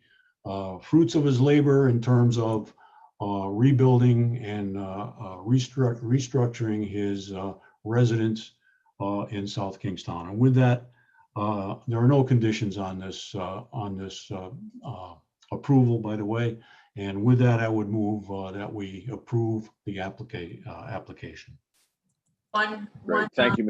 fruits of his labor in terms of rebuilding and restructuring his residence in South Kingstown. And with that, there are no conditions on this approval, by the way. And with that, I would move that we approve the application. One, Great, thank you.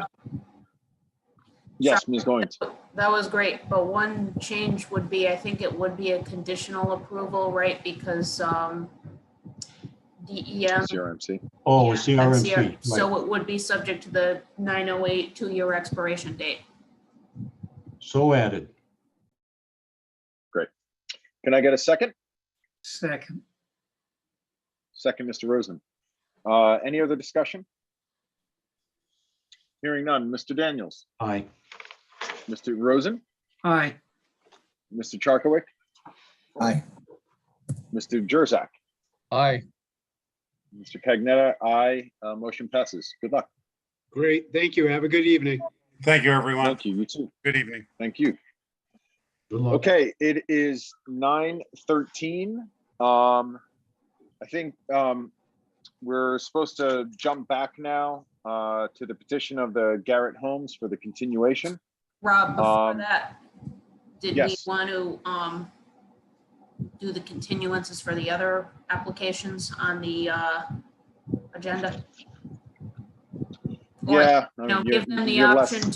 Yes, Ms. Goins. That was great, but one change would be, I think it would be a conditional approval, right? Because DEM. CRMC. Oh, yeah, a and CRMC, right. So it would be subject to the 908 2-year expiration date. So added. Great. Can I get a second? Second. Second, Mr. Rosen. Any other discussion? Hearing none. Mr. Daniels, Aye. Mr. Rosen, Aye. Mr. Charkowik, Aye. Mr. Jurzak, Aye. Mr. Cagnetta, aye. Motion passes. Good luck. Great. Thank you. Have a good evening. Thank you, everyone. Thank you. You too. Good evening. Thank you. Good luck. Okay, it is 9:13. I think we're supposed to jump back now to the petition of the Garrett Homes for the continuation. Rob, before that, did we yes. want to do the continuances for the other applications on the agenda? Or, Yeah. you know, give them the option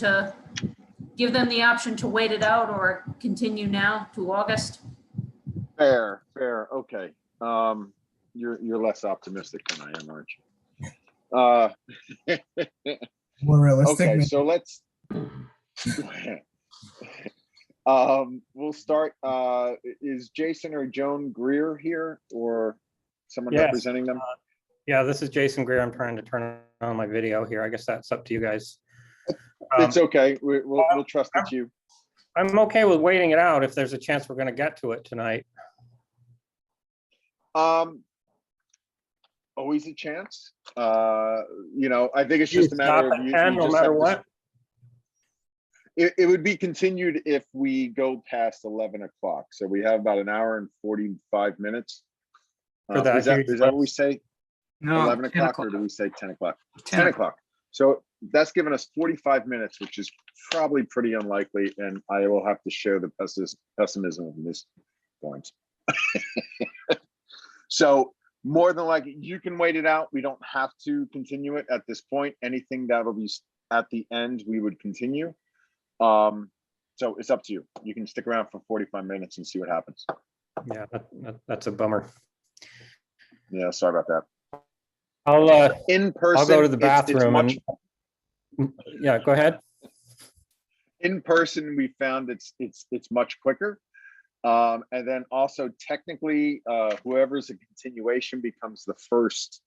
to wait it out or continue now to August. Fair. Okay. You're less optimistic than I am, aren't you? More realistic. Okay, maybe. so let's. We'll start. Is Jason or Joan Greer here, or someone Yes. representing them? Yeah, this is Jason Greer. I'm trying to turn on my video here. I guess that's up to you guys. It's okay. We'll trust it's you. I'm okay with waiting it out if there's a chance we're going to get to it tonight. Always a chance. You know, I think it's just a matter Stop of at 10 no matter what. It would be continued if we go past 11 o'clock. So we have about an hour and 45 minutes. For that Is that huge what we say? No, 11 10 o'clock, or do we say 10 o'clock? 10 10 o'clock. So that's given us 45 minutes, which is probably pretty unlikely. And I will have to share the pessimism of Ms. Goins. So more than likely, you can wait it out. We don't have to continue it at this point. Anything that'll be at the end, we would continue. So it's up to you. You can stick around for 45 minutes and see what happens. Yeah, that's a bummer. Yeah, sorry about that. I'll in person. I'll go to the it's bathroom much, and yeah, go ahead. in person, we found it's much quicker. And then also technically, whoever's a continuation becomes the first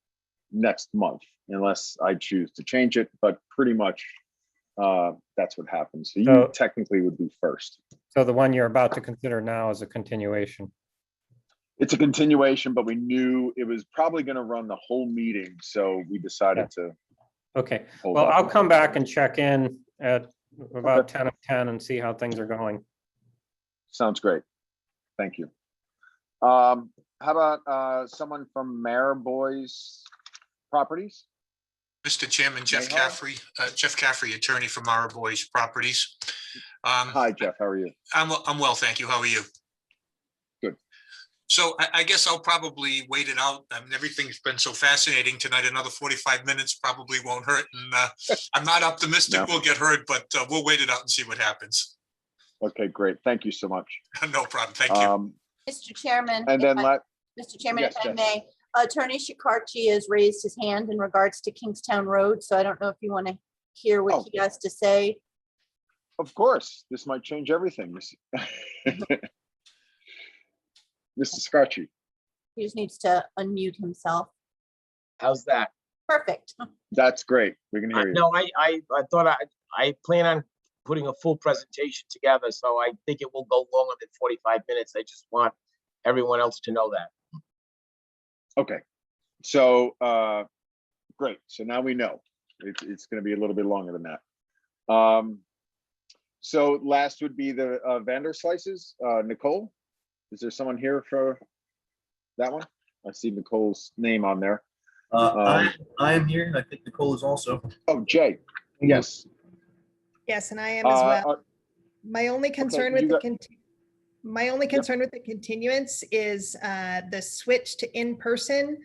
next month, unless I choose to change it. But pretty much that's what happens. So you technically would be first. So the one you're about to consider now is a continuation. It's a continuation, but we knew it was probably going to run the whole meeting, so we decided to. Okay, hold well, off. I'll come back and check in at about 10 of 10 and see how things are going. Sounds great. Thank you. How about someone from Mare Boys Properties? Mr. Chairman, Jeff Caffrey, attorney for Mara Boys Properties. Hi, Jeff. How are you? I'm well, thank you. How are you? Good. So I guess I'll probably wait it out. I mean, everything's been so fascinating tonight. Another 45 minutes probably won't hurt. And I'm not optimistic we'll get hurt, but we'll wait it out and see what happens. Okay, great. Thank you so much. No problem. Thank you. Mr. Chairman. And then Mr. Chairman, Yes, if I Jess. may, Attorney Shikarchi has raised his hand in regards to Kingstown Road, so I don't know if you want to hear what he has to say. Of course, this might change everything. Mr. Scarchi. He just needs to unmute himself. How's that? Perfect. That's great. We can hear you. No, I thought I plan on putting a full presentation together, so I think it will go longer than 45 minutes. I just want everyone else to know that. Okay. So, great. So now we know it's going to be a little bit longer than that. So last would be the Vanderslices. Nicole, is there someone here for that one? I see Nicole's name on there. I am here. I think Nicole is also. Oh, Jay. Yes. Yes, and I am as well. My only concern with you the my only concern with the continuance is the switch to in-person.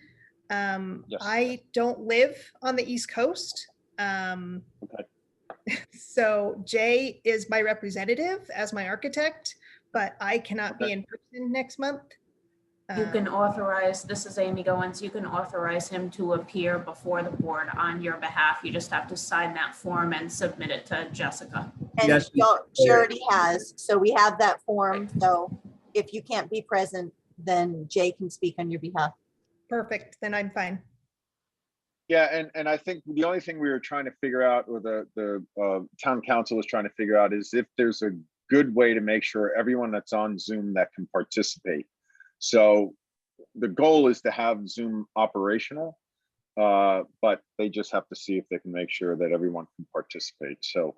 I don't live on the East Coast. So Jay is my representative as my architect, but I cannot be in person next month. You can authorize, this is Amy Goins, you can authorize him to appear before the board on your behalf. You just have to sign that form and submit it to Jessica. And Yes, she already has, so we have that form. So if you can't be present, then Jay can speak on your behalf. Perfect, then I'm fine. Yeah, and I think the only thing we were trying to figure out, or the town council is trying to figure out, is if there's a good way to make sure everyone that's on Zoom that can participate. So the goal is to have Zoom operational, but they just have to see if they can make sure that everyone can participate. So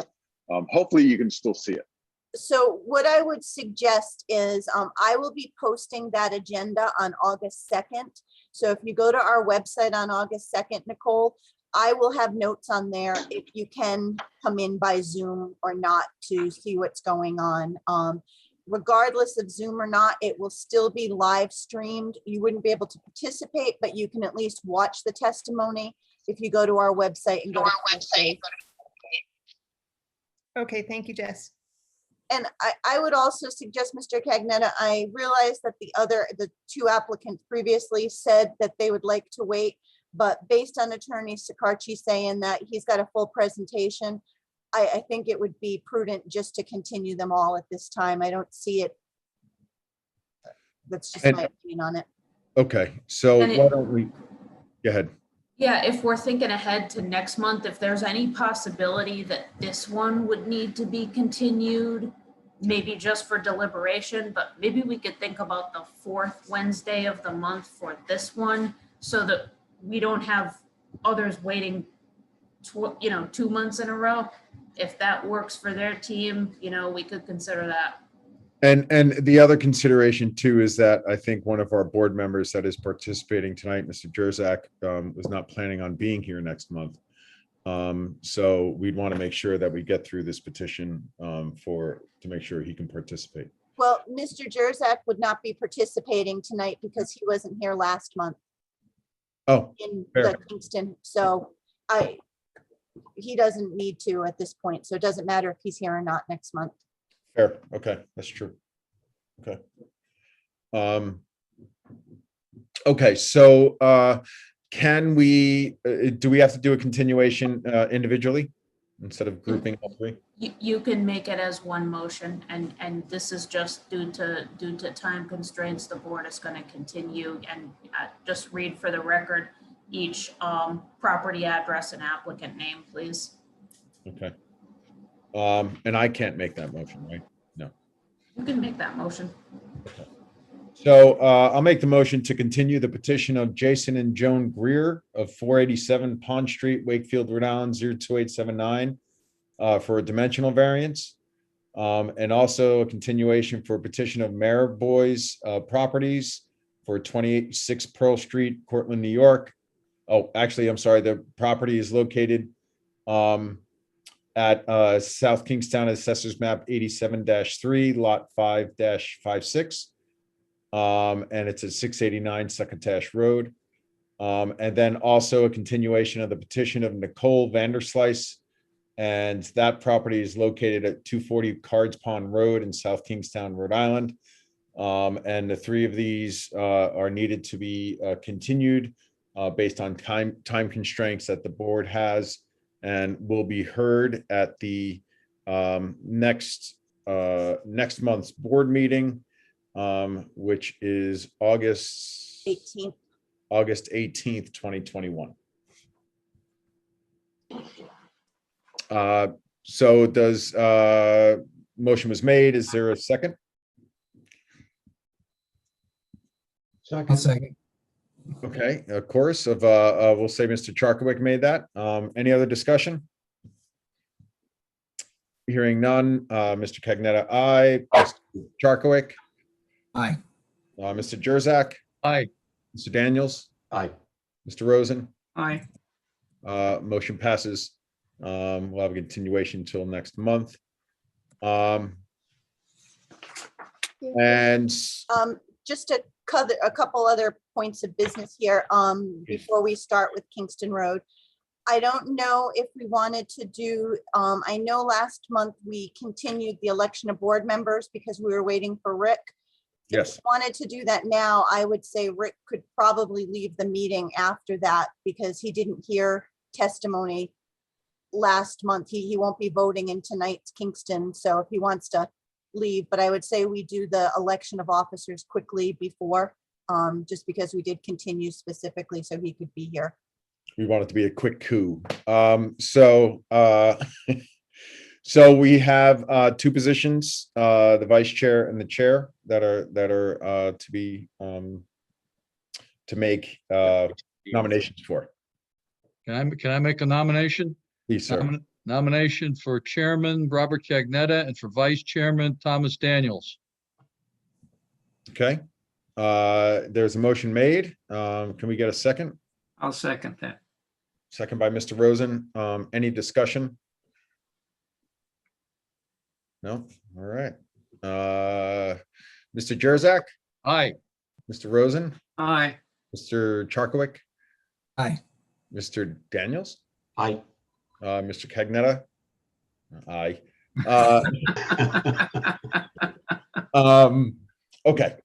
hopefully you can still see it. So what I would suggest is I will be posting that agenda on August 2nd. So if you go to our website on August 2nd, Nicole, I will have notes on there if you can come in by Zoom or not to see what's going on. Regardless of Zoom or not, it will still be live streamed. You wouldn't be able to participate, but you can at least watch the testimony if you go to our website and go to our website. Okay, thank you, Jess. And I would also suggest, Mr. Cagnetta, I realize that the two applicants previously said that they would like to wait, but based on Attorney Sakarchi saying that he's got a full presentation, I think it would be prudent just to continue them all at this time. I don't see it. That's just my opinion on it. Okay, so And why don't we, go ahead. Yeah, if we're thinking ahead to next month, if there's any possibility that this one would need to be continued, maybe just for deliberation, but maybe we could think about the fourth Wednesday of the month for this one, so that we don't have others waiting 2 months in a row. If that works for their team, we could consider that. And the other consideration too is that I think one of our board members that is participating tonight, Mr. Jerzak, was not planning on being here next month. So we'd want to make sure that we get through this petition to make sure he can participate. Well, Mr. Jerzak would not be participating tonight because he wasn't here last month Oh, in fair. Kingston. So he doesn't need to at this point. So it doesn't matter if he's here or not next month. Fair, okay, that's true. Okay. Okay, so can we, do we have to do a continuation individually instead of grouping all three? You can make it as one motion, and this is just due to time constraints, the board is going to continue, and just read for the record each property address and applicant name, please. Okay. And I can't make that motion, right? No. You can make that motion. So I'll make the motion to continue the petition of Jason and Joan Greer of 487 Pond Street, Wakefield, Rhode Island, 02879 for a dimensional variance. And also a continuation for a petition of Mare Boys Properties for 286 Pearl Street, Cortland, New York. Oh, actually, I'm sorry, the property is located at South Kingstown Assessors Map 87-3, Lot 5-56. And it's at 689 Succotash Road. And then also a continuation of the petition of Nicole Vanderslice. And that property is located at 240 Cards Pond Road in South Kingstown, Rhode Island. And the three of these are needed to be continued based on time constraints that the board has, and will be heard at the next month's board meeting, which is August 18th. August 18th, 2021. So does motion was made. Is there a second? Second. Okay, of course, we'll say Mr. Charkowik made that. Any other discussion? Hearing none, Mr. Cagnetta, aye. Mr. Charkowik? Aye. Mr. Jerzak? Aye. Mr. Daniels? Aye. Mr. Rosen? Aye. Motion passes. We'll have a continuation until next month. And Just to cover a couple other points of business here before we start with Kingston Road. I don't know if we wanted to do, I know last month we continued the election of board members because we were waiting for Rick. Yes. Wanted to do that now, I would say Rick could probably leave the meeting after that because he didn't hear testimony last month. He won't be voting in tonight's Kingston, so if he wants to leave, but I would say we do the election of officers quickly before, just because we did continue specifically so he could be here. We want it to be a quick coup. So we have two positions, the vice chair and the chair that are to be to make nominations for. Can I make a nomination? Please, sir. Nomination for chairman, Robert Cagnetta, and for vice chairman, Thomas Daniels. Okay. There's a motion made. Can we get a second? I'll second that. Second by Mr. Rosen. Any discussion? No? All right. Mr. Jerzak? Aye. Mr. Rosen? Aye. Mr. Charkowik? Aye. Mr. Daniels? Aye. Mr. Cagnetta? Aye. Okay.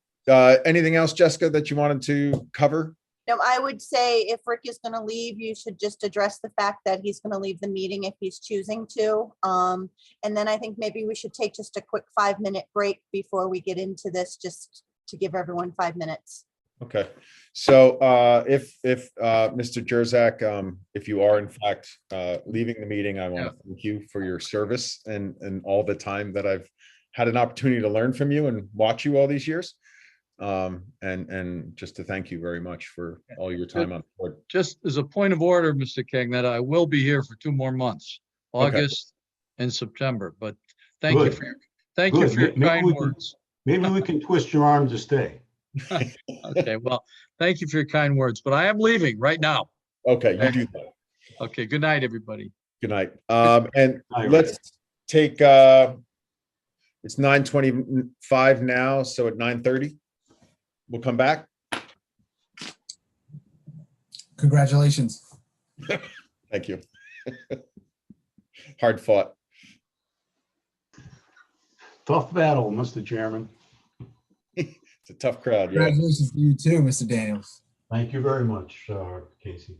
Anything else, Jessica, that you wanted to cover? No, I would say if Rick is going to leave, you should just address the fact that he's going to leave the meeting if he's choosing to. And then I think maybe we should take just a quick 5-minute break before we get into this, just to give everyone 5 minutes. Okay. So if Mr. Jerzak, if you are in fact leaving the meeting, I want to thank you for your service and all the time that I've had an opportunity to learn from you and watch you all these years. And just to thank you very much for all your time on the board. Just as a point of order, Mr. Cagnetta, I will be here for 2 more months, August and September, but thank you for your, kind words. Maybe we can twist your arm to stay. Okay, well, thank you for your kind words, but I am leaving right now. Okay, you do that. Okay, good night, everybody. Good night. And let's take, it's 9:25 now, so at 9:30, we'll come back. Congratulations. Thank you. Hard fought. Tough battle, Mr. Chairman. It's a tough crowd. Yeah. Congratulations to you too, Mr. Daniels. Thank you very much, Casey.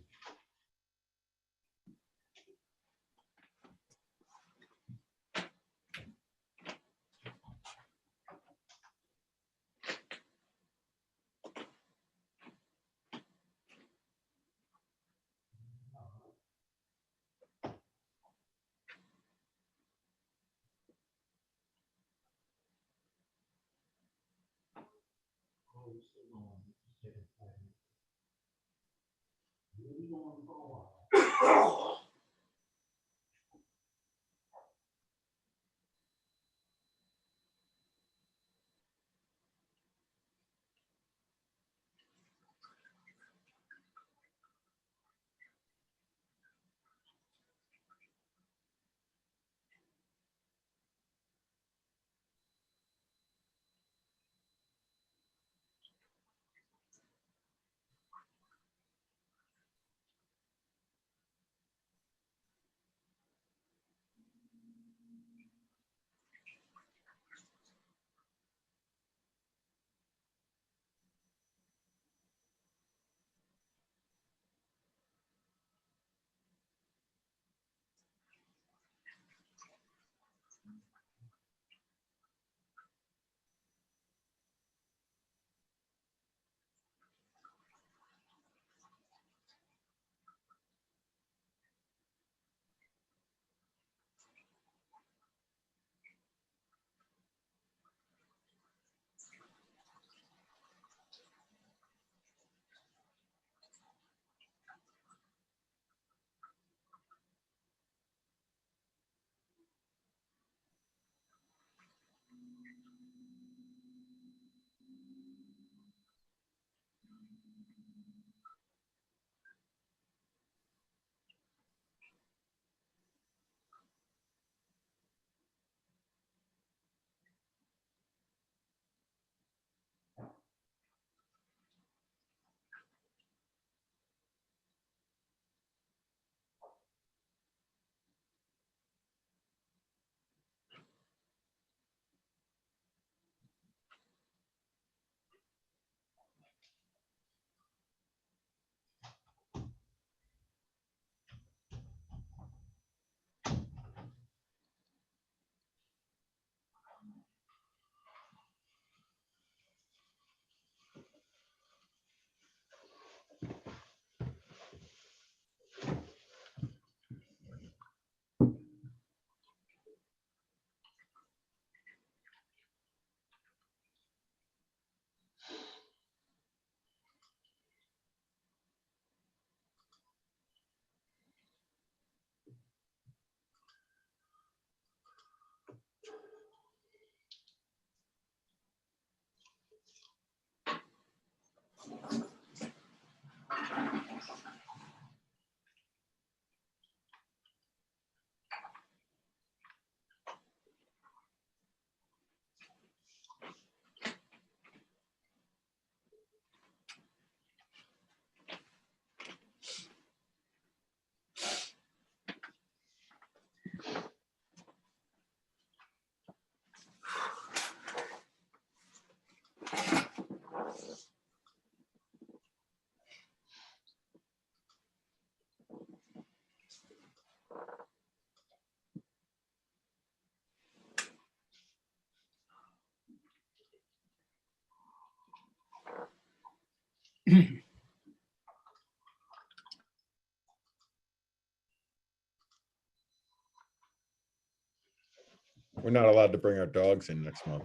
We're not allowed to bring our dogs in next month.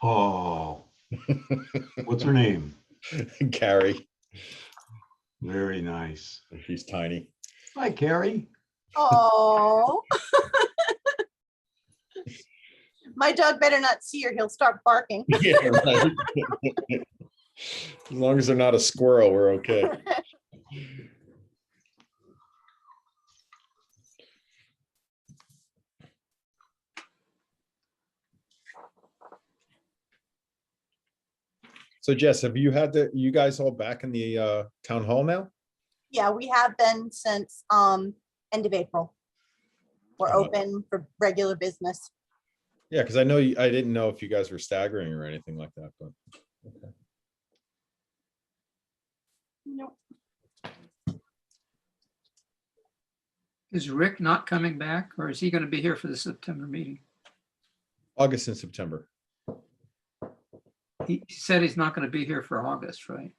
Oh, what's her name? Carrie, Very nice. she's tiny. Hi, Carrie. Oh. My dog better not see her. He'll start barking. Yeah, right. As long as they're not a squirrel, we're okay. So Jess, have you you guys all back in the town hall now? Yeah, we have been since end of April. We're open for regular business. Yeah, because I know I didn't know if you guys were staggering or anything like that, but okay. Nope. Is Rick not coming back, or is he going to be here for the September meeting? August and September. He said he's not going to be here for August, right?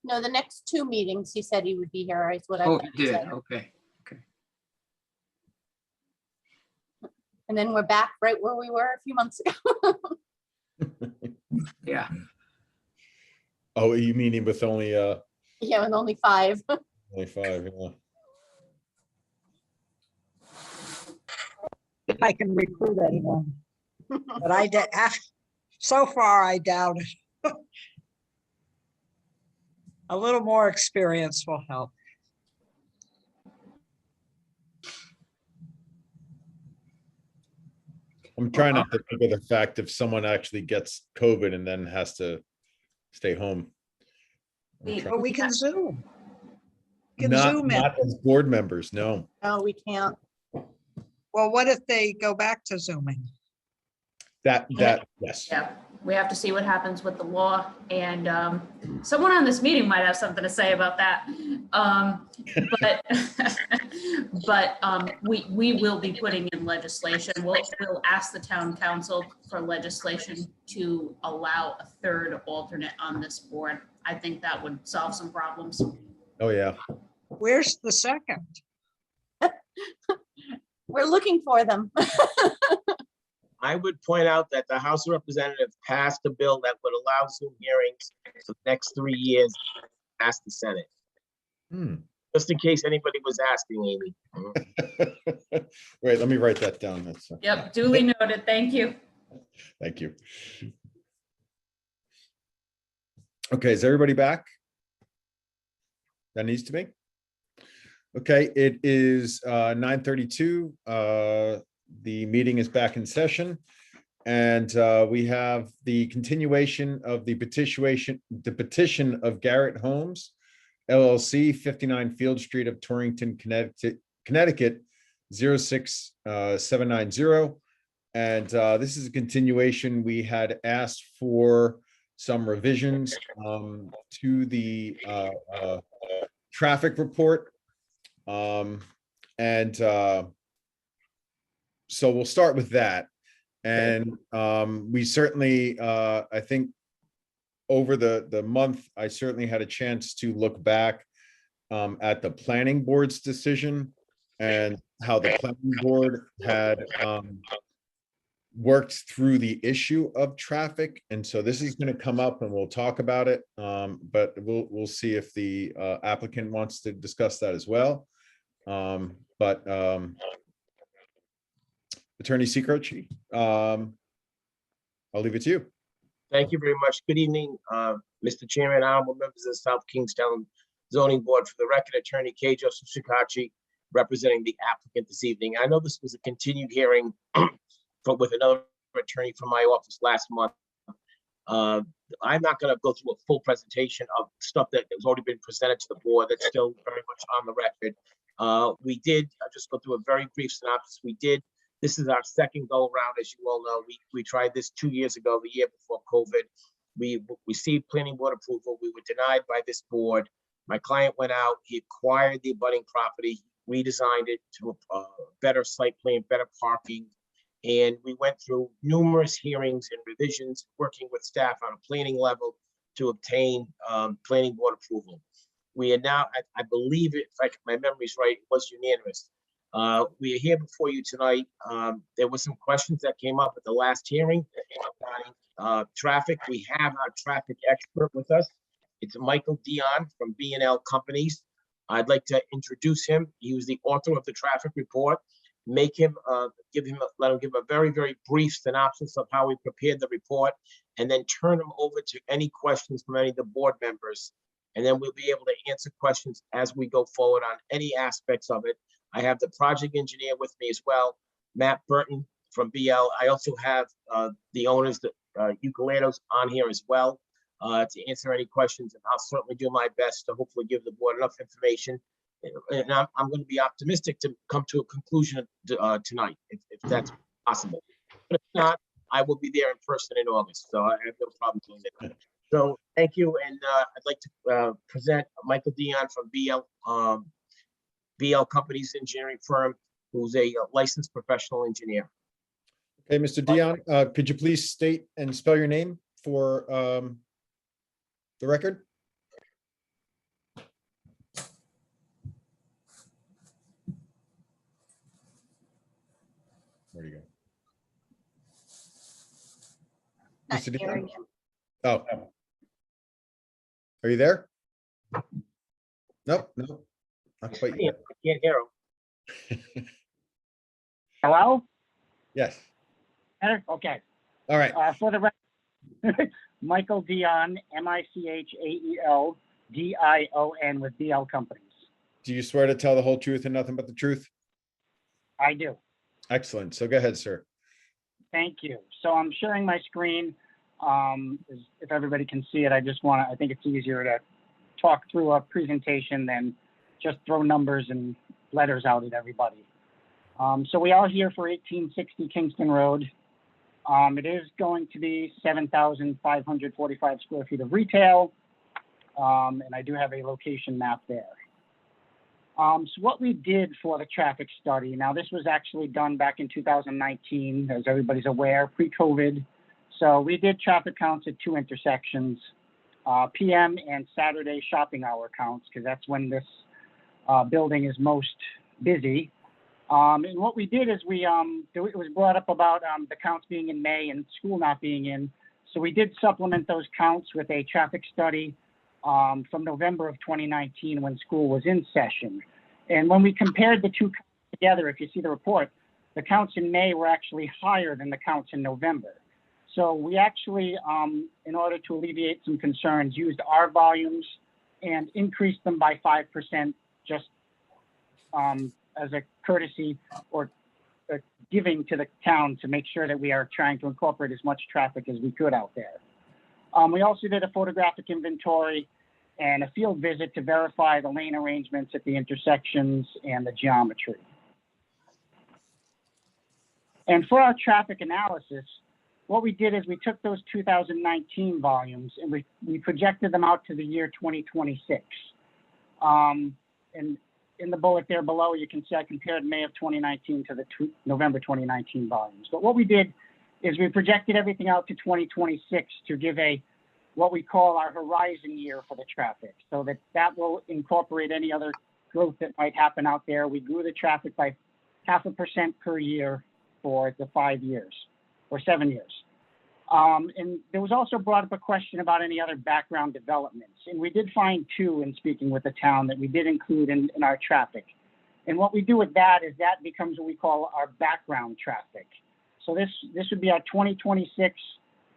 No, the next 2 meetings, he said he would be here, is what I. Oh, thought he did. said. Okay. And then we're back right where we were a few months ago. Yeah. Oh, you meaning with only Yeah, with only 5. only 5, yeah. I can recruit anyone. But so far I doubt it. A little more experience will help. I'm trying not to think of the fact if someone actually gets COVID and then has to stay home. But we can Zoom. We can Not, Zoom in. not as board members, no. No, we can't. Well, what if they go back to Zooming? That, yes. Yeah, we have to see what happens with the law, and someone on this meeting might have something to say about that. But we will be putting in legislation. We'll ask the town council for legislation to allow a 3rd alternate on this board. I think that would solve some problems. Oh, yeah. Where's the second? We're looking for them. I would point out that the House of Representatives passed a bill that would allow Zoom hearings for the next 3 years, past the Senate. Just in case anybody was asking, Amy. Wait, let me write that down. That's Yep, duly noted. Thank you. Thank you. Okay, is everybody back? That needs to be. Okay, it is 9:32. The meeting is back in session. And we have the continuation of the petition of Garrett Homes, LLC, 59 Field Street of Torrington, Connecticut, 06790. And this is a continuation. We had asked for some revisions to the traffic report. So we'll start with that. And we certainly, I think over the month, I certainly had a chance to look back at the planning board's decision and how the planning board had worked through the issue of traffic. And so this is going to come up and we'll talk about it. But we'll see if the applicant wants to discuss that as well. Attorney Seacroce, I'll leave it to you. Thank you very much. Good evening, Mr. Chairman, honorable members of the South Kingstown Zoning Board. For the record, Attorney K. Joseph Seacroce, representing the applicant this evening. I know this was a continued hearing with another attorney from my office last month. I'm not going to go through a full presentation of stuff that has already been presented to the board. That's still very much on the record. We did, I'll just go through a very brief synopsis. This is our second go around, as you all know. We tried this 2 years ago, the year before COVID. We received planning board approval. We were denied by this board. My client went out, he acquired the abutting property, redesigned it to a better site plan, better parking. And we went through numerous hearings and revisions, working with staff on a planning level to obtain planning board approval. We are now, I believe, if my memory's right, it was unanimous. We are here before you tonight. There were some questions that came up at the last hearing regarding traffic. We have our traffic expert with us. It's Michael Dion from B&L Companies. I'd like to introduce him. He was the author of the traffic report. Let him give a very, very brief synopsis of how we prepared the report, and then turn him over to any questions from any of the board members. And then we'll be able to answer questions as we go forward on any aspects of it. I have the project engineer with me as well, Matt Burton from BL. I also have the owners, the Eucalitos, on here as well to answer any questions. And I'll certainly do my best to hopefully give the board enough information. And I'm going to be optimistic to come to a conclusion tonight, if that's possible. But if not, I will be there in person in August, so I have no problem doing that. So thank you, and I'd like to present Michael Dion from BL Companies engineering firm, who's a licensed professional engineer. Okay, Mr. Dion, could you please state and spell your name for the record? Where'd he go? Mr. Dion? Oh. Are you there? Nope, no, not quite yet. I can't hear him. Hello? Yes, Okay. all right. For the record, Michael Dion, Michael Dion with BL Companies. Do you swear to tell the whole truth and nothing but the truth? I do. Excellent. So go ahead, sir. Thank you. So I'm sharing my screen. If everybody can see it, I think it's easier to talk through a presentation than just throw numbers and letters out at everybody. So we are here for 1860 Kingston Road. It is going to be 7,545 square feet of retail. And I do have a location map there. So what we did for the traffic study, now this was actually done back in 2019, as everybody's aware, pre-COVID. So we did traffic counts at 2 intersections, PM and Saturday shopping hour counts, because that's when this building is most busy. And what we did is it was brought up about the counts being in May and school not being in. So we did supplement those counts with a traffic study from November of 2019 when school was in session. And when we compared the two together, if you see the report, the counts in May were actually higher than the counts in November. So we actually, in order to alleviate some concerns, used our volumes and increased them by 5% just as a courtesy or giving to the town to make sure that we are trying to incorporate as much traffic as we could out there. We also did a photographic inventory and a field visit to verify the lane arrangements at the intersections and the geometry. And for our traffic analysis, what we did is we took those 2019 volumes and we projected them out to the year 2026. And in the bullet there below, you can see I compared May of 2019 to the November 2019 volumes. But what we did is we projected everything out to 2026 to give what we call our horizon year for the traffic, so that will incorporate any other growth that might happen out there. We grew the traffic by 0.5% per year for the 5 years or 7 years. And there was also brought up a question about any other background developments. And we did find 2 in speaking with the town that we did include in our traffic. And what we do with that is that becomes what we call our background traffic. So this would be our 2026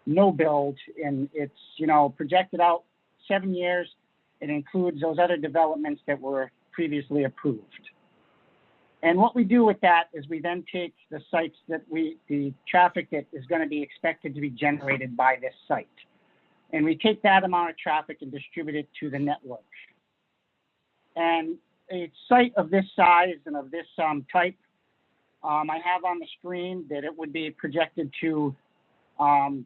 no build, and it's, projected out 7 years. It includes those other developments that were previously approved. And what we do with that is we then take the sites the traffic that is going to be expected to be generated by this site. And we take that amount of traffic and distribute it to the network. And a site of this size and of this type, I have on the screen that it would be projected to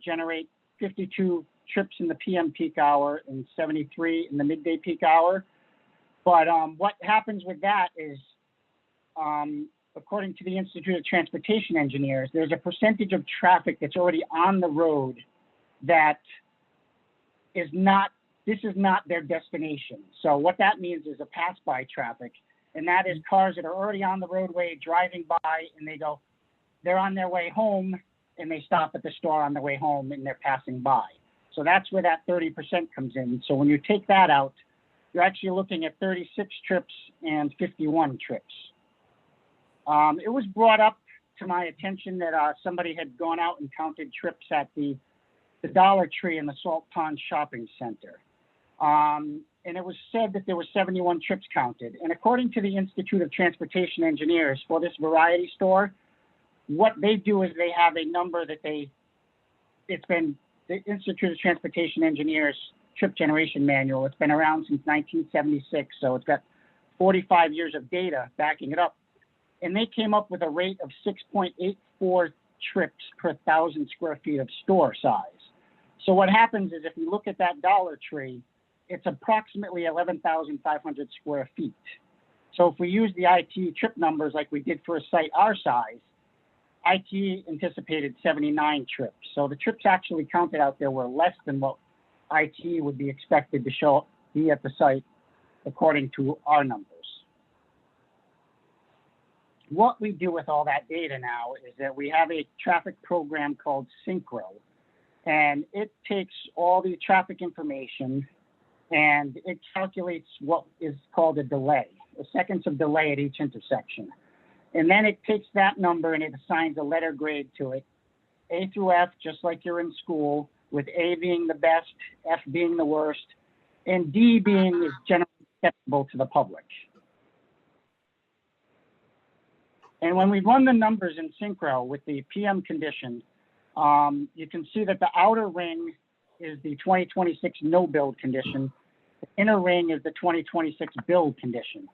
generate 52 trips in the PM peak hour and 73 in the midday peak hour. But what happens with that is, according to the Institute of Transportation Engineers, there's a percentage of traffic that's already on the road that this is not their destination. So what that means is a pass-by traffic And that is cars that are already on the roadway driving by and they're on their way home and they stop at the store on their way home and they're passing by. So that's where that 30% comes in. So when you take that out, you're actually looking at 36 trips and 51 trips. It was brought up to my attention that somebody had gone out and counted trips at the Dollar Tree in the Salt Pond Shopping Center. And it was said that there were 71 trips counted. And according to the Institute of Transportation Engineers for this variety store, what they do is they have a number that it's been the Institute of Transportation Engineers trip generation manual. It's been around since 1976. So it's got 45 years of data backing it up. And they came up with a rate of 6.84 trips per 1,000 square feet of store size. So what happens is if you look at that Dollar Tree, it's approximately 11,500 square feet. So if we use the IT trip numbers like we did for a site our size, IT anticipated 79 trips. So the trips actually counted out there were less than what IT would be expected to be at the site according to our numbers. What we do with all that data now is that we have a traffic program called Synchro, and it takes all the traffic information and it calculates what is called a delay, the seconds of delay at each intersection. And then it takes that number and it assigns a letter grade to it, A through F, just like you're in school, with A being the best, F being the worst, and D being generally acceptable to the public. And when we run the numbers in Synchro with the PM condition, you can see that the outer ring is the 2026 no build condition. The inner ring is the 2026 build condition.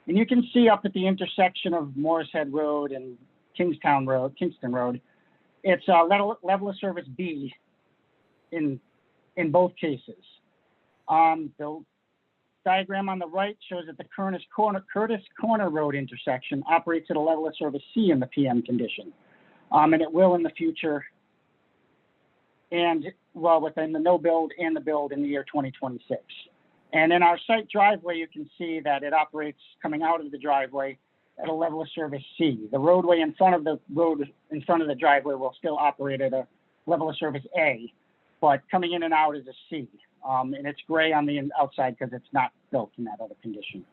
And you can see up at the intersection of Morris Head Road and Kingston Road, it's level of service B in both cases. The diagram on the right shows that the Curtis Corner Road intersection operates at a level of service C in the PM condition. And it will in the future, and well, within the no build and the build in the year 2026. And in our site driveway, you can see that it operates coming out of the driveway at a level of service C. The roadway in front of the driveway will still operate at a level of service A, but coming in and out is a C. And it's gray on the outside because it's not built in that other condition.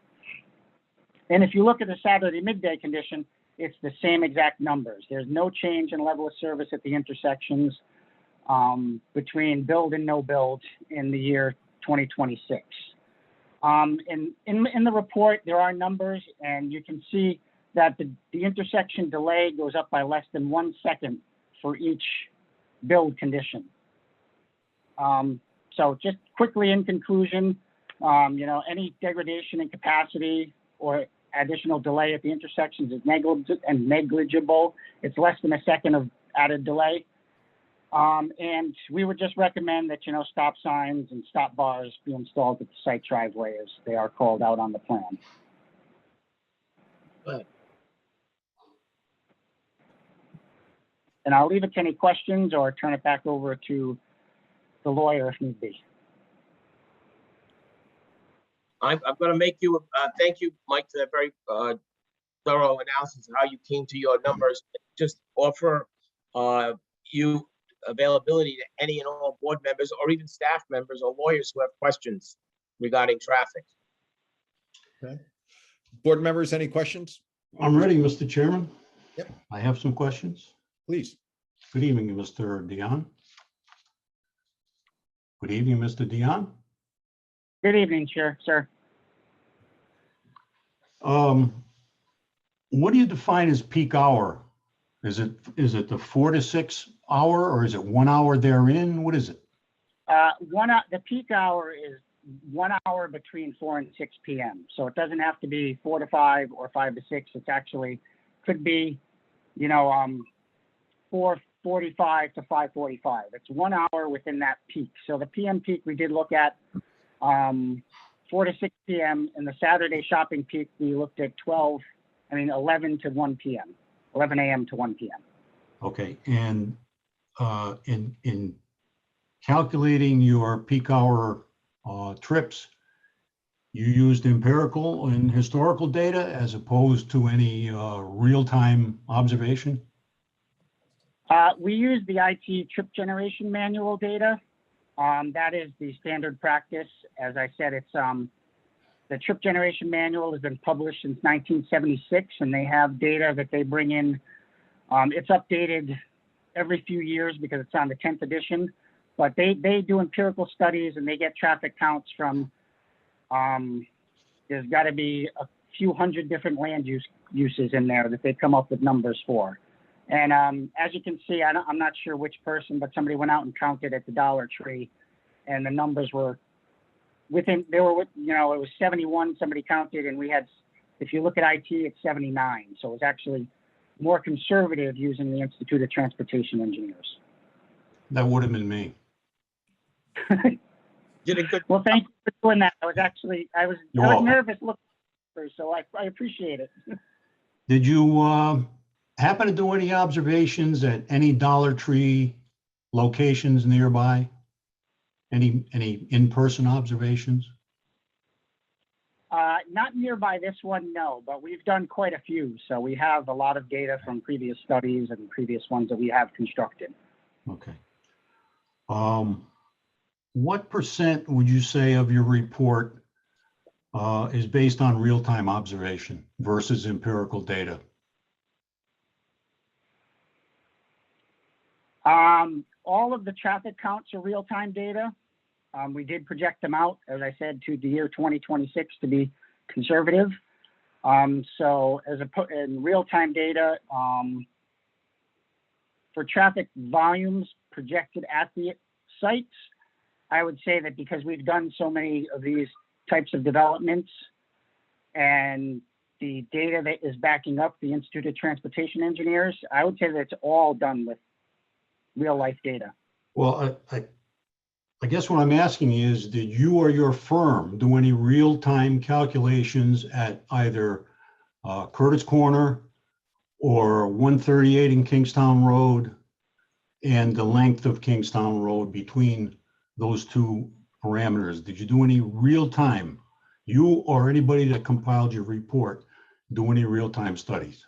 And if you look at the Saturday midday condition, it's the same exact numbers. There's no change in level of service at the intersections between build and no build in the year 2026. In the report, there are numbers, and you can see that the intersection delay goes up by less than 1 second for each build condition. So just quickly in conclusion, any degradation in capacity or additional delay at the intersections is negligible. It's less than a second of added delay. And we would just recommend that, stop signs and stop bars be installed at the site driveway as they are called out on the plan. Good. And I'll leave it to any questions or turn it back over to the lawyer if need be. I'm going to make you, thank you, Mike, for that very thorough analysis of how you came to your numbers. Just offer you availability to any and all board members or even staff members or lawyers who have questions regarding traffic. Okay. Board members, any questions? I'm ready, Mr. Chairman. Yep. I have some questions. Please. Good evening, Mr. Dion. Good evening, Mr. Dion. Good evening, sir. What do you define as peak hour? Is it the 4 to 6 hour, or is it 1 hour therein? What is it? The peak hour is 1 hour between 4 and 6 p.m. So it doesn't have to be 4 to 5 or 5 to 6. It's actually could be, 4:45 to 5:45. It's 1 hour within that peak. So the PM peak we did look at 4 to 6 p.m. and the Saturday shopping peak we looked at 11 to 1 p.m. 11 a.m. to 1 p.m. Okay, and in calculating your peak hour trips, you used empirical and historical data as opposed to any real-time observation? We use the IT trip generation manual data. That is the standard practice. As I said, it's the trip generation manual has been published since 1976, and they have data that they bring in. It's updated every few years because it's on the 10th edition, but they do empirical studies and they get traffic counts from, there's got to be a few hundred different land uses in there that they come up with numbers for. And as you can see, I'm not sure which person, but somebody went out and counted at the Dollar Tree, and the numbers were within, it was 71, somebody counted, and we had, if you look at IT, it's 79. So it was actually more conservative using the Institute of Transportation Engineers. That would have been me. Did a good. Well, thank you for doing that. I was You're welcome. nervous looking through, so I appreciate it. Did you happen to do any observations at any Dollar Tree locations nearby? Any in-person observations? Not nearby this one, no, but we've done quite a few. So we have a lot of data from previous studies and previous ones that we have constructed. Okay. What percent would you say of your report is based on real-time observation versus empirical data? All of the traffic counts are real-time data. We did project them out, as I said, to the year 2026 to be conservative. So in real-time data, for traffic volumes projected at the sites, I would say that because we've done so many of these types of developments and the data that is backing up the Institute of Transportation Engineers, I would say that it's all done with real life data. Well, I guess what I'm asking is, did you or your firm do any real-time calculations at either Curtis Corner or 138 in Kingstown Road and the length of Kingstown Road between those two parameters? Did you do any real-time, you or anybody that compiled your report, do any real-time studies?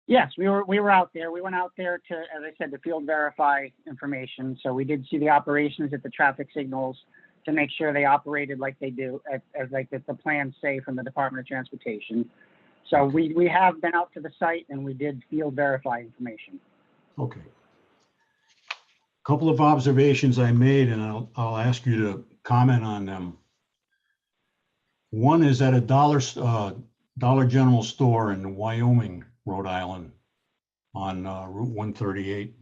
Yes, we were out there. We went out there to, as I said, to field verify information. So we did see the operations at the traffic signals to make sure they operated like they do, as like the plans say from the Department of Transportation. So we have been out to the site and we did field verify information. Okay. Couple of observations I made, and I'll ask you to comment on them. One is at a Dollar General store in Wyoming, Rhode Island, on Route 138.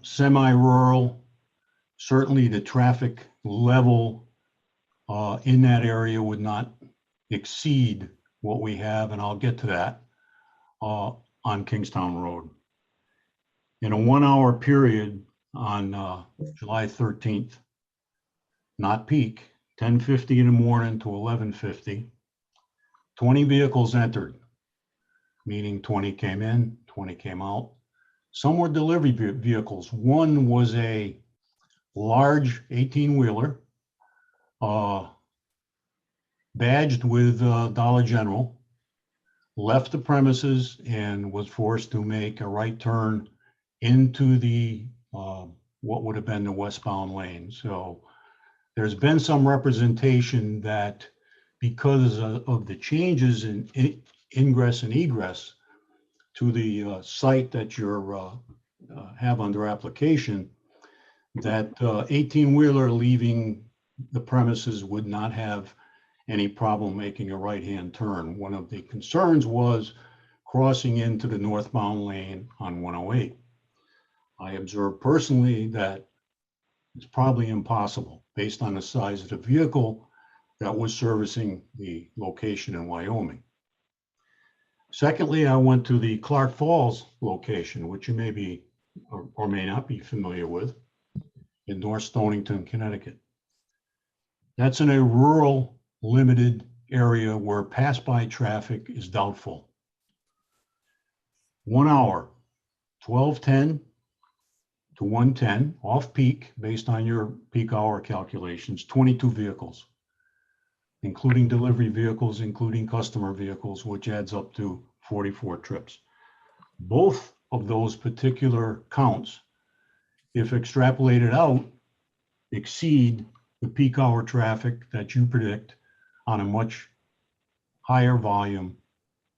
Semi-rural, certainly the traffic level in that area would not exceed what we have, and I'll get to that, on Kingstown Road. In a 1 hour period on July 13th, not peak, 10:50 in the morning to 11:50, 20 vehicles entered, meaning 20 came in, 20 came out. Some were delivery vehicles. One was a large 18-wheeler, badged with Dollar General, left the premises and was forced to make a right turn into the what would have been the westbound lane. So there's been some representation that because of the changes in ingress and egress to the site that you're have under application, that 18-wheeler leaving the premises would not have any problem making a right-hand turn. One of the concerns was crossing into the northbound lane on 108. I observed personally that it's probably impossible based on the size of the vehicle that was servicing the location in Wyoming. Secondly, I went to the Clark Falls location, which you may be or may not be familiar with, in North Stonington, Connecticut. That's in a rural, limited area where pass-by traffic is doubtful. 1 hour, 12:10 to 110 off-peak, based on your peak hour calculations, 22 vehicles, including delivery vehicles, including customer vehicles, which adds up to 44 trips. Both of those particular counts, if extrapolated out, exceed the peak hour traffic that you predict on a much higher volume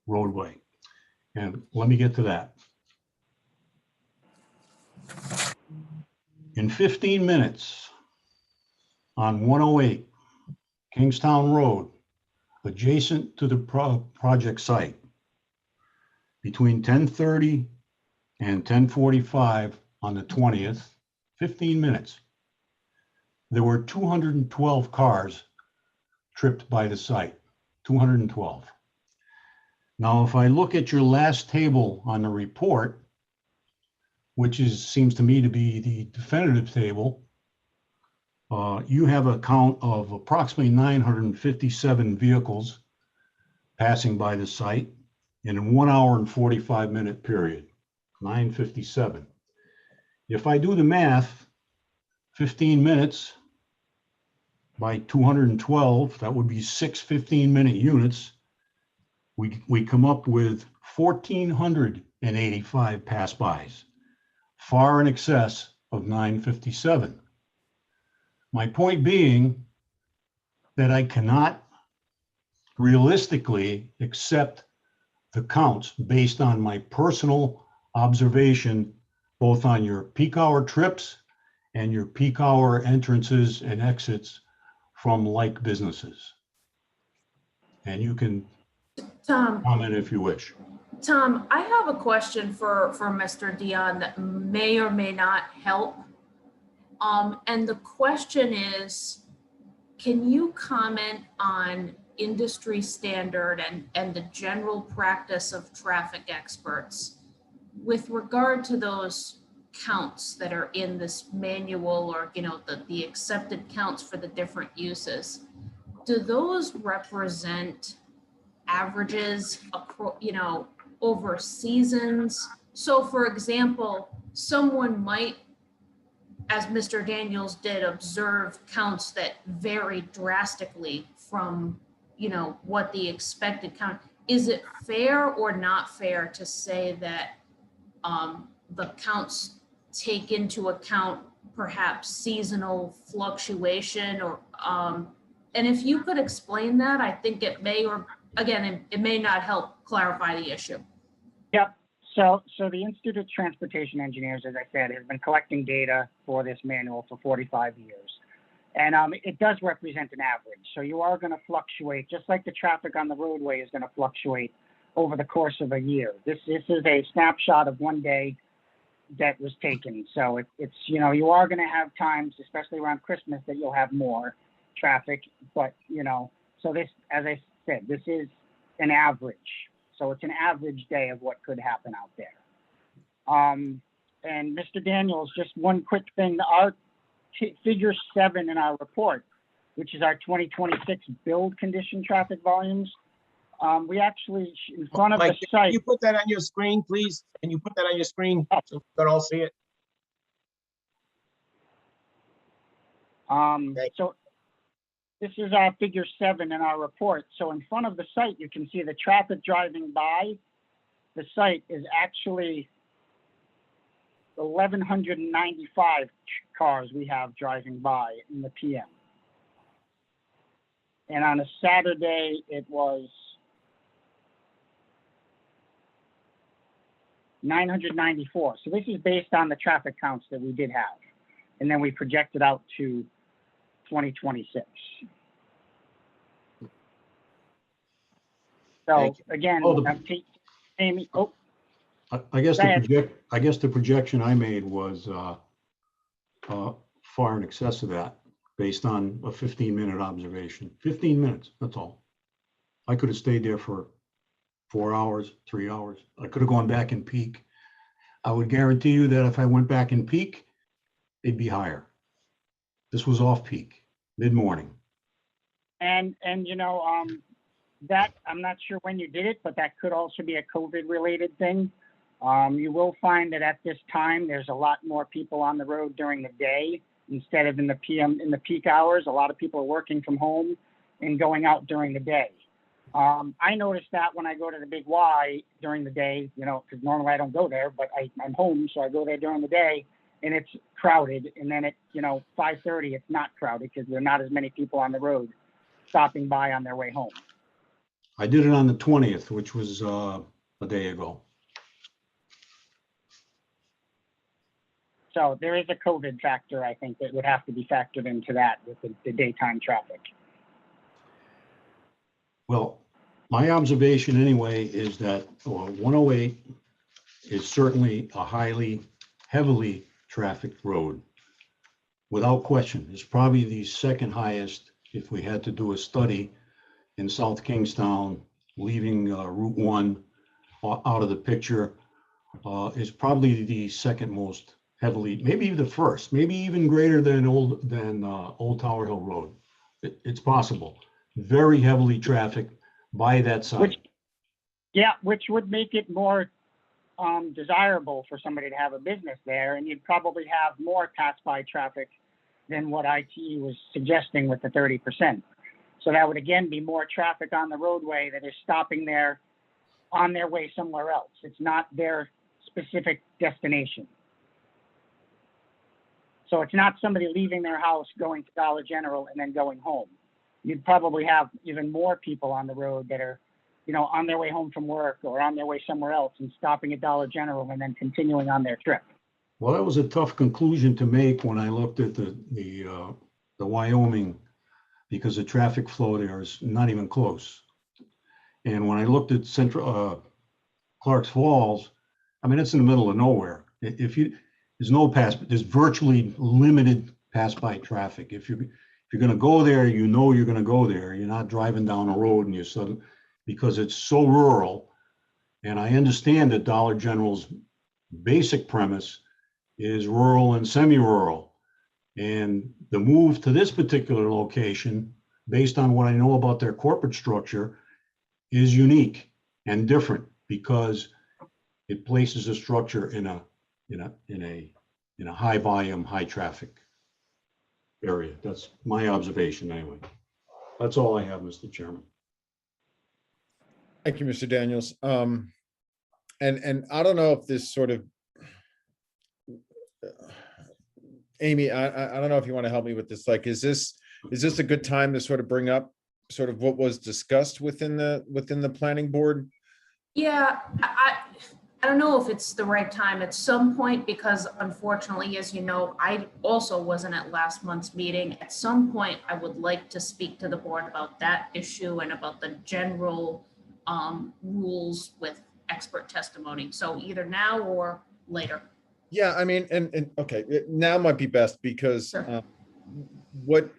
roadway. And let me get to that. In 15 minutes on 108 Kingstown Road, adjacent to the project site, between 10:30 and 10:45 on the 20th, 15 minutes, there were 212 cars tripped by the site, 212. Now, if I look at your last table on the report, which seems to me to be the definitive table, you have a count of approximately 957 vehicles passing by the site in a 1 hour and 45-minute period, 957. If I do the math, 15 minutes by 212, that would be 6 15-minute units. We come up with 1,485 pass-bys, far in excess of 957. My point being that I cannot realistically accept the counts based on my personal observation, both on your peak hour trips and your peak hour entrances and exits from like businesses. And you can comment if you wish. Tom, I have a question for Mr. Dion that may or may not help. And the question is, can you comment on industry standard and the general practice of traffic experts with regard to those counts that are in this manual, or, you know, the accepted counts for the different uses? Do those represent averages, you know, over seasons? So for example, someone might, as Mr. Daniels did, observe counts that vary drastically from, you know, what the expected count. Is it fair or not fair to say that the counts take into account perhaps seasonal fluctuation, or and if you could explain that, I think it may, or again, it may not help clarify the issue. Yep. So the Institute of Transportation Engineers, as I said, has been collecting data for this manual for 45 years. And it does represent an average. So you are going to fluctuate, just like the traffic on the roadway is going to fluctuate over the course of a year. This is a snapshot of one day that was taken. So it's, you know, you are going to have times, especially around Christmas, that you'll have more traffic. But, you know, so this, as I said, this is an average. So it's an average day of what could happen out there. And Mr. Daniels, just one quick thing, our figure 7 in our report, which is our 2026 build condition traffic volumes, we actually, in front of Mike, the site. can you put that on your screen, please? Can you put that on your screen so we can all see it? So this is our figure 7 in our report. So in front of the site, you can see the traffic driving by the site is actually 1,195 cars we have driving by in the PM. And on a Saturday, it was 994. So this is based on the traffic counts that we did have. And then we projected out to 2026. So again, Amy, I guess the projection I made was far in excess of that, based on a 15-minute observation. 15 minutes, that's all. I could have stayed there for 4 hours, 3 hours. I could have gone back in peak. I would guarantee you that if I went back in peak, it'd be higher. This was off peak, mid-morning. And you know, that I'm not sure when you did it, but that could also be a COVID related thing. You will find that at this time, there's a lot more people on the road during the day instead of in the peak hours. A lot of people are working from home and going out during the day. I noticed that when I go to the Big Y during the day, because normally I don't go there, but I'm home, so I go there during the day, and it's crowded. And then at 5:30, it's not crowded because there are not as many people on the road stopping by on their way home. I did it on the 20th, which was a day ago. So there is a COVID factor, I think, that would have to be factored into that with the daytime traffic. Well, my observation anyway is that 108 is certainly a heavily trafficked road. Without question, it's probably the second highest if we had to do a study in South Kingstown, leaving Route 1 out of the picture, is probably the second most heavily, maybe the first, maybe even greater than Old Tower Hill Road. It's possible. Very heavily trafficked by that side. Which would make it more desirable for somebody to have a business there, and you'd probably have more pass-by traffic than what ITE was suggesting with the 30%. So that would again be more traffic on the roadway that is stopping there on their way somewhere else. It's not their specific destination. So it's not somebody leaving their house, going to Dollar General, and then going home. You'd probably have even more people on the road that are, on their way home from work or on their way somewhere else and stopping at Dollar General and then continuing on their trip. Well, that was a tough conclusion to make when I looked at the Wyoming, because the traffic flow there is not even close. And when I looked at Clark's Falls, I mean, it's in the middle of nowhere. There's virtually limited pass-by traffic. If you're going to go there, you're going to go there. You're not driving down a road and you're suddenly, because it's so rural. And I understand that Dollar General's basic premise is rural and semi-rural. And the move to this particular location, based on what I know about their corporate structure, is unique and different because it places the structure in a high volume, high traffic area. That's my observation anyway. That's all I have, Mr. Chairman. Thank you, Mr. Daniels. And I don't know if this sort of, Amy, I don't know if you want to help me with this. Like, is this a good time to sort of bring up sort of what was discussed within the planning board? Yeah, I don't know if it's the right time at some point, because unfortunately, as you know, I also wasn't at last month's meeting. At some point, I would like to speak to the board about that issue and about the general rules with expert testimony. So either now or later. Yeah, I mean, and okay, now might be best because what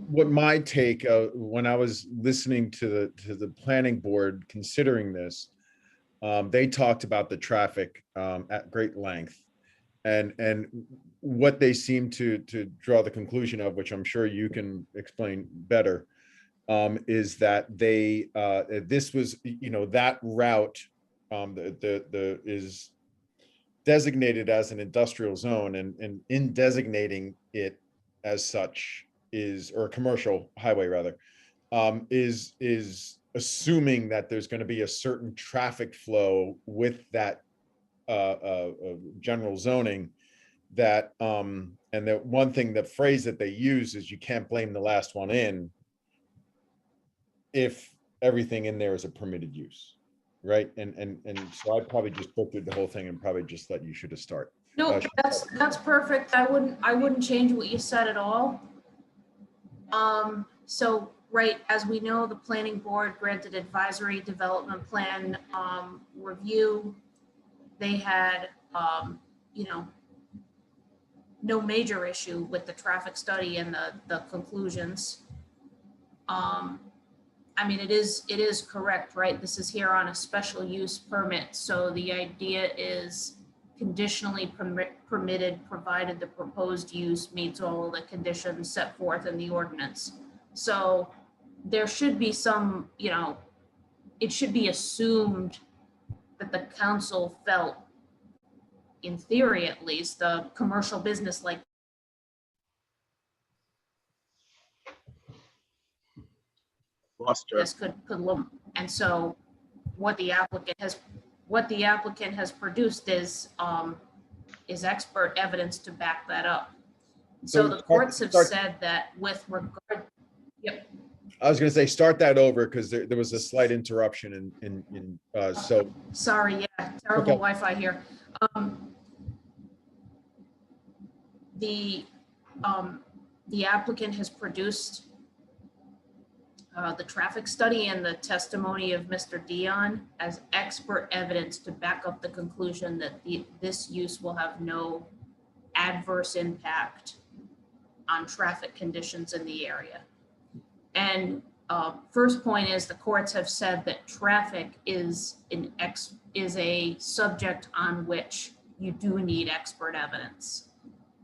my take when I was listening to the planning board considering this, they talked about the traffic at great length, and what they seem to draw the conclusion of, which I'm sure you can explain better, is that this was, that route is designated as an industrial zone, and in designating it as such or a commercial highway rather, is assuming that there's going to be a certain traffic flow with that general zoning, that and the one thing, the phrase that they use is you can't blame the last one in if everything in there is a permitted use, right? And so I'd probably just go through the whole thing and probably just let you shoot a start. No, that's perfect. I wouldn't change what you said at all. So right, as we know, the planning board granted advisory development plan review. They had, no major issue with the traffic study and the conclusions. I mean, it is correct, right? This is here on a special use permit. So the idea is conditionally permitted, provided the proposed use meets all of the conditions set forth in the ordinance. So there should be some, it should be assumed that the council felt in theory at least, the commercial business like Lost her. this could look. And so what the applicant has produced is expert evidence to back that up. So So the start- courts have start- said that with regard, yep, I was gonna say, start that over because there was a slight interruption so sorry, yeah, terrible Okay. Wi-Fi here. The applicant has produced the traffic study and the testimony of Mr. Dion as expert evidence to back up the conclusion that this use will have no adverse impact on traffic conditions in the area. And first point is the courts have said that traffic is a subject on which you do need expert evidence.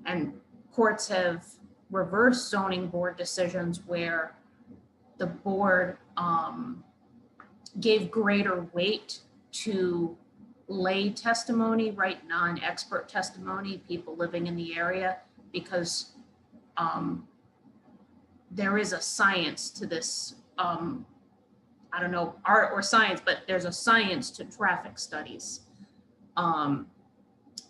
And courts have reversed zoning board decisions where the board gave greater weight to lay testimony, right? Non-expert testimony, people living in the area, because there is a science to this. I don't know, art or science, but there's a science to traffic studies.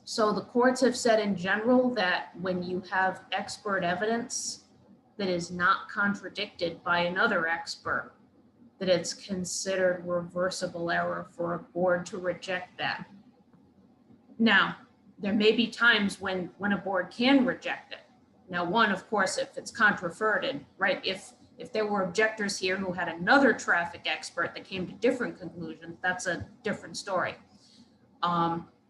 So the courts have said in general that when you have expert evidence that is not contradicted by another expert, that it's considered reversible error for a board to reject that. Now, there may be times when a board can reject it. Now, one, of course, if it's controverted, right? If there were objectors here who had another traffic expert that came to different conclusions, that's a different story.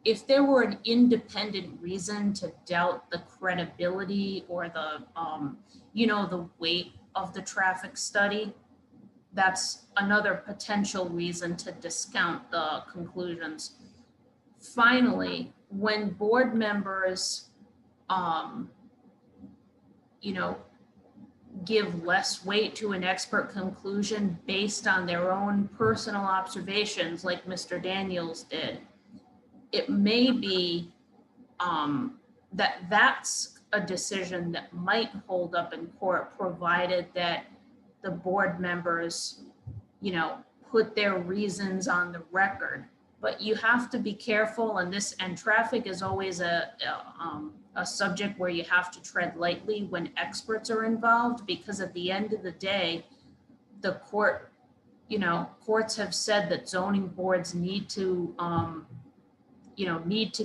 If there were an independent reason to doubt the credibility or the, the weight of the traffic study, that's another potential reason to discount the conclusions. Finally, when board members, give less weight to an expert conclusion based on their own personal observations, like Mr. Daniels did, it may be that's a decision that might hold up in court, provided that the board members, put their reasons on the record. But you have to be careful, and traffic is always a subject where you have to tread lightly when experts are involved, because at the end of the day, the courts have said that zoning boards need to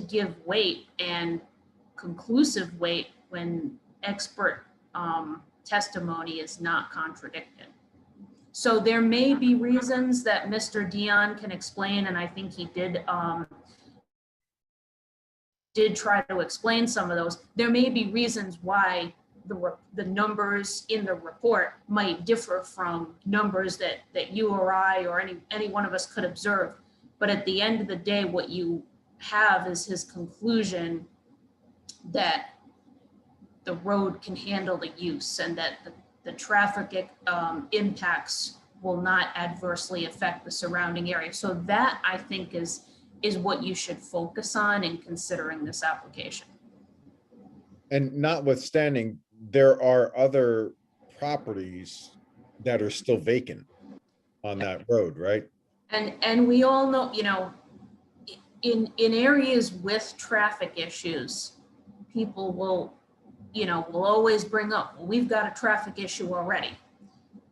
give weight and conclusive weight when expert testimony is not contradicted. So there may be reasons that Mr. Dion can explain, and I think he did try to explain some of those. There may be reasons why the numbers in the report might differ from numbers that you or I or any one of us could observe. But at the end of the day, what you have is his conclusion that the road can handle the use and that the traffic impacts will not adversely affect the surrounding area. So that, I think, is what you should focus on in considering this application. And notwithstanding, there are other properties that are still vacant on that road, right? And we all know, in areas with traffic issues, people will always bring up, well, we've got a traffic issue already.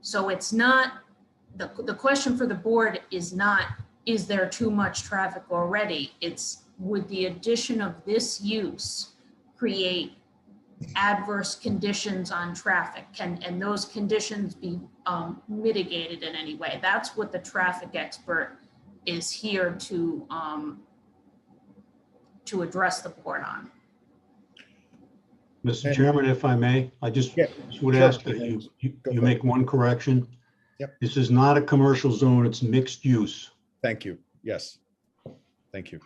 So it's not, the question for the board is not, is there too much traffic already? It's, would the addition of this use create adverse conditions on traffic? And those conditions be mitigated in any way? That's what the traffic expert is here to address the board on. Mr. Chairman, if I may, I just would sure. ask that you make one correction. Yep. This is not a commercial zone, it's mixed use. Thank you. Yes. Thank you.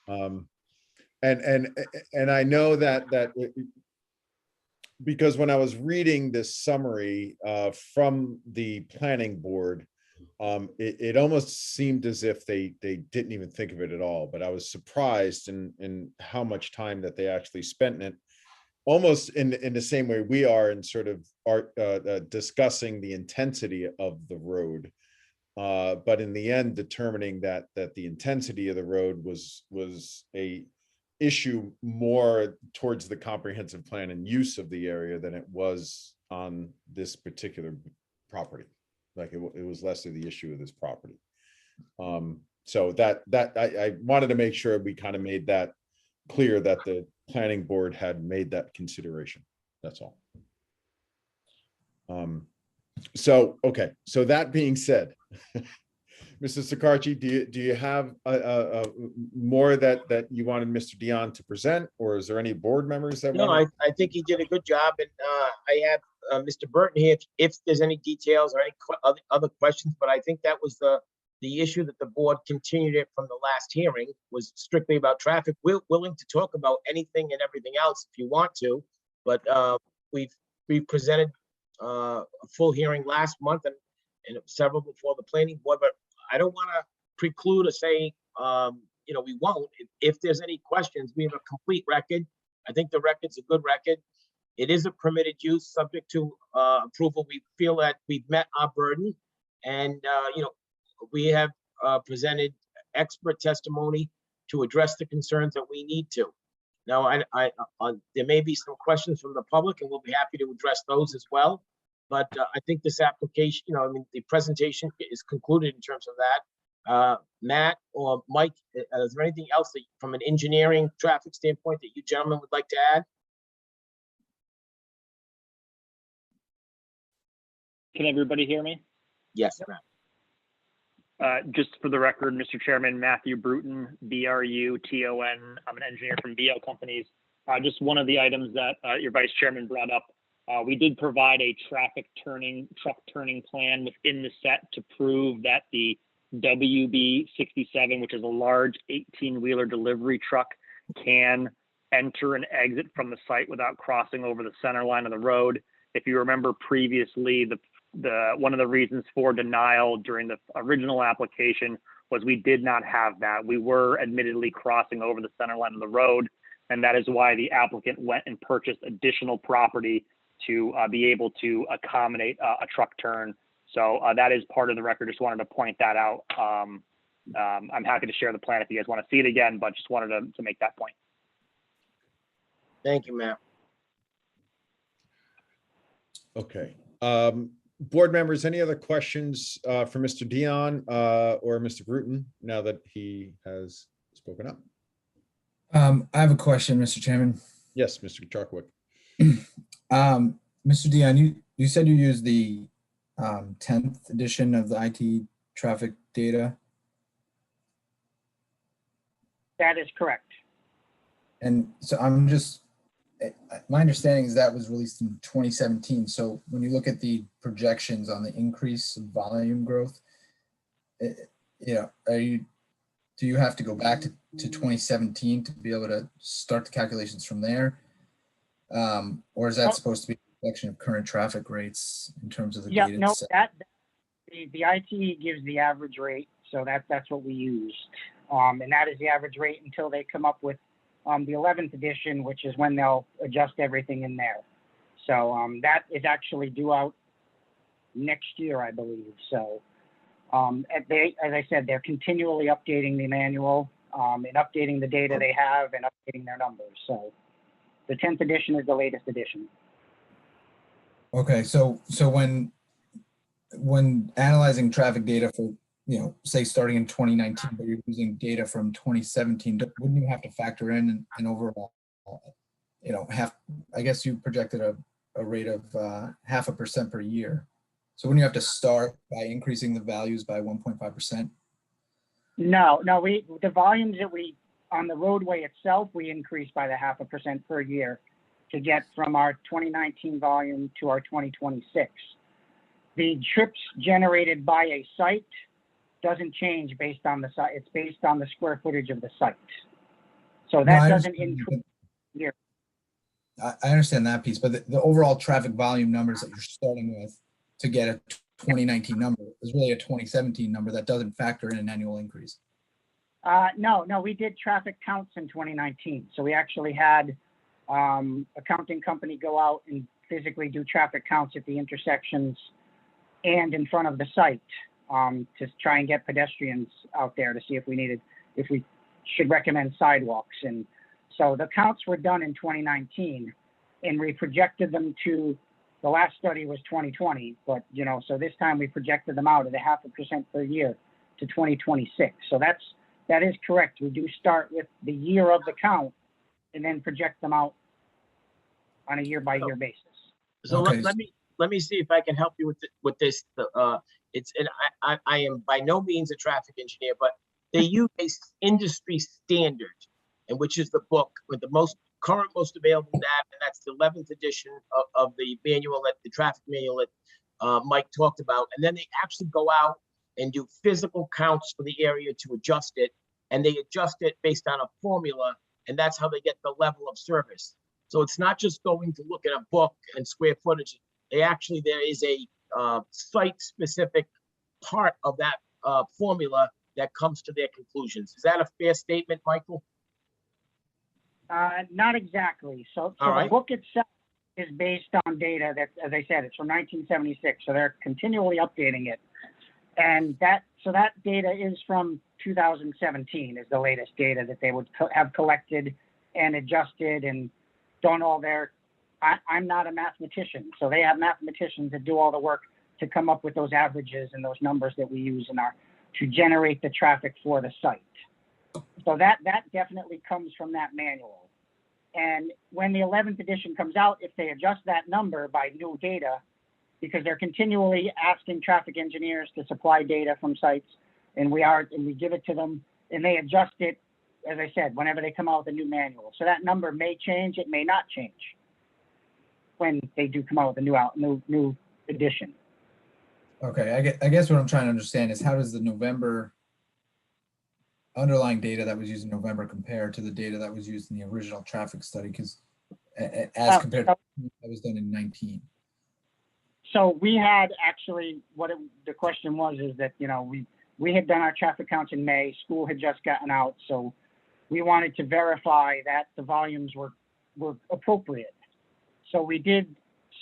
And I know that because when I was reading this summary from the planning board, It almost seemed as if they didn't even think of it at all, but I was surprised in how much time that they actually spent in it. Almost in the same way we are in sort of discussing the intensity of the road. But in the end, determining that the intensity of the road was a issue more towards the comprehensive plan and use of the area than it was on this particular property. Like it was less of the issue of this property. So that I wanted to make sure we kind of made that clear that the planning board had made that consideration. That's all. So, okay, so that being said, Mr. Sakarchi, do you have more that you wanted Mr. Dion to present, or is there any board members that No, want? I think he did a good job, and I have Mr. Burton here if there's any details or any other questions, but I think that was the issue that the board continued it from the last hearing was strictly about traffic. We're willing to talk about anything and everything else if you want to, but we've presented a full hearing last month and several before the planning board, but I don't want to preclude or say, we won't. If there's any questions, we have a complete record. I think the record's a good record. It is a permitted use subject to approval. We feel that we've met our burden, and we have presented expert testimony to address the concerns that we need to. Now, there may be some questions from the public, and we'll be happy to address those as well. But I think this application, the presentation is concluded in terms of that. Matt or Mike, is there anything else that, from an engineering traffic standpoint, that you gentlemen would like to add? Can everybody hear me? Yes, Matt. Just for the record, Mr. Chairman, Matthew Bruton, B-R-U-T-O-N. I'm an engineer from BL Companies. Just one of the items that your vice chairman brought up. We did provide a truck turning plan within the set to prove that the WB67, which is a large 18-wheeler delivery truck, can enter and exit from the site without crossing over the center line of the road. If you remember previously, one of the reasons for denial during the original application was we did not have that. We were admittedly crossing over the center line of the road, and that is why the applicant went and purchased additional property to be able to accommodate a truck turn. So that is part of the record. Just wanted to point that out. I'm happy to share the plan if you guys want to see it again, but just wanted to make that point. Thank you, Matt. Okay. Board members, any other questions for Mr. Dion or Mr. Bruton now that he has spoken up? I have a question, Mr. Chairman. Yes, Mr. Charkwood. Mr. Dion, you said you used the 10th edition of the IT traffic data. That is correct. And so my understanding is that was released in 2017. So when you look at the projections on the increase of volume growth, do you have to go back to 2017 to be able to start the calculations from there? Or is that supposed to be a reflection of current traffic rates in terms of the data? No, the IT gives the average rate, so that's what we used. And that is the average rate until they come up with the 11th edition, which is when they'll adjust everything in there. So that is actually due out next year, I believe. So as I said, they're continually updating the manual and updating the data they have and updating their numbers. So the 10th edition is the latest edition. Okay, so when analyzing traffic data for, say starting in 2019, but you're using data from 2017, wouldn't you have to factor in an overall, I guess you projected a rate of 0.5% per year. So wouldn't you have to start by increasing the values by 1.5%? No, the volumes that on the roadway itself, we increased by the 0.5% per year to get from our 2019 volume to our 2026. The trips generated by a site doesn't change based on the site. It's based on the square footage of the site. So that doesn't increase here. I understand that piece, but the overall traffic volume numbers that you're starting with to get a 2019 number. It's really a 2017 number that doesn't factor in an annual increase. No, we did traffic counts in 2019. So we actually had a counting company go out and physically do traffic counts at the intersections and in front of the site to try and get pedestrians out there to see if we should recommend sidewalks. And so the counts were done in 2019 and we projected them to, the last study was 2020, but so this time we projected them out at 0.5% per year to 2026. So that is correct. We do start with the year of the count and then project them out on a year-by-year basis. So let me see if I can help you with this. I am by no means a traffic engineer, but they use a industry standard, and which is the book with the most available data, and that's the 11th edition of the manual, the traffic manual that Mike talked about. And then they actually go out and do physical counts for the area to adjust it, and they adjust it based on a formula, and that's how they get the level of service. So it's not just going to look at a book and square footage. There is a site-specific part of that formula that comes to their conclusions. Is that a fair statement, Michael? Not exactly. So the book itself is based on data that, as I said, it's from 1976. So they're continually updating it. And that data is from 2017 is the latest data that they would have collected and adjusted and done all their, I'm not a mathematician. So they have mathematicians that do all the work to come up with those averages and those numbers that we use to generate the traffic for the site. So that definitely comes from that manual. And when the 11th edition comes out, if they adjust that number by new data, because they're continually asking traffic engineers to supply data from sites, and we give it to them, and they adjust it, as I said, whenever they come out with a new manual. So that number may change, it may not change when they do come out with a new edition. Okay, I guess what I'm trying to understand is how does the November underlying data that was used in November compare to the data that was used in the original traffic study? Because as compared to that was done in 19. So we had actually, the question was is that, we had done our traffic counts in May, school had just gotten out. So we wanted to verify that the volumes were appropriate. So we did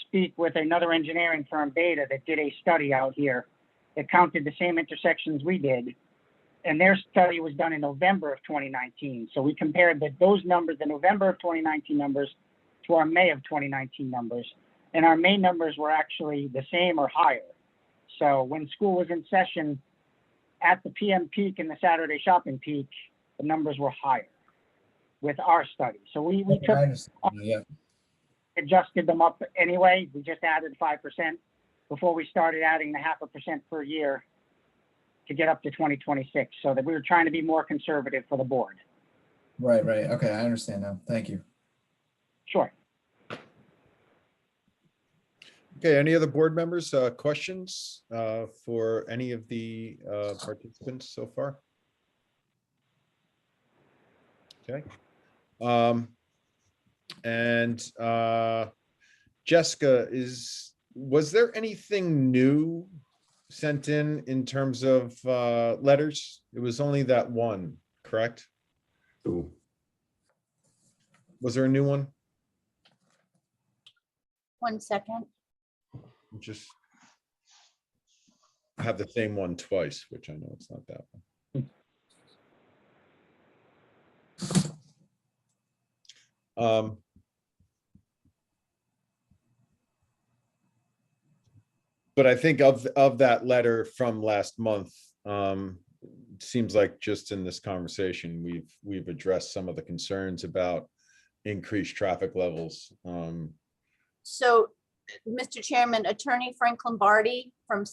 speak with another engineering firm, Beta, that did a study out here that counted the same intersections we did. And their study was done in November of 2019. So we compared those numbers, the November of 2019 numbers, to our May of 2019 numbers. And our May numbers were actually the same or higher. So when school was in session at the PM peak and the Saturday shopping peak, the numbers were higher with our study. So we adjusted them up anyway. We just added 5% before we started adding the 0.5% per year to get up to 2026, so that we were trying to be more conservative for the board. Right. Okay, I understand now. Thank you. Sure. Okay, any other board members, questions for any of the participants so far? Okay. Jessica, was there anything new sent in terms of letters? It was only that one, correct? Ooh. Was there a new one? 1 second. Just have the same one twice, which I know it's not that one. But I think of that letter from last month, seems like just in this conversation, we've addressed some of the concerns about increased traffic levels. So, Mr. Chairman, Attorney Frank Lombardi from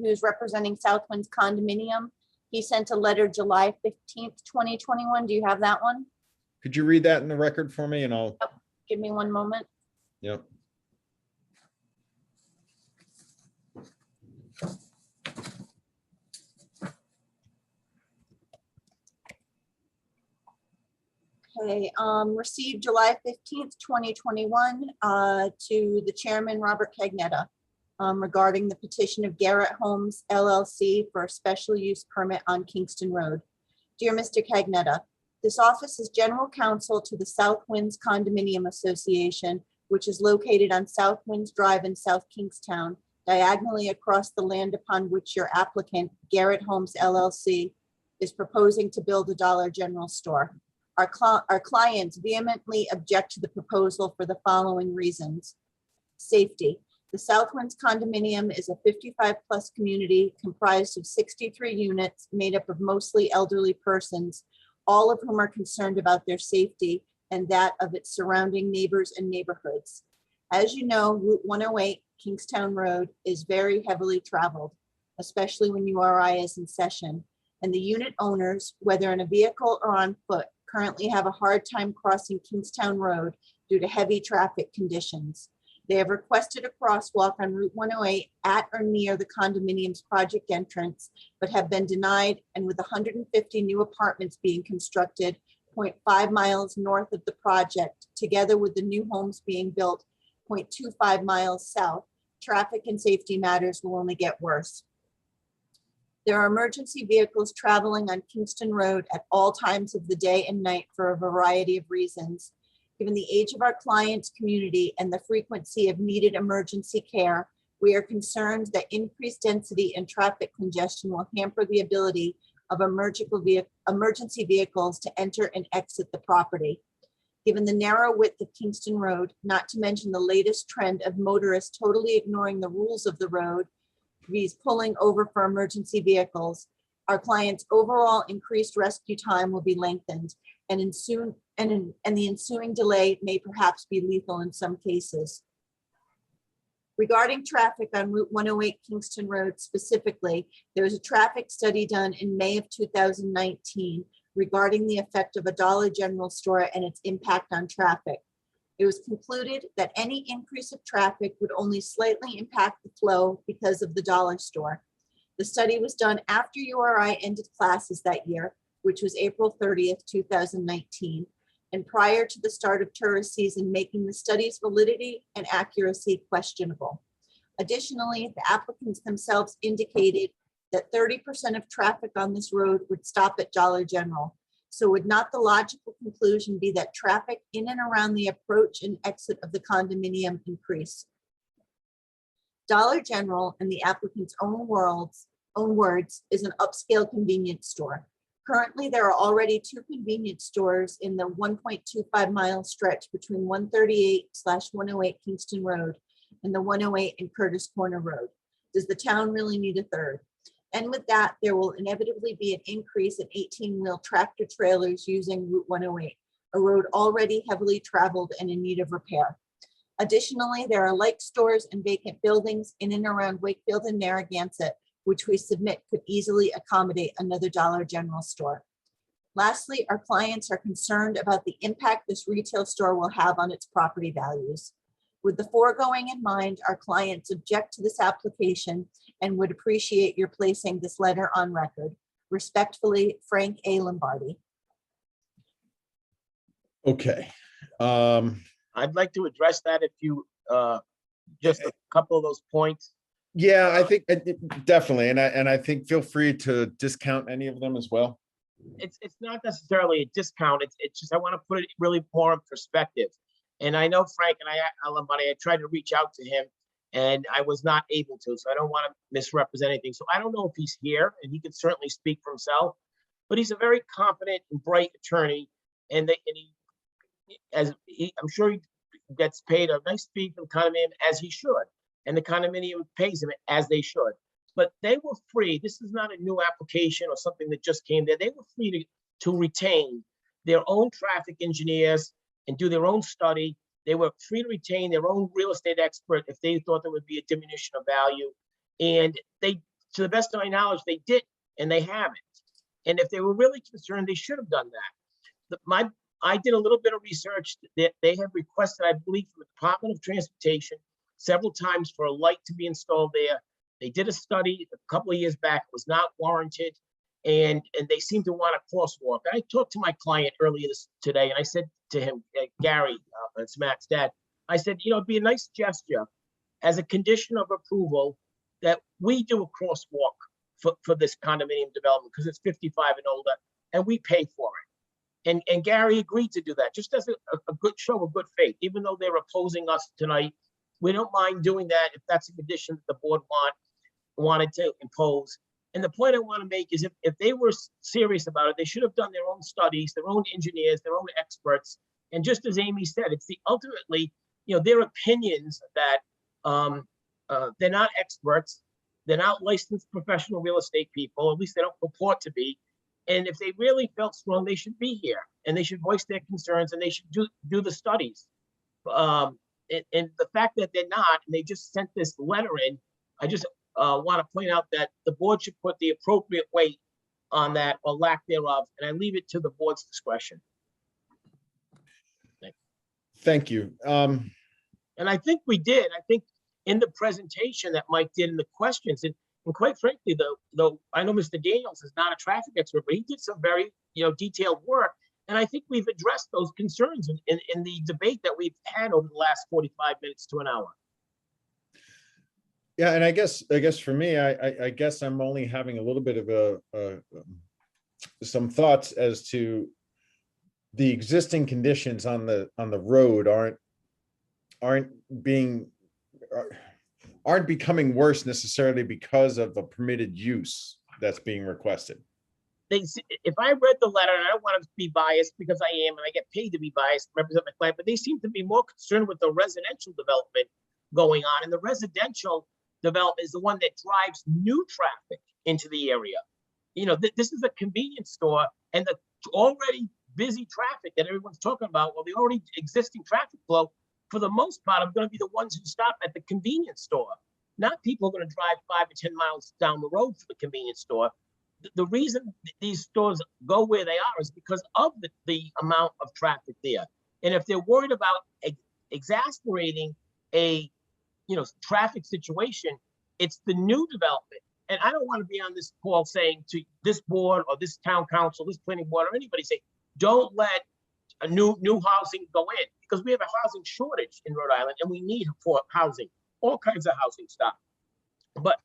who's representing Southwinds Condominium, he sent a letter July 15th, 2021. Do you have that one? Could you read that in the record for me and I'll. Give me one moment. Yep. Okay, received July 15th, 2021, to the chairman, Robert Cagnetta. regarding the petition of Garrett Homes LLC for a special use permit on Kingston Road. Dear Mr. Cagnetta, this office is general counsel to the South Winds Condominium Association, which is located on South Winds Drive in South Kingstown, diagonally across the land upon which your applicant, Garrett Homes LLC, is proposing to build a Dollar General store. Our clients vehemently object to the proposal for the following reasons. Safety. The South Winds condominium is a 55-plus community comprised of 63 units made up of mostly elderly persons, all of whom are concerned about their safety and that of its surrounding neighbors and neighborhoods. As you know, Route 108 Kingstown Road is very heavily traveled, especially when URI is in session, and the unit owners, whether in a vehicle or on foot, currently have a hard time crossing Kingstown Road due to heavy traffic conditions. They have requested a crosswalk on Route 108 at or near the condominium's project entrance, but have been denied, and with 150 new apartments being constructed 0.5 miles north of the project, together with the new homes being built 0.25 miles south, traffic and safety matters will only get worse. There are emergency vehicles traveling on Kingston Road at all times of the day and night for a variety of reasons. Given the age of our client's community and the frequency of needed emergency care, we are concerned that increased density and traffic congestion will hamper the ability of emergency vehicles to enter and exit the property. Given the narrow width of Kingston Road, not to mention the latest trend of motorists totally ignoring the rules of the road, viz. Pulling over for emergency vehicles, our client's overall increased rescue time will be lengthened, and the ensuing delay may perhaps be lethal in some cases. Regarding traffic on Route 108 Kingston Road specifically, there was a traffic study done in May of 2019 regarding the effect of a Dollar General store and its impact on traffic. It was concluded that any increase of traffic would only slightly impact the flow because of the dollar store. The study was done after URI ended classes that year, which was April 30th, 2019, and prior to the start of tourist season, making the study's validity and accuracy questionable. Additionally, the applicants themselves indicated that 30% of traffic on this road would stop at Dollar General. So would not the logical conclusion be that traffic in and around the approach and exit of the condominium increase? Dollar General, in the applicant's own words, is an upscale convenience store. Currently, there are already 2 convenience stores in the 1.25 mile stretch between 138/108 Kingston Road and the 108 and Curtis Corner Road. Does the town really need a third? And with that, there will inevitably be an increase in 18-wheel tractor trailers using Route 108, a road already heavily traveled and in need of repair. Additionally, there are like stores and vacant buildings in and around Wakefield and Narragansett, which we submit could easily accommodate another Dollar General store. Lastly, our clients are concerned about the impact this retail store will have on its property values. With the foregoing in mind, our clients object to this application and would appreciate your placing this letter on record. Respectfully, Frank A. Lombardi. Okay. I'd like to address that if you, just a couple of those points. Yeah, I think definitely. And I think feel free to discount any of them as well. It's not necessarily a discount. It's just, I want to put it really more in perspective. And I know Frank and I tried to reach out to him and I was not able to, so I don't want to misrepresent anything. So I don't know if he's here, and he can certainly speak for himself, but he's a very competent and bright attorney. I'm sure he gets paid a nice fee from the condominium, as he should. And the condominium pays him as they should. But they were free. This is not a new application or something that just came there. They were free to retain their own traffic engineers and do their own study. They were free to retain their own real estate expert if they thought there would be a diminution of value. And they, to the best of my knowledge, they did, and they haven't. And if they were really concerned, they should have done that. I did a little bit of research that they have requested, I believe, from the Department of Transportation several times for a light to be installed there. They did a study a couple of years back. It was not warranted. And they seem to want a crosswalk. I talked to my client earlier today, and I said to him, Gary, it's Matt's dad, I said, it'd be a nice gesture as a condition of approval that we do a crosswalk for this condominium development because it's 55 and older, and we pay for it. And Gary agreed to do that, just as a good show of good faith, even though they're opposing us tonight. We don't mind doing that if that's a condition that the board wanted to impose. And the point I want to make is if they were serious about it, they should have done their own studies, their own engineers, their own experts. And just as Amy said, it's ultimately, their opinions that they're not experts. They're not licensed professional real estate people, at least they don't purport to be. And if they really felt strong, they should be here and they should voice their concerns and they should do the studies. And the fact that they're not, and they just sent this letter in, I just want to point out that the board should put the appropriate weight on that or lack thereof, and I leave it to the board's discretion. Thank you. And I think we did. I think in the presentation that Mike did in the questions, and quite frankly, though I know Mr. Daniels is not a traffic expert, but he did some very detailed work. And I think we've addressed those concerns in the debate that we've had over the last 45 minutes to an hour. Yeah, and I guess for me, I guess I'm only having a little bit of some thoughts as to the existing conditions on the road aren't becoming worse necessarily because of the permitted use that's being requested. If I read the letter, and I don't want to be biased because I am, and I get paid to be biased, represent my client, but they seem to be more concerned with the residential development going on, and the residential development is the one that drives new traffic into the area. This is a convenience store, and the already busy traffic that everyone's talking about, well, the already existing traffic flow, for the most part, are going to be the ones who stop at the convenience store, not people going to drive 5 or 10 miles down the road for the convenience store. The reason these stores go where they are is because of the amount of traffic there. And if they're worried about exasperating a traffic situation, it's the new development. And I don't want to be on this call saying to this board or this town council, this planning board, or anybody say, don't let a new housing go in, because we have a housing shortage in Rhode Island and we need for housing, all kinds of housing stuff. But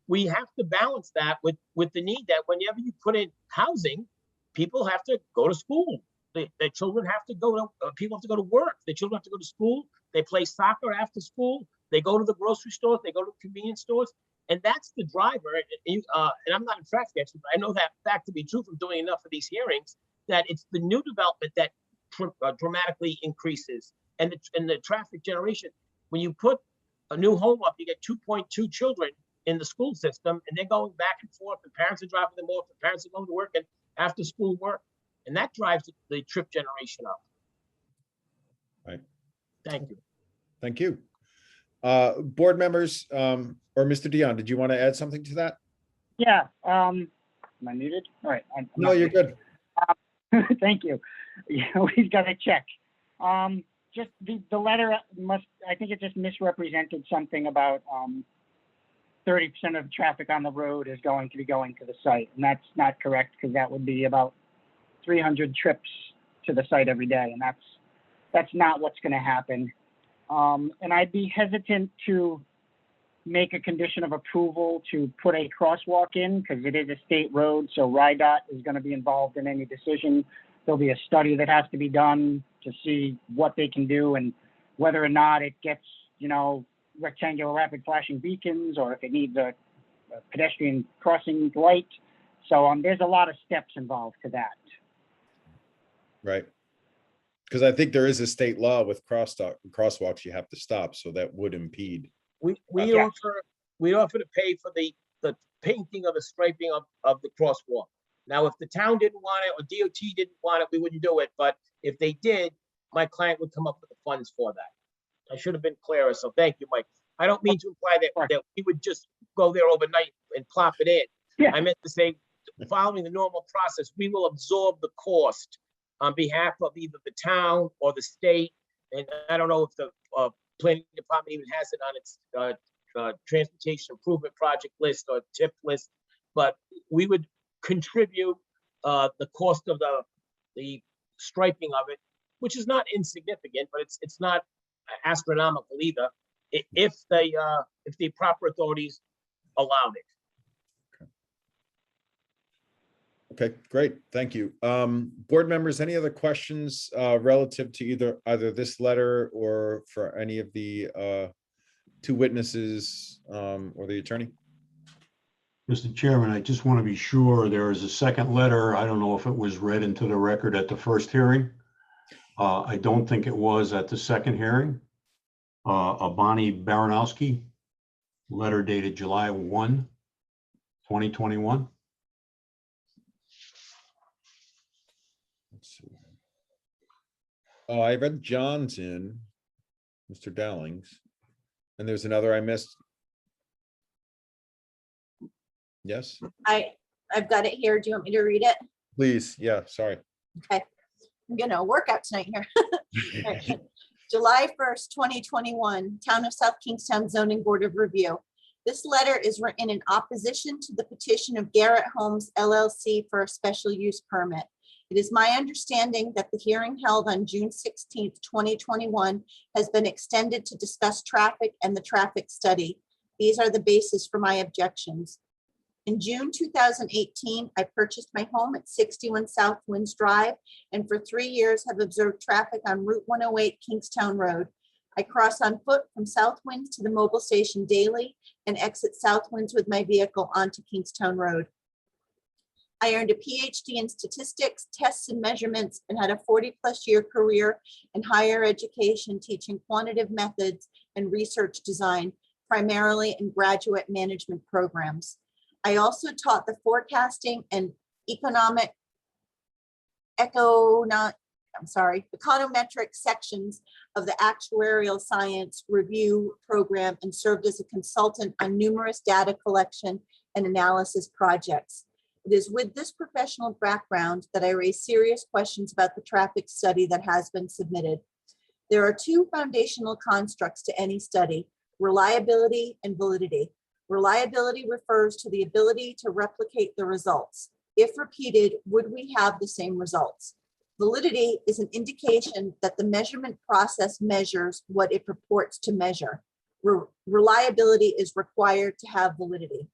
we have to balance that with the need that whenever you put in housing, people have to go to school. Their children have to go to, people have to go to work. Their children have to go to school. They play soccer after school. They go to the grocery stores. They go to convenience stores. And that's the driver. And I'm not a traffic expert, but I know that fact to be true from doing enough of these hearings, that it's the new development that dramatically increases. And the traffic generation, when you put a new home up, you get 2.2 children in the school system, and they're going back and forth. The parents are dropping them off. The parents are going to work and after school work. And that drives the trip generation up. Right. Thank you. Thank you. Board members, or Mr. Dion, did you want to add something to that? Yeah. Am I muted? All right. No, you're good. Thank you. We've got to check. Just the letter I think it just misrepresented something about 30% of traffic on the road is going to be going to the site. And that's not correct, because that would be about 300 trips to the site every day. And that's not what's going to happen. And I'd be hesitant to make a condition of approval to put a crosswalk in, because it is a state road. So RIDOT is going to be involved in any decision. There'll be a study that has to be done to see what they can do and whether or not it gets, rectangular rapid flashing beacons, or if it needs a pedestrian crossing light. So there's a lot of steps involved to that. Right. Because I think there is a state law with crosswalks you have to stop, so that would impede. We offer to pay for the painting or the striping of the crosswalk. Now, if the town didn't want it or DOT didn't want it, we wouldn't do it. But if they did, my client would come up with the funds for that. I should have been clearer, so thank you, Mike. I don't mean to imply that we would just go there overnight and plop it in. Yeah. I meant to say, following the normal process, we will absorb the cost on behalf of either the town or the state. And I don't know if the planning department even has it on its transportation improvement project list or tip list, but we would contribute the cost of the striping of it, which is not insignificant, but it's not astronomical either. if the proper authorities allowed it. Okay, great. Thank you. Board members, any other questions relative to either this letter or for any of the two witnesses or the attorney? Mr. Chairman, I just want to be sure there is a second letter. I don't know if it was read into the record at the first hearing. I don't think it was at the second hearing. Bonnie Baranowski, letter dated July 1, 2021. Let's see. Oh, I read John's in, Mr. Dowling's, and there's another I missed. Yes, I've got it here. Do you want me to read it? please. Yeah, sorry. Okay, I'm gonna work out tonight here. All right. July 1st, 2021, Town of South Kingstown Zoning Board of Review. This letter is written in opposition to the petition of Garrett Homes LLC for a special use permit. It is my understanding that the hearing held on June 16th, 2021 has been extended to discuss traffic and the traffic study. These are the basis for my objections. In June 2018, I purchased my home at 61 South Winds Drive, and for 3 years have observed traffic on Route 108 Kingstown Road. I cross on foot from South Winds to the mobile station daily and exit South Winds with my vehicle onto Kingstown Road. I earned a PhD in statistics, tests and measurements, and had a 40-plus-year career in higher education teaching quantitative methods and research design, primarily in graduate management programs. I also taught the forecasting and econometric sections of the actuarial science review program and served as a consultant on numerous data collection and analysis projects. It is with this professional background that I raise serious questions about the traffic study that has been submitted. There are two foundational constructs to any study: reliability and validity. Reliability refers to the ability to replicate the results. If repeated, would we have the same results? Validity is an indication that the measurement process measures what it purports to measure. Reliability is required to have validity.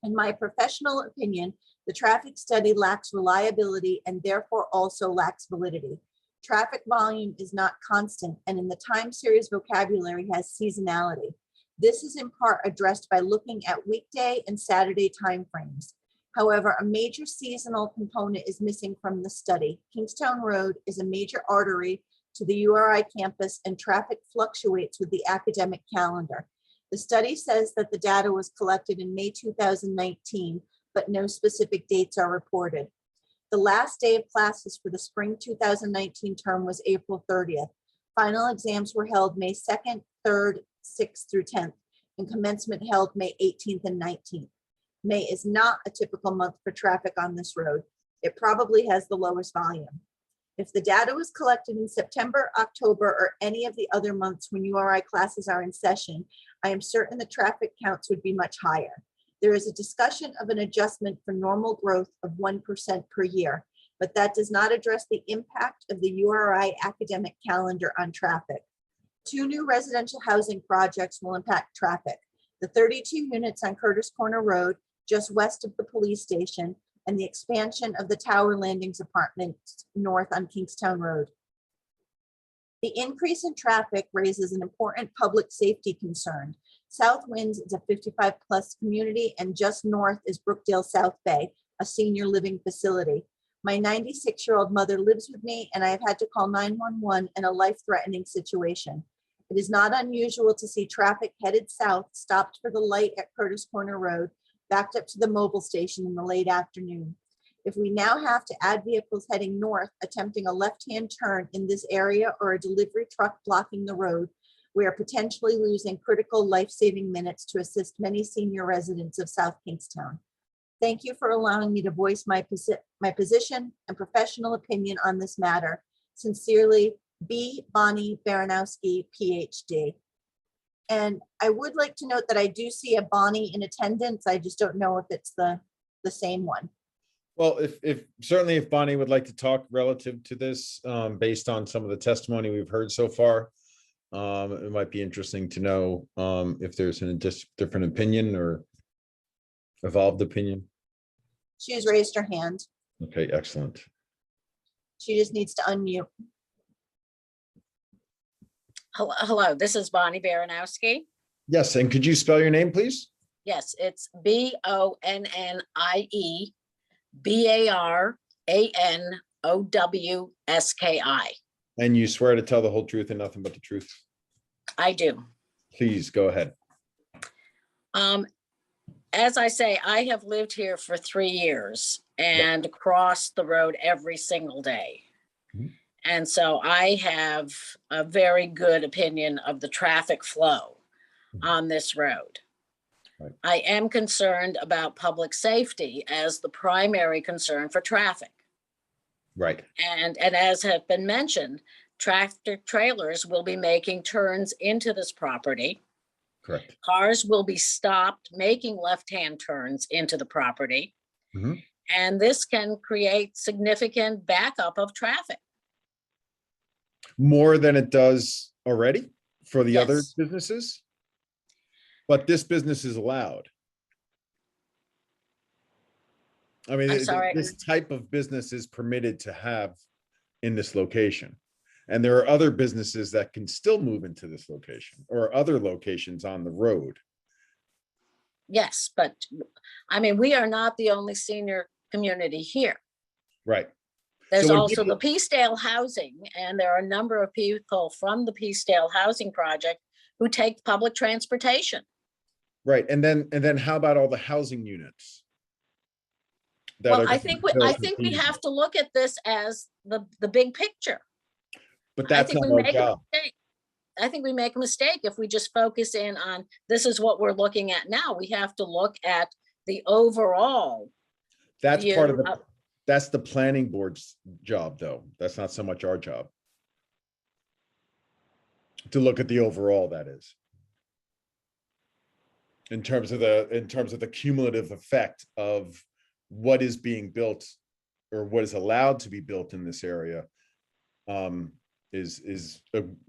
In my professional opinion, the traffic study lacks reliability and therefore also lacks validity. Traffic volume is not constant, and in the time series vocabulary has seasonality. This is in part addressed by looking at weekday and Saturday timeframes. However, a major seasonal component is missing from the study. Kingstown Road is a major artery to the URI campus, and traffic fluctuates with the academic calendar. The study says that the data was collected in May 2019, but no specific dates are reported. The last day of classes for the spring 2019 term was April 30th. Final exams were held May 2nd, 3rd, 6th through 10th, and commencement held May 18th and 19th. May is not a typical month for traffic on this road. It probably has the lowest volume. If the data was collected in September, October, or any of the other months when URI classes are in session, I am certain the traffic counts would be much higher. There is a discussion of an adjustment for normal growth of 1% per year, but that does not address the impact of the URI academic calendar on traffic. 2 new residential housing projects will impact traffic: the 32 units on Curtis Corner Road, just west of the police station, and the expansion of the Tower Landings apartments north on Kingstown Road. The increase in traffic raises an important public safety concern. South Winds is a 55-plus community, and just north is Brookdale South Bay, a senior living facility. My 96-year-old mother lives with me, and I have had to call 911 in a life-threatening situation. It is not unusual to see traffic headed south stopped for the light at Curtis Corner Road, backed up to the mobile station in the late afternoon. If we now have to add vehicles heading north attempting a left-hand turn in this area, or a delivery truck blocking the road, we are potentially losing critical life-saving minutes to assist many senior residents of South Kingstown. Thank you for allowing me to voice my position and professional opinion on this matter. Sincerely, B. Bonnie Baranowski, PhD. And I would like to note that I do see a Bonnie in attendance. I just don't know if it's the same one. Well, if certainly if Bonnie would like to talk relative to this, based on some of the testimony we've heard so far, It might be interesting to know if there's a different opinion or evolved opinion. She's raised her hand. Okay, excellent. She just needs to unmute. Hello, this is Bonnie Baranowski. Yes, and could you spell your name, please? Yes, it's BONNIE BARANOWSKI. And you swear to tell the whole truth and nothing but the truth? I do. Please go ahead. As I say, I have lived here for 3 years and crossed the road every single day. Mhm. And so I have a very good opinion of the traffic flow on this road. Right. I am concerned about public safety as the primary concern for traffic. Right. And as have been mentioned, tractor trailers will be making turns into this property. Correct. Cars will be stopped making left-hand turns into the property. Mhm. And this can create significant backup of traffic. More than it does already for the other Yes. businesses? But this business is allowed. I mean, I'm sorry. this type of business is permitted to have in this location. And there are other businesses that can still move into this location or other locations on the road. Yes, but I mean, we are not the only senior community here. Right. There's So when also people- the Peacedale Housing, and there are a number of people from the Peacedale Housing Project who take public transportation. Right. And then how about all the housing units? that Well, are I gonna think, be I built in think we Queens? have to look at this as the big picture. But I that's think not we our make a job. mistake. I think we make a mistake if we just focus in on, this is what we're looking at now. We have to look at the overall. That's part of view the, that's the planning board's job, though. That's not so much our job. To look at the overall, that is. In terms of the cumulative effect of what is being built or what is allowed to be built in this area. It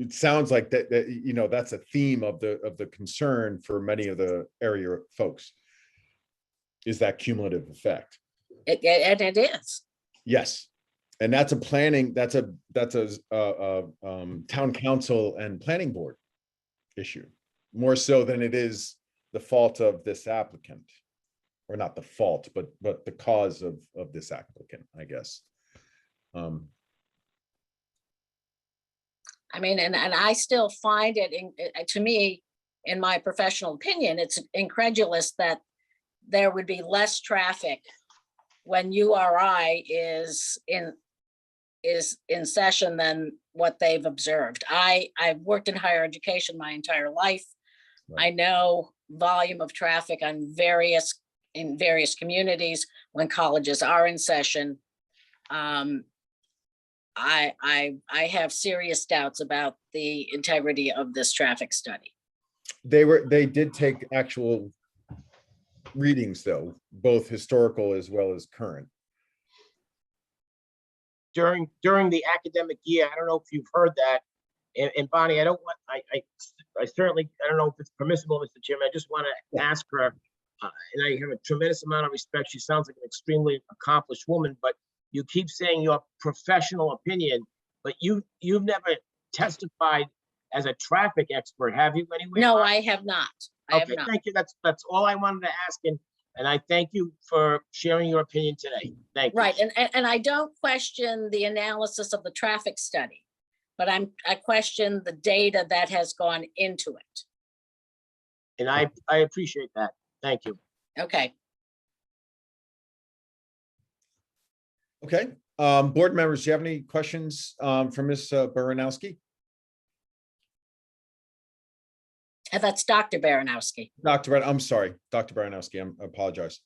sounds like that, you know, that's a theme of the concern for many of the area folks. Is that cumulative effect? And it is. Yes. And that's a planning, that's a town council and planning board issue, more so than it is the fault of this applicant. Or not the fault, but the cause of this applicant, I guess. I mean, and I still find it, to me, in my professional opinion, it's incredulous that there would be less traffic when URI is in session than what they've observed. I've worked in higher education my entire life. Right. I know volume of traffic in various communities when colleges are in session. I have serious doubts about the integrity of this traffic study. They did take actual readings, though, both historical as well as current. During the academic year, I don't know if you've heard that. And Bonnie, I don't certainly, I don't know if it's permissible, Mr. Chairman. I just want to ask her, and I have a tremendous amount of respect. She sounds like an extremely accomplished woman, but you keep saying your professional opinion, but you've never testified as a traffic expert, have you anywhere? No, I have not. Okay, thank you. That's all I wanted to ask. And I thank you for sharing your opinion today. Thank you. Right, and I don't question the analysis of the traffic study, but I question the data that has gone into it. And I appreciate that. Thank you. Okay. Okay, board members, do you have any questions for Ms. Baranowski? That's Dr. Baranowski. I'm sorry, Dr. Baranowski, I apologize.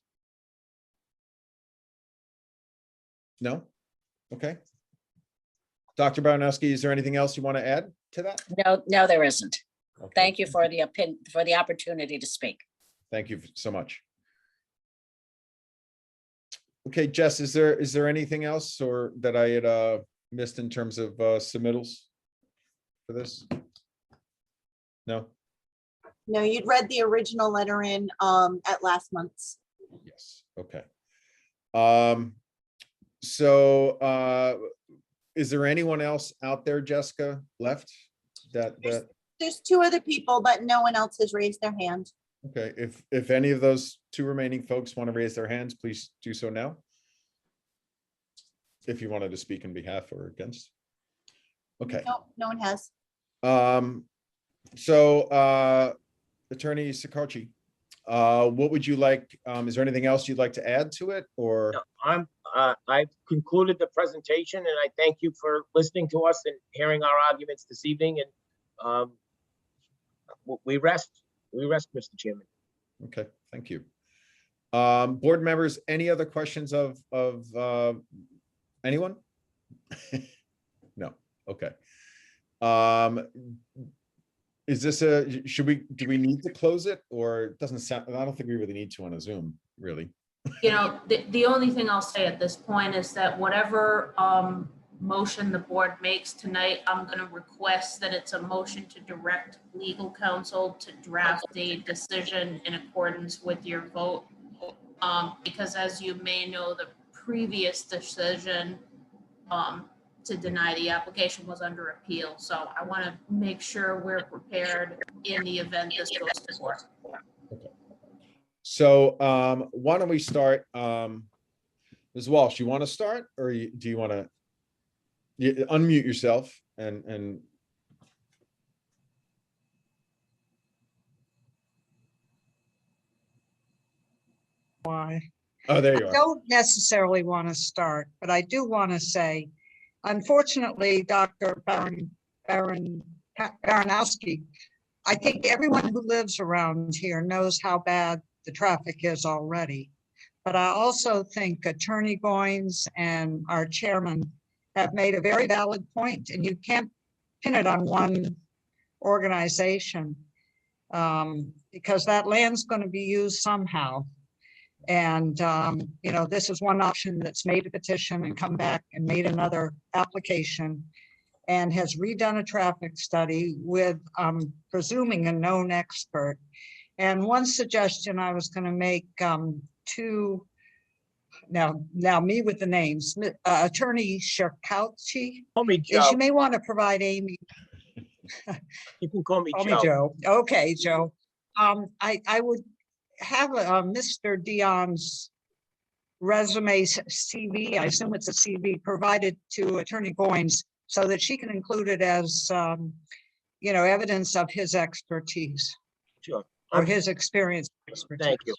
No? Okay. Dr. Baranowski, is there anything else you want to add to that? No, there isn't. Okay. Thank you for the opportunity to speak. Thank you so much. Okay, Jess, is there anything else or that I had missed in terms of submittals for this? No? No, you'd read the original letter in at last month's. Yes, okay. So is there anyone else out there, Jessica, left? That, There's two other people, but no one else has raised their hand. okay, if any of those two remaining folks want to raise their hands, please do so now. If you wanted to speak in behalf or against. Okay. No, no one has. So Attorney Sakachi, what would you like, is there anything else you'd like to add to it, or? No, I've concluded the presentation, and I thank you for listening to us and hearing our arguments this evening, and we rest, Mr. Chairman. Okay, thank you. Board members, any other questions of anyone? No, okay. Is this do we need to close it, or it doesn't sound, I don't think we really need to on a Zoom, really. You know, the only thing I'll say at this point is that whatever motion the board makes tonight, I'm going to request that it's a motion to direct legal counsel to draft a decision in accordance with your vote. Because as you may know, the previous decision to deny the application was under appeal. So I want to make sure we're prepared in the event this goes to court. Okay. So why don't we start? Ms. Walsh, you want to start, or do you want to unmute yourself and Why? oh, there you I are. don't necessarily want to start, but I do want to say, unfortunately, Dr. Baranowski, I think everyone who lives around here knows how bad the traffic is already. But I also think Attorney Goins and our chairman have made a very valid point, and you can't pin it on one organization because that land's going to be used somehow. And, you know, this is one option that's made a petition and come back and made another application and has redone a traffic study with, presuming, a known expert. And one suggestion I was going to make to, now me with the names, Attorney Shirkowski, Call me is Joe. you may want to provide Amy. You can call me Call Joe. me Joe. Okay, Joe. I would have Mr. Dion's resume CV, I assume it's a CV, provided to Attorney Goins so that she can include it as, you know, evidence of his expertise Sure. or his experience. Thank you.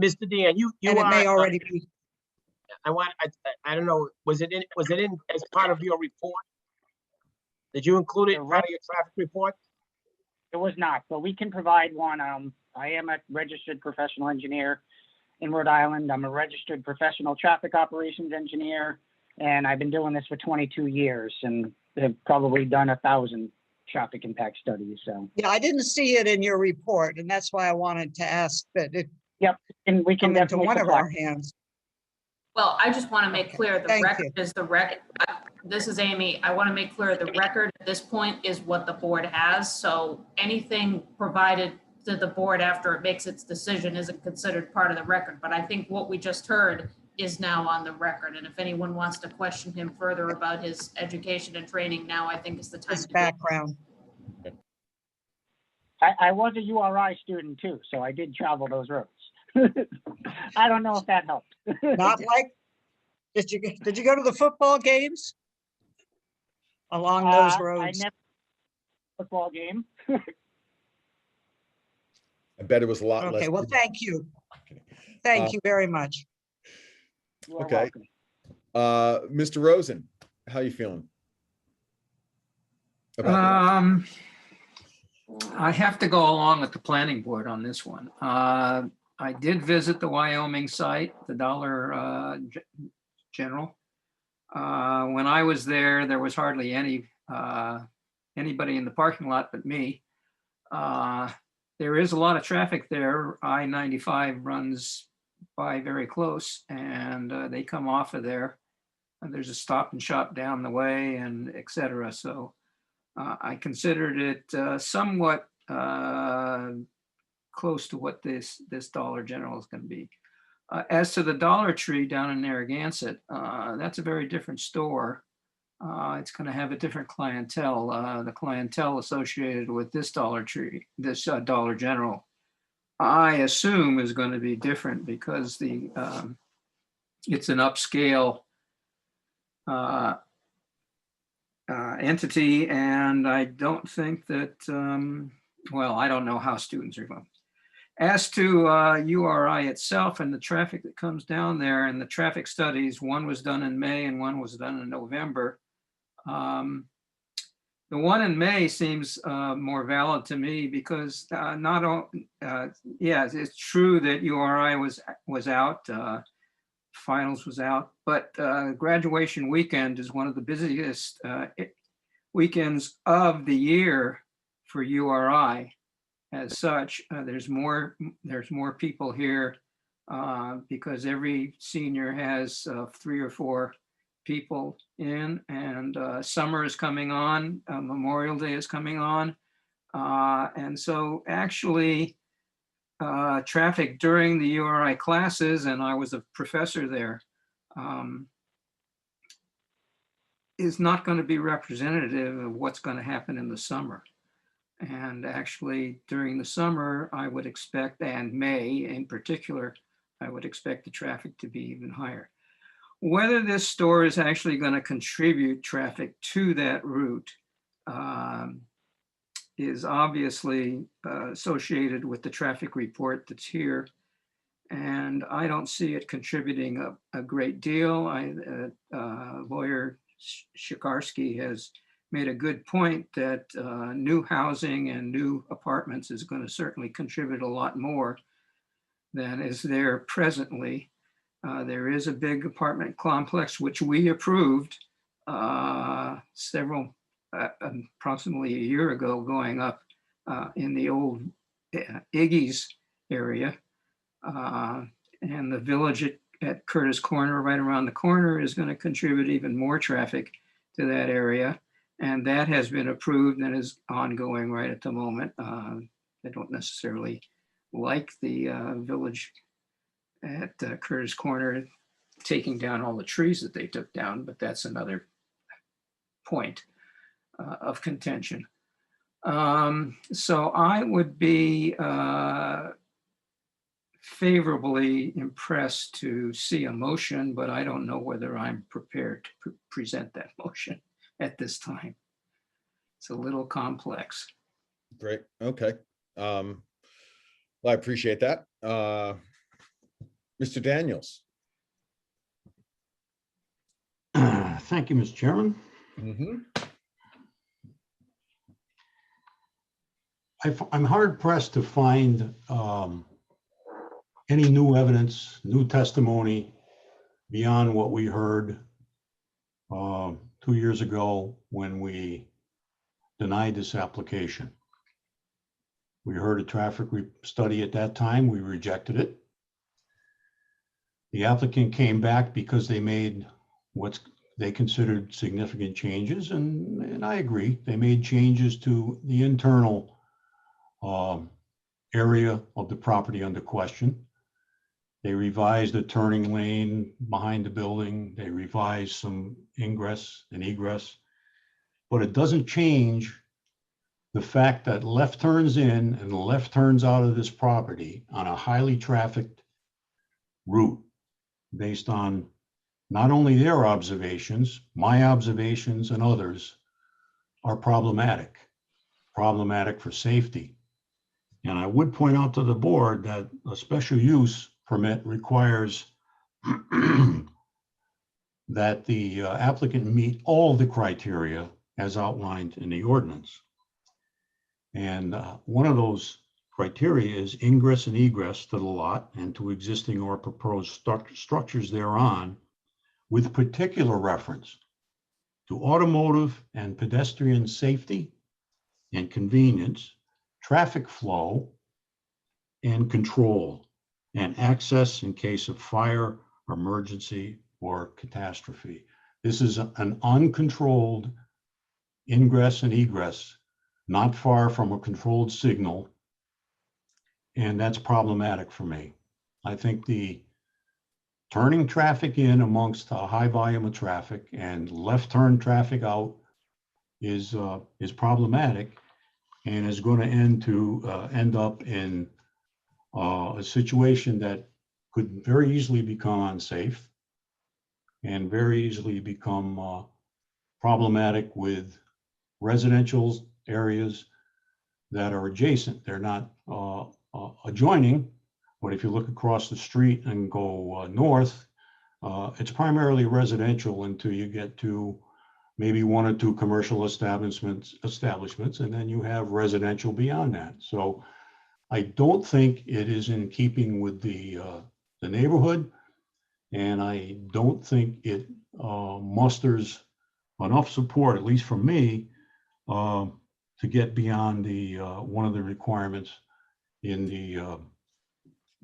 Mr. Dion, you And it may are, already be. I don't know, was it in as part of your report? Did you include it in part of your traffic report? It was not, but we can provide one. I am a registered professional engineer in Rhode Island. I'm a registered professional traffic operations engineer, and I've been doing this for 22 years and have probably done 1,000 traffic impact studies. So Yeah, I didn't see it in your report, and that's why I wanted to ask that it yep, and we can come into definitely one of supply. our hands. Well, I just want to make clear the Thank record is the record. This is Amy. I want to make clear the record at this point is what the board has. So anything provided to the board after it makes its decision isn't considered part of the record. But I think what we just heard is now on the record. And if anyone wants to question him further about his education and training, now I think is the time. His background. I was a URI student too, so I did travel those roads. I don't know if that helped. Not like, did you go to the football games along those I roads? never football game. I bet it was a lot less. Okay, well, thank you. Thank you very much. You are Okay. welcome. Mr. Rosen, how you feeling? about I have to go along with the planning board on this one. I did visit the Wyoming site, the Dollar General. When I was there, there was hardly anybody in the parking lot but me. There is a lot of traffic there. I-95 runs by very close, and they come off of there. And there's a Stop and Shop down the way, and et cetera. So I considered it somewhat close to what this Dollar General is going to be. As to the Dollar Tree down in Narragansett, that's a very different store. It's going to have a different clientele. The clientele associated with this Dollar Tree, this Dollar General, I assume is going to be different because it's an upscale entity, and I don't think that, well, I don't know how students are going. As to URI itself and the traffic that comes down there and the traffic studies, one was done in May and one was done in November. The one in May seems more valid to me because yeah, it's true that URI was out, finals was out, but graduation weekend is one of the busiest weekends of the year for URI. As such, there's more people here because every senior has 3 or 4 people in, and summer is coming on, Memorial Day is coming on, and so actually traffic during the URI classes, and I was a professor there, is not going to be representative of what's going to happen in the summer. And actually during the summer, I would expect, and May in particular, I would expect the traffic to be even higher. Whether this store is actually going to contribute traffic to that route is obviously associated with the traffic report that's here. And I don't see it contributing a great deal. Lawyer Shikarsky has made a good point that new housing and new apartments is going to certainly contribute a lot more than is there presently. There is a big apartment complex which we approved approximately a year ago, going up in the old Iggy's area. And the village at Curtis Corner, right around the corner, is going to contribute even more traffic to that area. And that has been approved and is ongoing right at the moment. I don't necessarily like the village at Curtis Corner taking down all the trees that they took down, but that's another point of contention. So I would be favorably impressed to see a motion, but I don't know whether I'm prepared to present that motion at this time. It's a little complex. Great. Okay. Well, I appreciate that. Mr. Daniels. Thank you, Mr. Chairman. I'm hard pressed to find any new evidence, new testimony beyond what we heard 2 years ago when we denied this application. We heard a traffic study at that time, we rejected it. The applicant came back because they made what they considered significant changes, and I agree. They made changes to the internal area of the property under question. They revised the turning lane behind the building. They revised some ingress and egress, but it doesn't change the fact that left turns in and left turns out of this property on a highly trafficked route based on not only their observations, my observations and others are problematic for safety. And I would point out to the board that a special use permit requires that the applicant meet all the criteria as outlined in the ordinance. And one of those criteria is ingress and egress to the lot and to existing or proposed structures thereon, with particular reference to automotive and pedestrian safety and convenience, traffic flow and control, and access in case of fire, emergency, or catastrophe. This is an uncontrolled ingress and egress not far from a controlled signal. And that's problematic for me. I think the turning traffic in amongst a high volume of traffic and left turn traffic out is problematic and is going to end up in a situation that could very easily become unsafe and very easily become problematic with residential areas that are adjacent. They're not adjoining, but if you look across the street and go north, it's primarily residential until you get to maybe one or two commercial establishments, and then you have residential beyond that. So I don't think it is in keeping with the neighborhood, and I don't think it musters enough support, at least from me, to get beyond the one of the requirements in the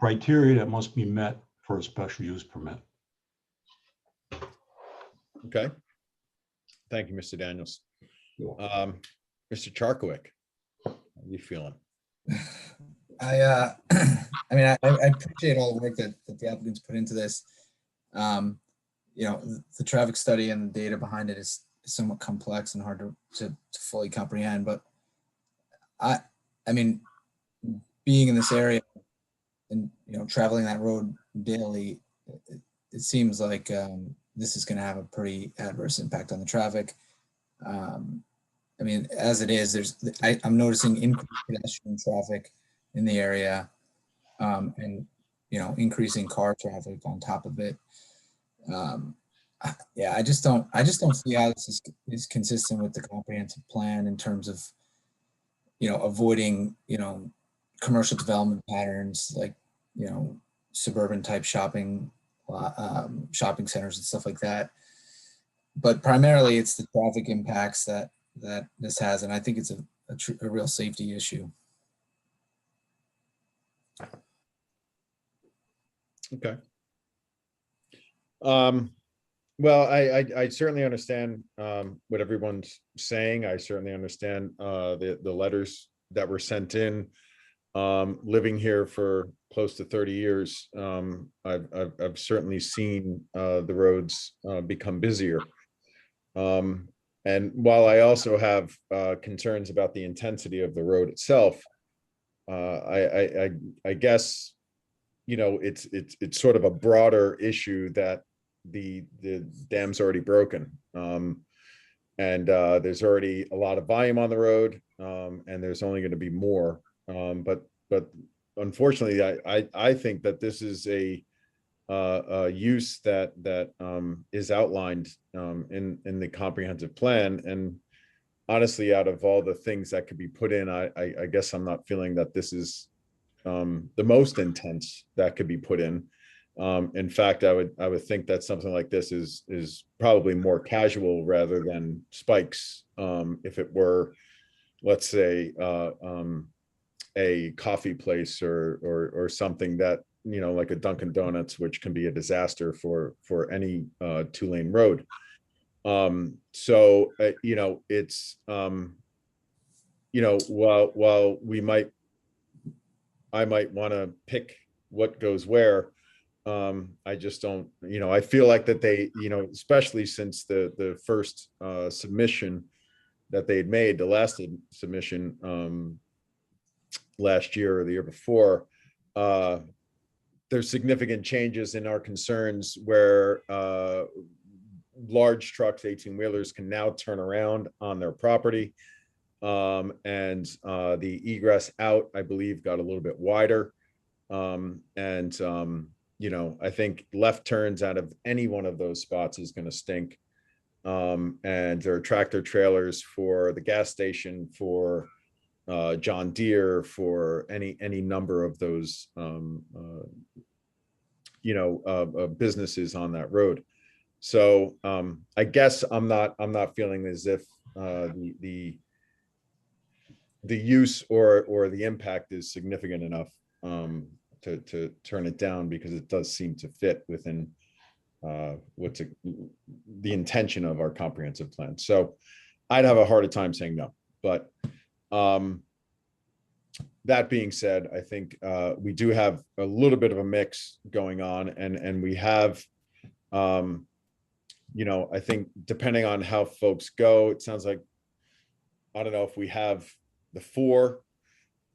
criteria that must be met for a special use permit. Okay. Thank you, Mr. Daniels. Mr. Charkowik, how are you feeling? I mean, I appreciate all the work that the applicants put into this. You know, the traffic study and the data behind it is somewhat complex and hard to fully comprehend. But I mean, being in this area and, you know, traveling that road daily, it seems like this is going to have a pretty adverse impact on the traffic. I mean, as it is, I'm noticing increased pedestrian traffic in the area, and, you know, increasing car traffic on top of it. Yeah, I just don't see how this is consistent with the comprehensive plan in terms of, you know, avoiding, you know, commercial development patterns like, you know, suburban type shopping centers and stuff like that. But primarily it's the traffic impacts that this has, and I think it's a real safety issue. Okay. Well, I certainly understand what everyone's saying. I certainly understand the letters that were sent in. Living here for close to 30 years, I've certainly seen the roads become busier. And while I also have concerns about the intensity of the road itself, I guess, you know, it's sort of a broader issue that the dam's already broken, and there's already a lot of volume on the road, and there's only going to be more. But unfortunately, I think that this is a use that is outlined in the comprehensive plan. And honestly, out of all the things that could be put in, I guess I'm not feeling that this is the most intense that could be put in. In fact, I would think that something like this is probably more casual rather than spikes. If it were, let's say, a coffee place or something that, you know, like a Dunkin' Donuts, which can be a disaster for any 2-lane road. So you know, it's you know, while I might want to pick what goes where, I just don't, you know, I feel like that they, you know, especially since the first submission that they had made, the last submission last year or the year before, there's significant changes in our concerns where large trucks, 18-wheelers, can now turn around on their property. And the egress out, I believe, got a little bit wider. You know, I think left turns out of any one of those spots is going to stink. And there are tractor trailers for the gas station, for John Deere, for any number of those you know, businesses on that road. So I guess I'm not feeling as if the use or the impact is significant enough to turn it down, because it does seem to fit within what's the intention of our comprehensive plan. So I'd have a harder time saying no, but that being said, I think we do have a little bit of a mix going on, and we have, you know, I think depending on how folks go, it sounds like, I don't know if we have the 4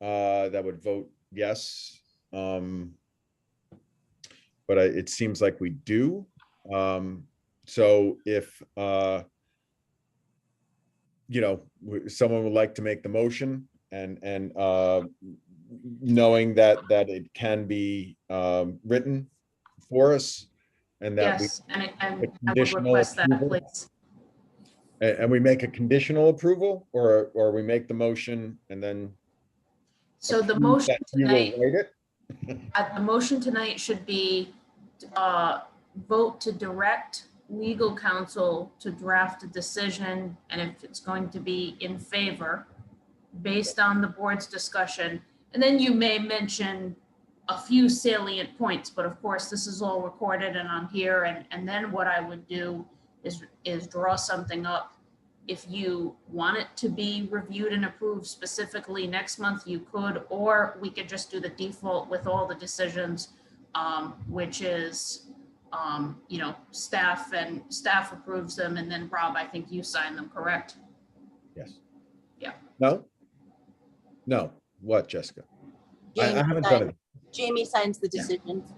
that would vote yes. But it seems like we do. So if, you know, someone would like to make the motion and knowing that it can be written for us and that we Yes, and I would conditional request that, approval? please. And we make a conditional approval, or we make the motion and then So the approve motion that you will tonight, write it? the motion tonight should be vote to direct legal counsel to draft a decision, and if it's going to be in favor, based on the board's discussion. And then you may mention a few salient points, but of course, this is all recorded and I'm here. And then what I would do is draw something up. If you want it to be reviewed and approved specifically next month, you could, or we could just do the default with all the decisions, which is, you know, staff approves them, and then Rob, I think you sign them, correct? Yes. Yeah. No, what, Jessica? I Jamie haven't done signs- it. Jamie signs the decisions.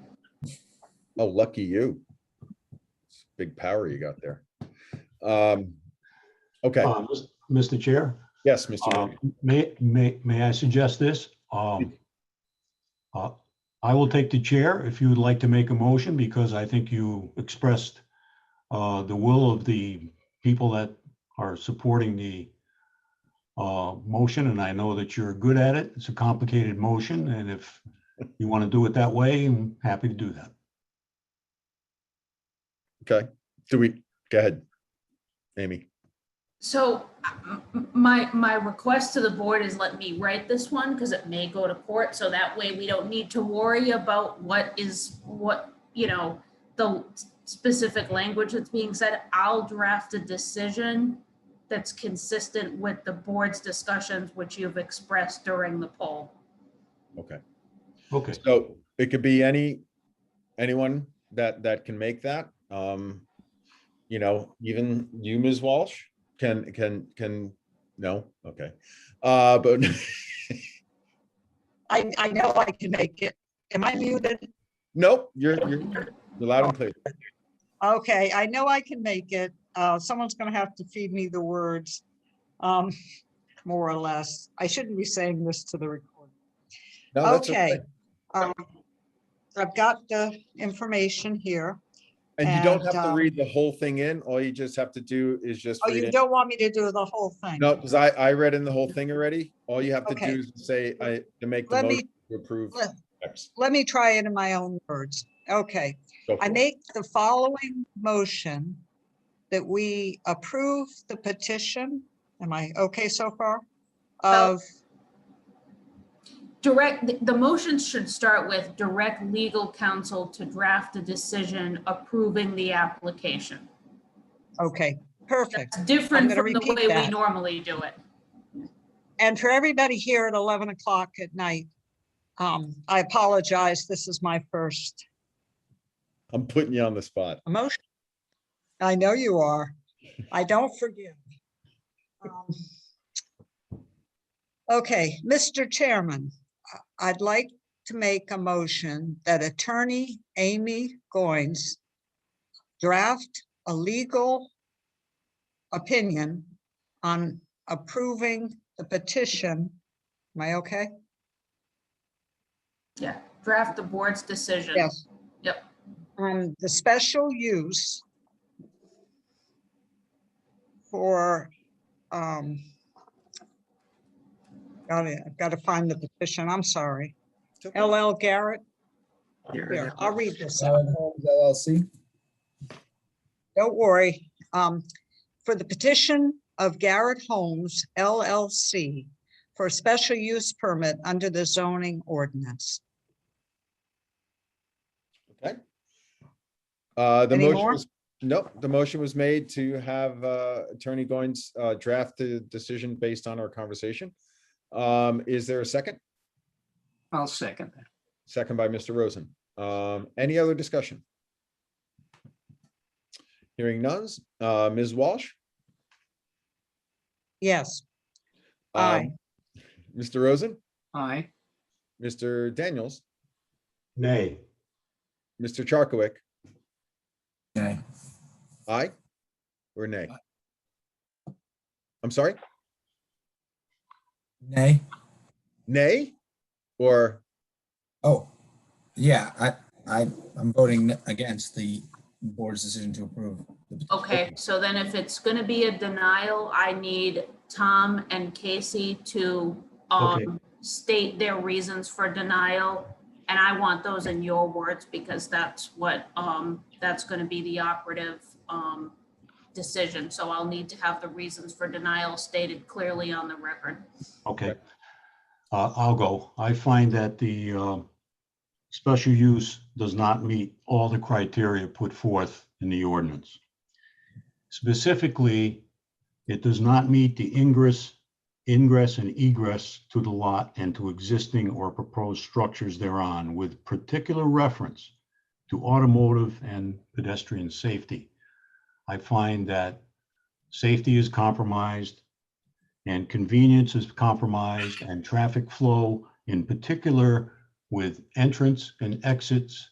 Oh, lucky you. Big power you got there. Okay, Mr. Chair? yes, Mr. Murphy. May I suggest this? I will take the chair if you would like to make a motion, because I think you expressed the will of the people that are supporting the motion, and I know that you're good at it. It's a complicated motion, and if you want to do it that way, I'm happy to do that. Okay, go ahead, Amy. So my request to the board is let me write this one because it may go to court. So that way we don't need to worry about what, you know, the specific language that's being said. I'll draft a decision that's consistent with the board's discussions, which you've expressed during the poll. Okay. Okay. So it could be anyone that can make that. You know, even you, Ms. Walsh, can no, okay. But I know I can make it. Am I muted? nope, you're loud and clear. Okay, I know I can make it. Someone's gonna have to feed me the words, more or less. I shouldn't be saying this to the recording. No, that's Okay. I've got the information here. And you don't And, have to read the whole thing in. All you just have to do is just Oh, read you it. don't want me to do the whole thing? No, because I read in the whole thing already. All you have to Okay. do is say, to make the Let me- motion to approve. X. Let me try it in my own words. Okay. Go for I it. make the following motion that we approve the petition. Am I okay so far? Well- Of, The motion should start with direct legal counsel to draft a decision approving the application. okay, perfect. It's different gonna from the repeat way we that. normally do it. And for everybody here at 11 o'clock at night, I apologize. This is my first I'm putting you on the spot. emotion. I know you are. I don't forgive. Okay, Mr. Chairman, I'd like to make a motion that Attorney Amy Goins draft a legal opinion on approving the petition. Am I okay? Yeah, draft the board's decision. Yes. Yep. On the special use for, I've got to find the petition, I'm sorry. LL Garrett. Here, I'll read this out. Garrett Homes LLC. Don't worry. For the petition of Garrett Homes LLC for a special use permit under the zoning ordinance. Okay. The Any motion more? was Nope, the motion was made to have Attorney Goins draft the decision based on our conversation. Is there a second? I'll second that. Second by Mr. Rosen. Any other discussion? Hearing none. Ms. Walsh? Yes. Um, Aye. Mr. Rosen? Aye. Mr. Daniels? Nay. Mr. Charkowik? Nay. Aye or nay? I'm sorry? Nay. Nay? Or, Oh, yeah, I'm voting against the board's decision to approve. Okay, so then if it's gonna be a denial, I need Tom and Casey to Okay. state their reasons for denial. And I want those in your words because that's what, that's gonna be the operative decision. So I'll need to have the reasons for denial stated clearly on the record. Okay. I'll go. I find that the special use does not meet all the criteria put forth in the ordinance. Specifically, it does not meet the ingress and egress to the lot and to existing or proposed structures thereon, with particular reference to automotive and pedestrian safety. I find that safety is compromised and convenience is compromised, and traffic flow, in particular with entrance and exits,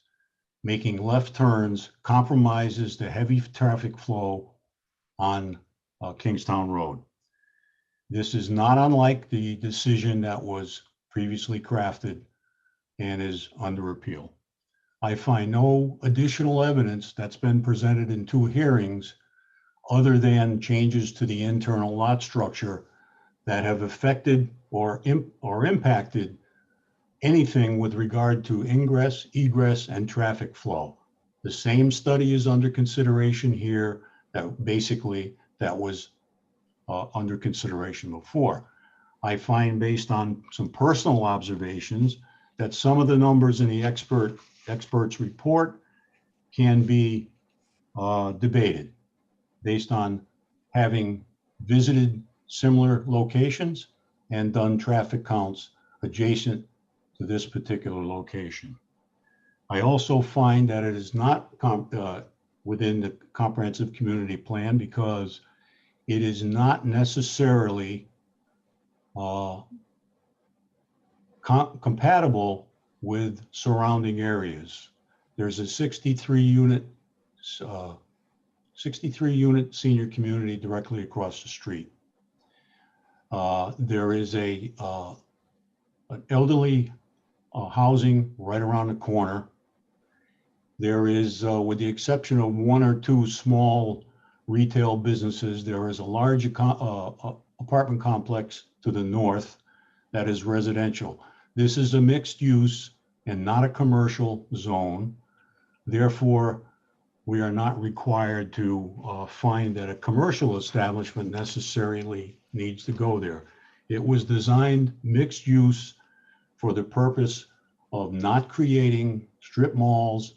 making left turns, compromises the heavy traffic flow on Kingstown Road. This is not unlike the decision that was previously crafted and is under appeal. I find no additional evidence that's been presented in 2 hearings other than changes to the internal lot structure that have affected or impacted anything with regard to ingress, egress, and traffic flow. The same study is under consideration here that was under consideration before. I find, based on some personal observations, that some of the numbers in the expert's report can be debated based on having visited similar locations and done traffic counts adjacent to this particular location. I also find that it is not within the comprehensive community plan because it is not necessarily compatible with surrounding areas. There's a 63 unit senior community directly across the street. There is an elderly housing right around the corner. There is, with the exception of 1 or 2 small retail businesses, there is a large apartment complex to the north that is residential. This is a mixed use and not a commercial zone. Therefore, we are not required to find that a commercial establishment necessarily needs to go there. It was designed mixed use for the purpose of not creating strip malls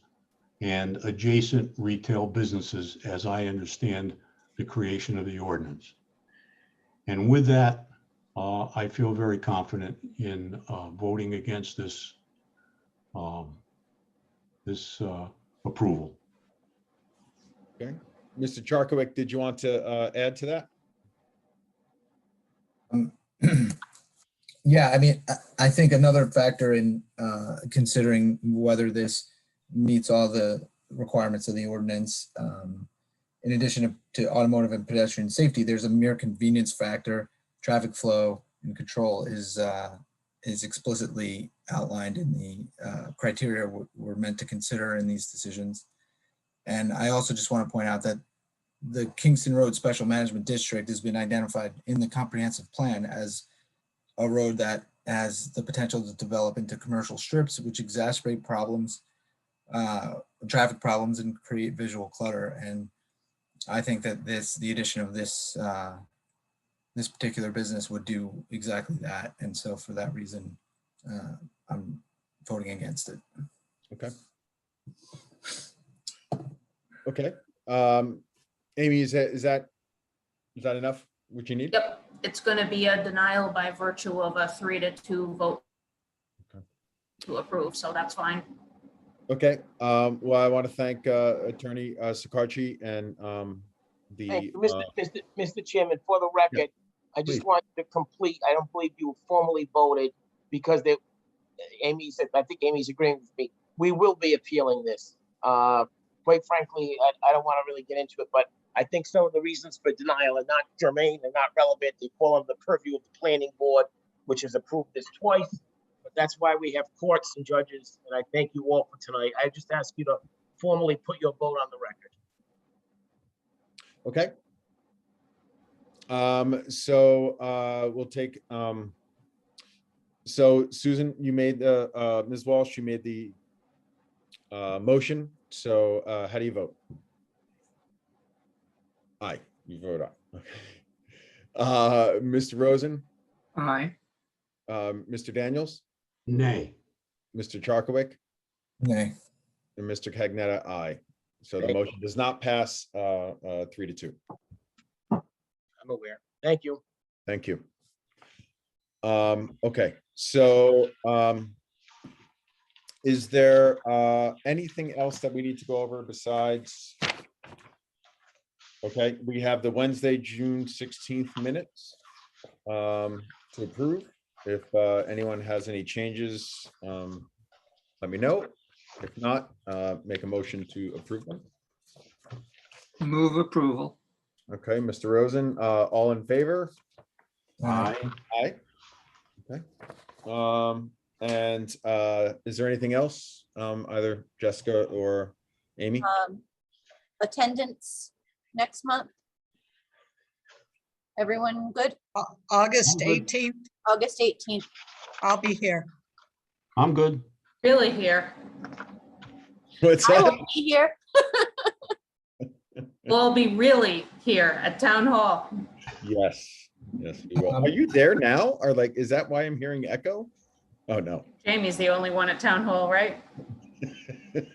and adjacent retail businesses, as I understand the creation of the ordinance. And with that, I feel very confident in voting against this approval. okay. Mr. Charkowik, did you want to add to that? Yeah, I mean, I think another factor in considering whether this meets all the requirements of the ordinance, in addition to automotive and pedestrian safety, there's a mere convenience factor. Traffic flow and control is explicitly outlined in the criteria we're meant to consider in these decisions. And I also just want to point out that the Kingston Road Special Management District has been identified in the comprehensive plan as a road that has the potential to develop into commercial strips, which exacerbate problems, traffic problems, and create visual clutter. And I think that the addition of this this particular business would do exactly that. And so for that reason, I'm voting against it. Okay. Okay. Amy, is that enough? What you need? Yep, it's gonna be a denial by virtue of a 3-2 vote to approve, so that's fine. Okay, well, I want to thank Attorney Sakarchi and Thank the, you, Mr. Chairman, for the record, I please. just wanted to complete, I don't believe you formally voted because Amy said, I think Amy's agreeing with me. We will be appealing this. Quite frankly, I don't want to really get into it, but I think some of the reasons for denial are not germane, they're not relevant. They fall under the purview of the planning board, which has approved this twice. But that's why we have courts and judges, and I thank you all for tonight. I just ask you to formally put your vote on the record. Okay. So we'll take, so Susan, you made the, Ms. Walsh, you made the motion. So how do you vote? Aye, you vote aye. Mr. Rosen, Aye. Mr. Daniels, Nay. Mr. Charkowik, Nay. and Mr. Cagnetta, aye. So the Thank you. motion does not pass 3-2. I'm aware. Thank you. Thank you. Okay, so is there anything else that we need to go over besides? Okay, we have the Wednesday, June 16th minutes to approve. If anyone has any changes, let me know. If not, make a motion to approve them. Move approval. Okay, Mr. Rosen, all in favor? Aye. Aye. Okay. And is there anything else? Either Jessica or Amy? Attendance next month? Everyone good? August I'm good. 18th, August 18th. I'll be here. I'm good. Really here, What's I that? won't be here. we'll be really here at Town Hall. Yes, yes. We will. Are you there now? Or like, is that why I'm hearing echo? Oh, no. Jamie's the only one at Town Hall, right? It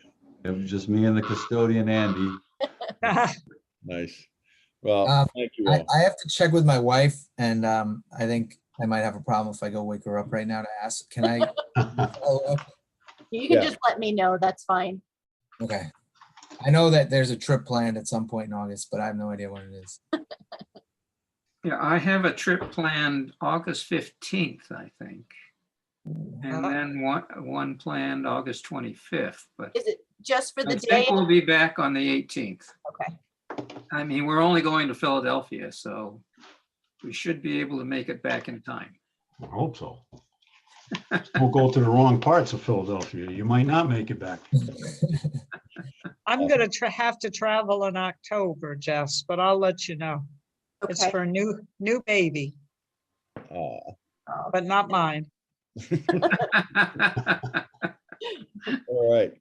was just me and the custodian, Andy. Nice. Well, thank you all. I have to check with my wife, and I think I might have a problem if I go wake her up right now to ask. Can I? follow up? You can Yeah. just let me know. That's fine. Okay. I know that there's a trip planned at some point in August, but I have no idea when it is. Yeah, I have a trip planned August 15th, I think. And then one planned August 25th, but Is it just for I the day? think we'll be back on the 18th. Okay. I mean, we're only going to Philadelphia, so we should be able to make it back in time. I hope so. Don't go to the wrong parts of Philadelphia. You might not make it back. I'm gonna have to travel in October, Jess, but I'll let you know. It's Okay. for a new baby, but not mine. All right.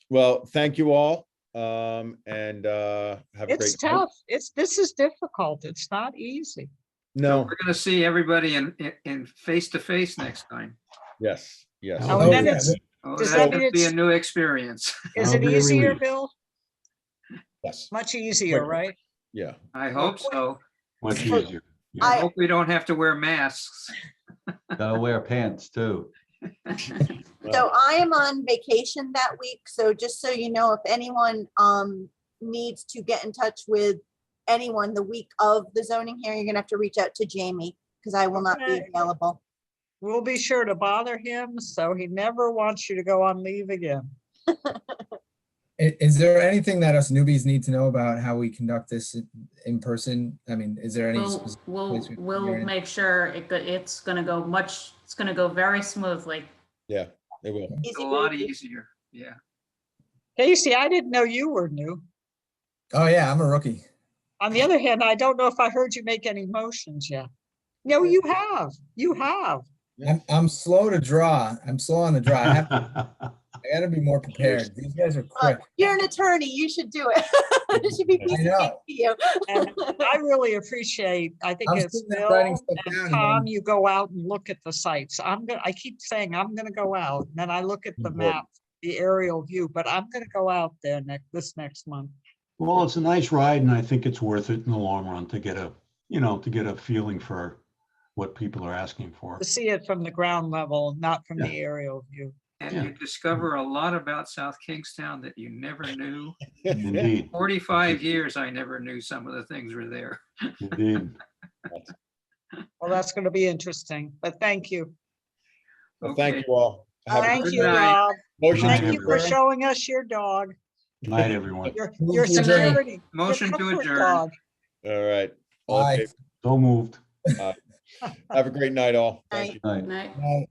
Well, thank you all. And have a great It's night. tough. This is difficult. It's not easy. No, We're gonna see everybody in face to face next time. yes, yes. Oh, and then yeah. it's, Oh, Does that's that mean gonna be a it's- new experience. is That'll it be a easier, relief. Bill? Yes, Much easier, Quicker. right? yeah. I hope so. Much easier. I I- hope we don't have to wear masks. Gotta wear pants too. So I am on vacation that week, so just so you know, if anyone needs to get in touch with anyone the week of the zoning hearing, you're gonna have to reach out to Jamie, because I will not be Okay. available. We'll be sure to bother him, so he never wants you to go on leave again. Is there anything that us newbies need to know about how we conduct this in person? I mean, is there any? specific place we can We'll hear it? make sure it's gonna go very smoothly. Yeah, they will. It's a lot easier, yeah. Casey, I didn't know you were new. Oh, yeah, I'm a rookie. On the other hand, I don't know if I heard you make any motions yet. No, you have. You have. I'm slow to draw. I'm slow on the draw. I gotta be more prepared. These guys are quick. You're an attorney, you should do it. It should be piece of know. cake for you. And I really appreciate, I think I'm it's sitting there Bill writing stuff and down, Tom, and you go out and look at the sites. I keep saying I'm gonna go out, and then I look at the Important. map, the aerial view, but I'm gonna go out there this next month. Well, it's a nice ride and I think it's worth it in the long run to get a, to get a feeling for what people are asking for. To see it from the ground level, not from the aerial view. And you discover a lot about South Kingstown that you never knew. Indeed, 45 years, I never knew some of the things were there. indeed. Well, that's going to be interesting, but thank you. Well, thank you all. Have a Thank good you, night. Rob. Motion Thank to you for adjourn. showing us your dog. Night, everyone. Your Move to adjourn. security. your Motion to comfort adjourn. dog. All right. All in Aye. favor? So moved. Have a great night, all. Thank you. Night. Night. Night.